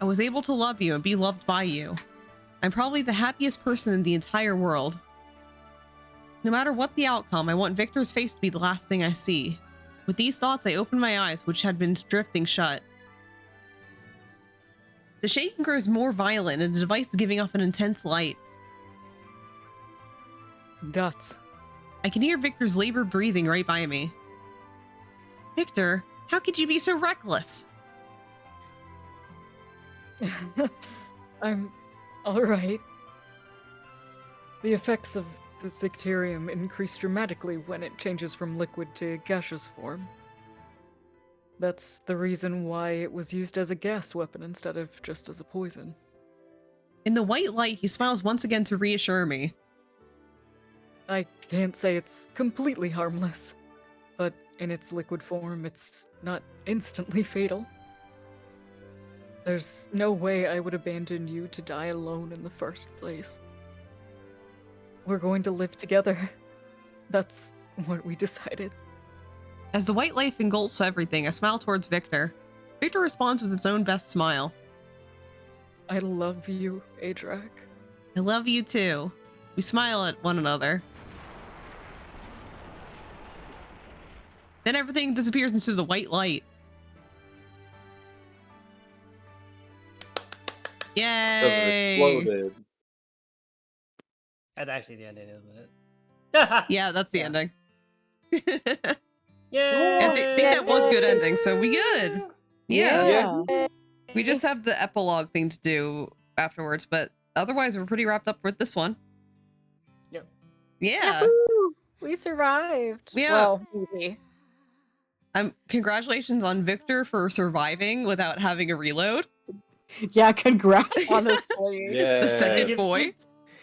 I was able to love you and be loved by you. I'm probably the happiest person in the entire world. No matter what the outcome, I want Victor's face to be the last thing I see. With these thoughts, I open my eyes, which had been drifting shut. The shaking grows more violent and the device is giving off an intense light. Dots. I can hear Victor's labored breathing right by me. Victor, how could you be so reckless? I'm alright. The effects of the Zicterium increase dramatically when it changes from liquid to gaseous form. That's the reason why it was used as a gas weapon instead of just as a poison. In the white light, he smiles once again to reassure me. I can't say it's completely harmless, but in its liquid form, it's not instantly fatal. There's no way I would abandon you to die alone in the first place. We're going to live together. That's what we decided. As the white light engulfs everything, I smile towards Victor. Victor responds with its own best smile. I love you, Adrak. I love you too. We smile at one another. Then everything disappears into the white light. Yay! Exploded. That's actually the ending, isn't it? Yeah, that's the ending. Yay! I think that was good ending, so we good. Yeah. We just have the epilogue thing to do afterwards, but otherwise we're pretty wrapped up with this one. Yep. Yeah. Yahoo! We survived. Yeah. Well, maybe. Congratulations on Victor for surviving without having a reload. Yeah, congrats. Honestly. Yeah. The second boy.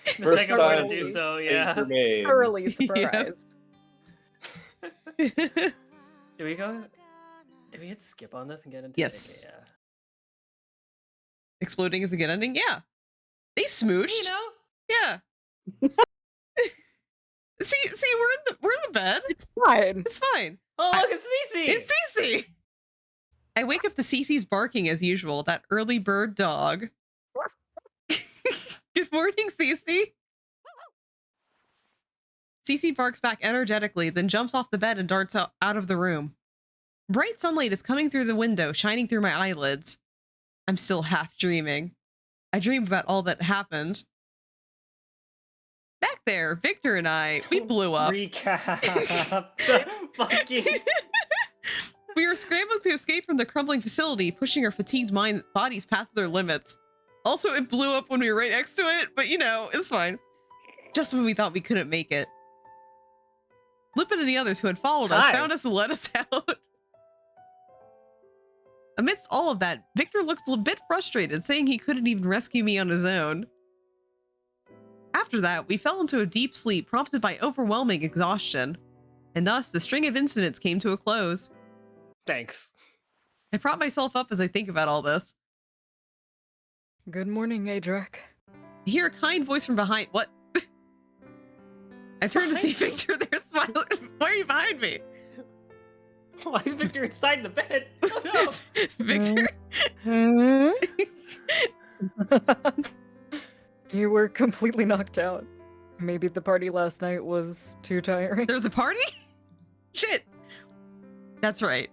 The First second one to time do so, Saint yeah. Germain. Thoroughly surprised. Do we go? Do we hit skip on this and get into Yes. Okay, yeah. Exploding is a good ending. Yeah. They smooched. You know? Yeah. see, we're in the bed. It's fine. It's fine. Oh, look, it's Cece! It's Cece! I wake up to Cece's barking as usual, that early bird dog. Good morning, Cece. Cece barks back energetically, then jumps off the bed and darts out of the room. Bright sunlight is coming through the window, shining through my eyelids. I'm still half dreaming. I dream about all that happened. Back there, Victor and I, we blew up. Recap. The fucking... We were scrambling to escape from the crumbling facility, pushing our fatigued bodies past their limits. Also, it blew up when we were right next to it, but you know, it's fine. Just when we thought we couldn't make it. Lupin and the others who had followed us found us and let us out. Amidst all of that, Victor looked a bit frustrated, saying he couldn't even rescue me on his own. After that, we fell into a deep sleep prompted by overwhelming exhaustion, and thus the string of incidents came to a close. Thanks. I prop myself up as I think about all this. Good morning, Adrak. I hear a kind voice from behind. What? I turn to see Victor there smiling. Why are you behind me? Why is Victor inside the bed? Oh, no. Victor? You were completely knocked out. Maybe the party last night was too tiring. There was a party? Shit. That's right.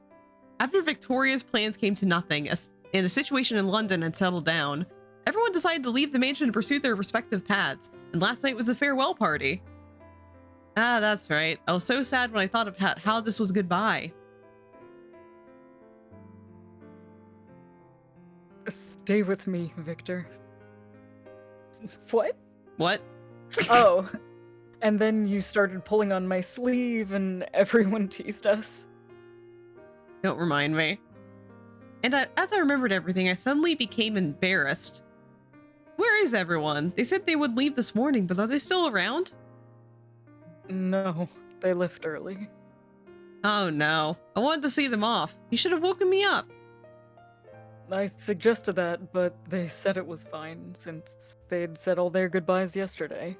After Victoria's plans came to nothing, and the situation in London had settled down, everyone decided to leave the mansion to pursue their respective paths, and last night was a farewell party. Ah, that's right. I was so sad when I thought about how this was goodbye. Stay with me, Victor. What? What? Oh. And then you started pulling on my sleeve and everyone teased us. Don't remind me. And as I remembered everything, I suddenly became embarrassed. Where is everyone? They said they would leave this morning, but are they still around? No, they left early. Oh no. I wanted to see them off. You should have woken me up. I suggested that, but they said it was fine, since they'd said all their goodbyes yesterday.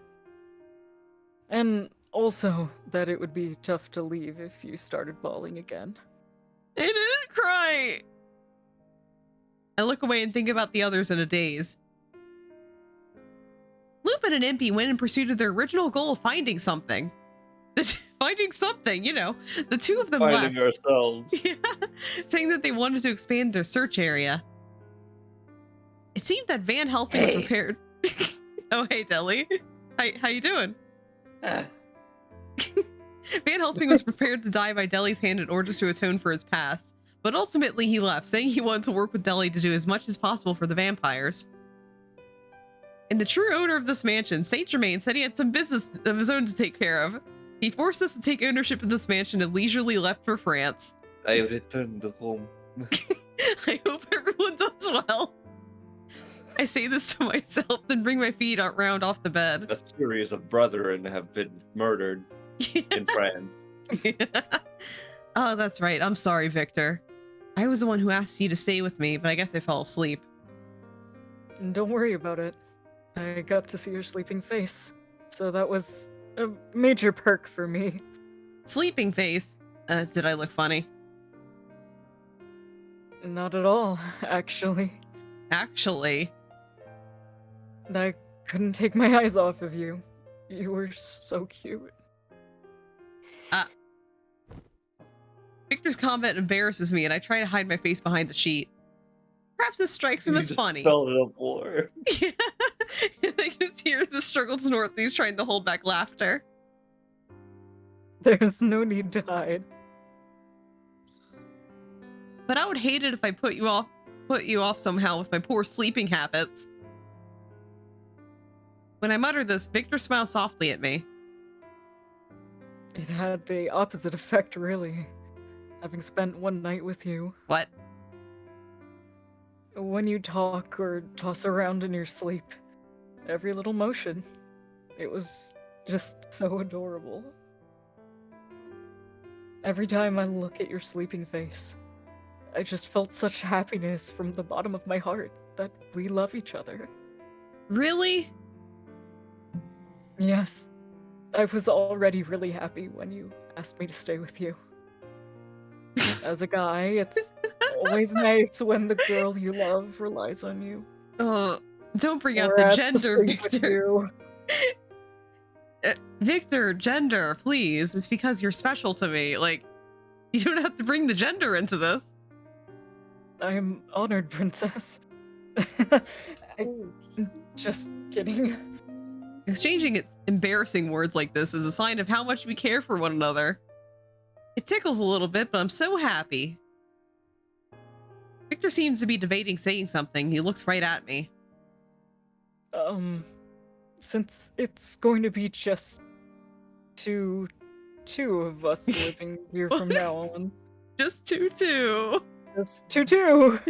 And also, that it would be tough to leave if you started bawling again. I didn't cry! I look away and think about the others in a daze. Lupin and Impy went in pursuit of their original goal of finding something. Finding something, you know. The two of them Finding left. ourselves. Yeah, saying that they wanted to expand their search area. It seemed that Van Helsing was prepared. Oh, hey, Deli. How you doing? Van Helsing was prepared to die by Deli's hand in order to atone for his past, but ultimately he left, saying he wanted to work with Deli to do as much as possible for the vampires. And the true owner of this mansion, Saint Germain, said he had some business of his own to take care of. He forced us to take ownership of this mansion and leisurely left for France. I returned home. I hope everyone does well. I say this to myself, then bring my feet out round off the bed. A series of brethren have been murdered in France. Oh, that's right. I'm sorry, Victor. I was the one who asked you to stay with me, but I guess I fell asleep. Don't worry about it. I got to see your sleeping face, so that was a major perk for me. Sleeping face? Did I look funny? Not at all, actually. Actually? I couldn't take my eyes off of you. You were so cute. Victor's comment embarrasses me, and I try to hide my face behind the sheet. Perhaps this strikes him as funny. Spelled it up more. Yeah. And I just hear the struggled Northeast trying to hold back laughter. There's no need to hide. But I would hate it if I put you off somehow with my poor sleeping habits. When I muttered this, Victor smiled softly at me. It had the opposite effect, really. Having spent one night with you. What? When you talk or toss around in your sleep, every little motion, it was just so adorable. Every time I look at your sleeping face, I just felt such happiness from the bottom of my heart that we love each other. Really? Yes. I was already really happy when you asked me to stay with you. As a guy, it's always nice when the girl you love relies on you. Oh, don't bring out Or the has to gender, sleep with Victor. you. Victor, gender, please. It's because you're special to me. Like, you don't have to bring the gender into this. I'm honored, princess. Just kidding. Exchanging embarrassing words like this is a sign of how much we care for one another. It tickles a little bit, but I'm so happy. Victor seems to be debating saying something. He looks right at me. Since it's going to be just two of us living here from now on. Just two. Just two.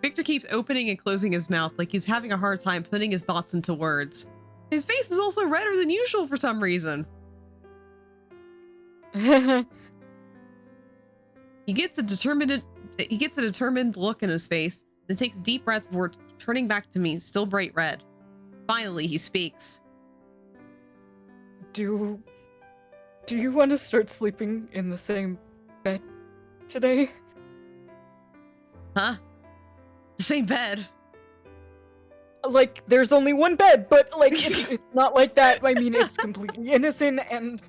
Victor keeps opening and closing his mouth like he's having a hard time putting his thoughts into words. His face is also redder than usual for some reason. He gets a determined look in his face, then takes a deep breath before turning back to me, still bright red. Finally, he speaks. Do you want to start sleeping in the same bed today? Huh? The same bed? like there's only one bed, but like it's not like that. I mean, it's completely innocent and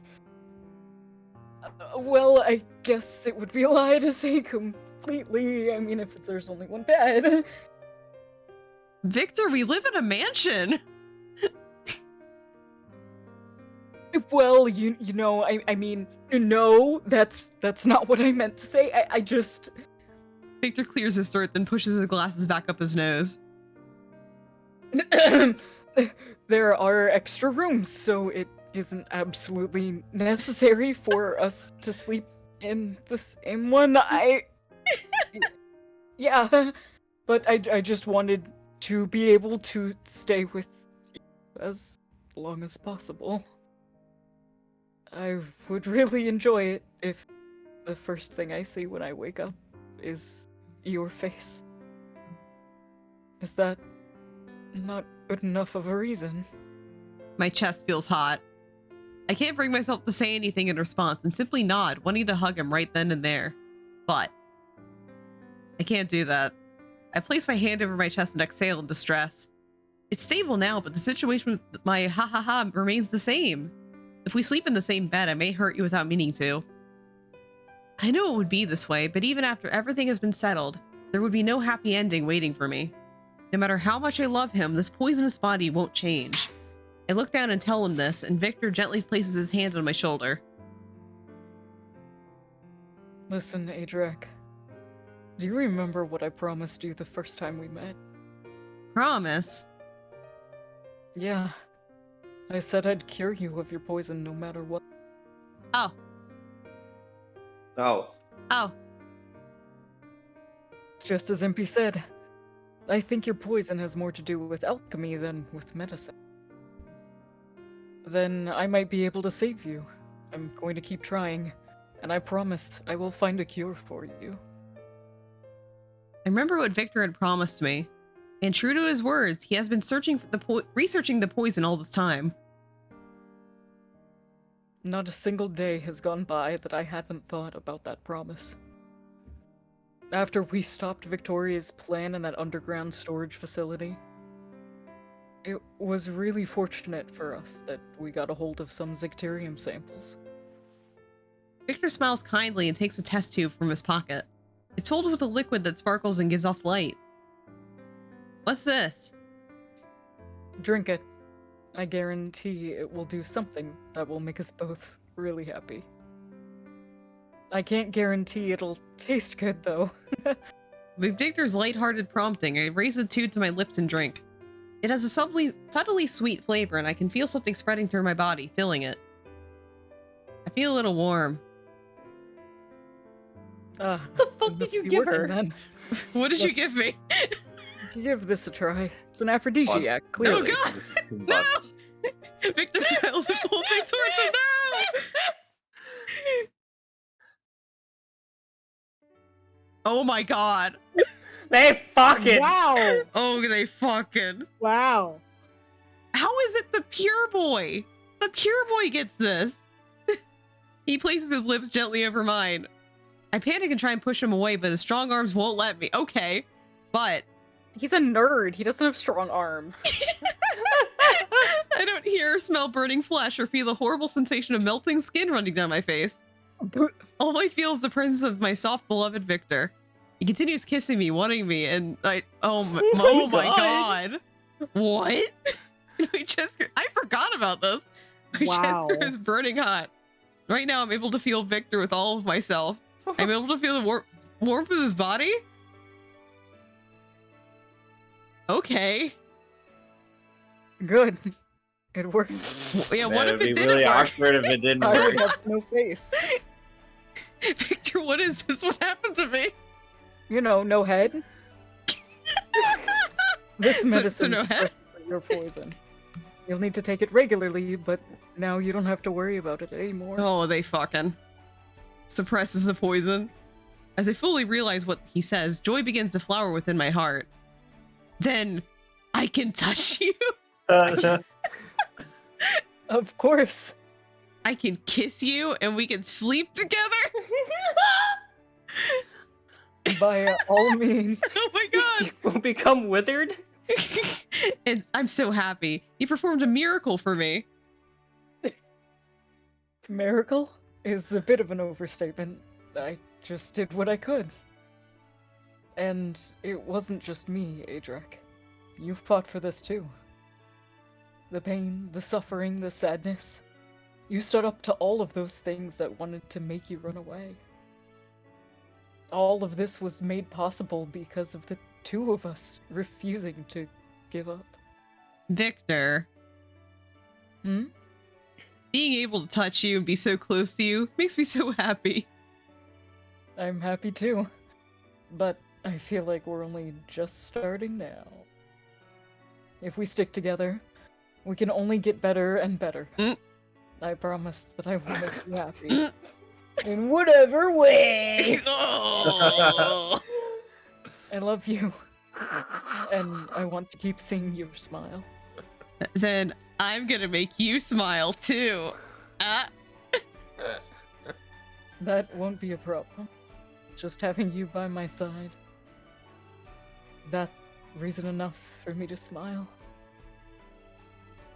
well, I guess it would be a lie to say completely. I mean, if there's only one bed. Victor, we live in a mansion. Well, you know, I mean, no, that's not what I meant to say. I just Victor clears his throat, then pushes his glasses back up his nose. there are extra rooms, so it isn't absolutely necessary for us to sleep in the same one. Yeah, but I just wanted to be able to stay with you as long as possible. I would really enjoy it if the first thing I see when I wake up is your face. Is that not good enough of a reason? My chest feels hot. I can't bring myself to say anything in response and simply nod, wanting to hug him right then and there. But I can't do that. I place my hand over my chest and exhale in distress. It's stable now, but the situation with my ha remains the same. If we sleep in the same bed, I may hurt you without meaning to. I knew it would be this way, but even after everything has been settled, there would be no happy ending waiting for me. No matter how much I love him, this poisonous body won't change. I look down and tell him this, and Victor gently places his hand on my shoulder. Listen, Adrak. Do you remember what I promised you the first time we met? Promise? Yeah. I said I'd cure you of your poison no matter what. Oh. Oh. Oh. It's just as Impy said. I think your poison has more to do with alchemy than with medicine. Then I might be able to save you. I'm going to keep trying, and I promise I will find a cure for you. I remember what Victor had promised me, and true to his words, he has been searching for researching the poison all this time. Not a single day has gone by that I haven't thought about that promise. After we stopped Victoria's plan in that underground storage facility, it was really fortunate for us that we got a hold of some Zicterium samples. Victor smiles kindly and takes a test tube from his pocket. It's filled with a liquid that sparkles and gives off light. What's this? Drink it. I guarantee it will do something that will make us both really happy. I can't guarantee it'll taste good, though. With Victor's lighthearted prompting, I raise the tube to my lips and drink. It has a subtly sweet flavor, and I can feel something spreading through my body, filling it. I feel a little warm. What the fuck did you give her? Then. What did you give me? Give this a try. It's an aphrodisiac, clearly. Oh god! No! Victor smiles and pulls me towards him. No! Oh my god. They fucking. Wow. Oh, they fucking. Wow. How is it the pure boy? The pure boy gets this. He places his lips gently over mine. I panic and try and push him away, but his strong arms won't let me. Okay, but... He's a nerd. He doesn't have strong arms. I don't hear or smell burning flesh or feel the horrible sensation of melting skin running down my face. All I feel is the presence of my soft, beloved Victor. He continues kissing me, wanting me, and oh my god. What? My chest, I forgot about this. My Wow. chest is burning hot. Right now, I'm able to feel Victor with all of myself. I'm able to feel the warmth of his body. Okay. Good. It worked. Yeah, Man, what if it'd it be didn't really work? awkward if it didn't I would work. have no face. Victor, what is this? What happened to me? You know, no head. This medicine no is head? for your poison. You'll need to take it regularly, but now you don't have to worry about it anymore. Oh, they fucking suppresses the poison. As I fully realize what he says, joy begins to flower within my heart. Then I can touch you. Of course. I can kiss you and we can sleep together. By all means. Oh my god. You will become withered? I'm so happy. He performed a miracle for me. Miracle is a bit of an overstatement. I just did what I could. And it wasn't just me, Adrak. You fought for this too. The pain, the suffering, the sadness. You stood up to all of those things that wanted to make you run away. All of this was made possible because of the two of us refusing to give up. Victor. Hmm? Being able to touch you and be so close to you makes me so happy. I'm happy too. But I feel like we're only just starting now. If we stick together, we can only get better and better. I promise that I will make you happy. In whatever way! Oh. I love you. And I want to keep seeing your smile. Then I'm gonna make you smile too. That won't be a problem. Just having you by my side. That reason enough for me to smile.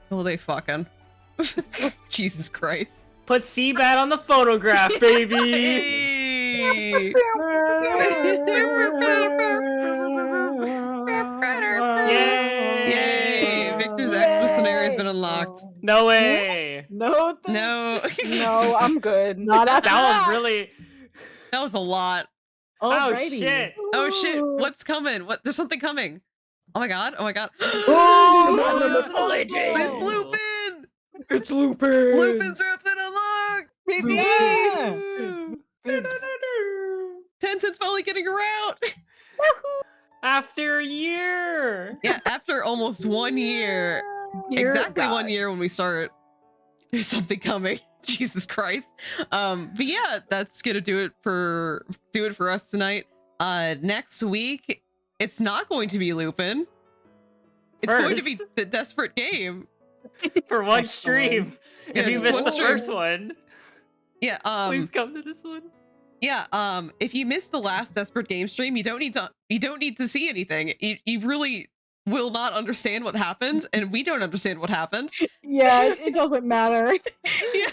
Oh, they fucking. Jesus Christ. Put Seabat on the photograph, baby! Hey! Yay! Victor's extra scenario has been unlocked. No way! No, No. No, I'm good. Not That after was really. That was a lot. Oh Alrighty. shit! Oh shit! What's coming? What? There's something coming. Oh my god! Oh my god! It's Lupin! It's Lupin! Lupin's Replit unlocked, baby! Yeah. Tenten's finally getting her out. After a year! Yeah, after almost 1 year. Dear Exactly God. 1 year when we start. There's something coming. Jesus Christ. But yeah, that's gonna do it for us tonight. Next week, it's not going to be Lupin. It's going to be First. the Desperate Game. For one Excellent. stream! Yeah, If you just missed one the stream. first one, Yeah, please come to this one. yeah, if you missed the last Desperate Game stream, you don't need to see anything. You really will not understand what happened, and we don't understand what happened. Yeah, it doesn't matter. Yeah.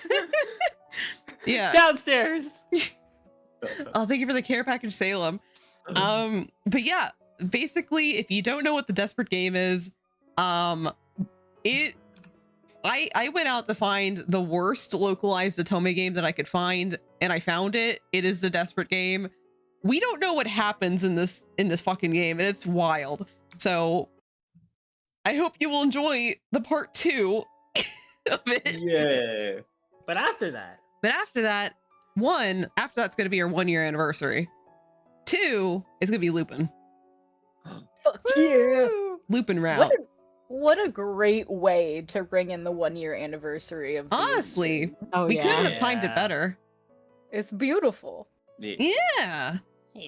Yeah. Downstairs! Oh, thank you for the care package, Salem. But yeah, basically, if you don't know what the Desperate Game is, I went out to find the worst localized Otome game that I could find, and I found it. It is the Desperate Game. We don't know what happens in this fucking game, and it's wild. So I hope you will enjoy the part 2 of it. Yeah. But after that, After that's gonna be our 1 year anniversary. 2 is gonna be Lupin. Fuck yeah. Lupin route. What a great way to bring in the 1 year anniversary of the Honestly, Oh, we yeah. couldn't have timed it Yeah. better. It's beautiful. Yeah.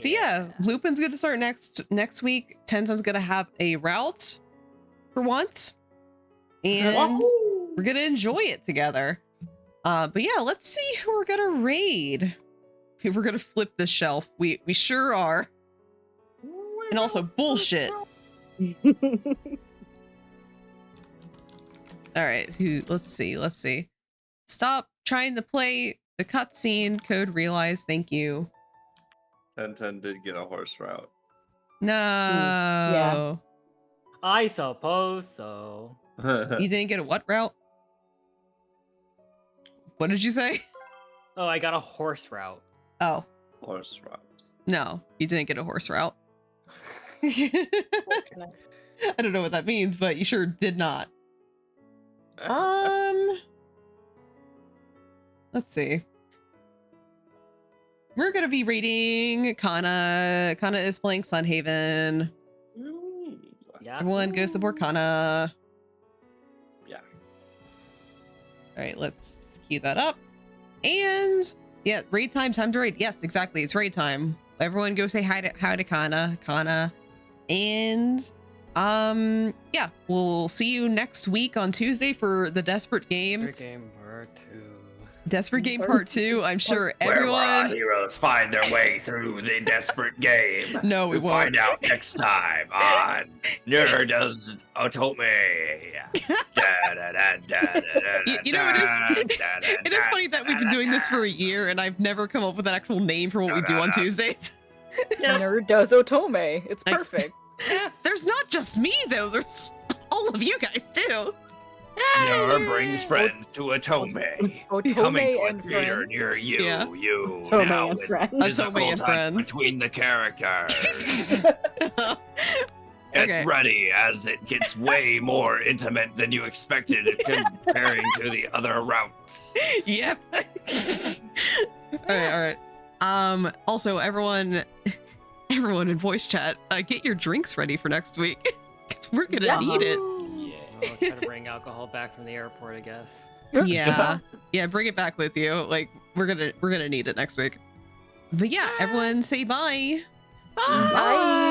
So yeah, Lupin's gonna start next week. Tenten's gonna have a route for once, and we're gonna enjoy it together. But yeah, let's see who we're gonna raid. We're gonna flip this shelf. We sure are. And also bullshit. All right, let's see. Stop trying to play the cutscene. Code realize. Thank you. 1010 did get a horse route. No. I suppose so. You didn't get a what route? What did you say? Oh, I got a horse route. Oh, Horse route. no, you didn't get a horse route. I don't know what that means, but you sure did not. Let's see. We're gonna be rating Kana. Kana is playing Sunhaven. Yeah. Everyone go support Kana. Yeah. All right, let's cue that up. And yeah, raid time to raid. Yes, exactly. It's raid time. Everyone go say hi to Kana. And yeah, we'll see you next week on Tuesday for the Desperate Game. Game part 2. Desperate Game Part 2. I'm sure Where will our everyone. heroes find their way through the desperate game? No, we We'll won't. find out next time on Nerd Does Otome. You know, it is funny that we've been doing this for a year and I've never come up with an actual name for what we do on Tuesdays. Nerd does Otome. It's Like- perfect. There's not just me though. There's all of you guys too. Nerd brings friends to Otome. Otome Coming to a and theater friends. near you. Yeah. You Otome now and with friends. physical Otome and touch friends. between the characters. Get Okay. ready, as it gets way more intimate than you expected comparing to the other routes. Yep. All right. Also, everyone in voice chat, get your drinks ready for next week. 'Cause we're gonna need it. Yeah, I'll try to bring alcohol back from the airport, I guess. Yeah. Yeah, bring it back with you. Like we're gonna need it next week. But yeah, everyone say bye. Bye.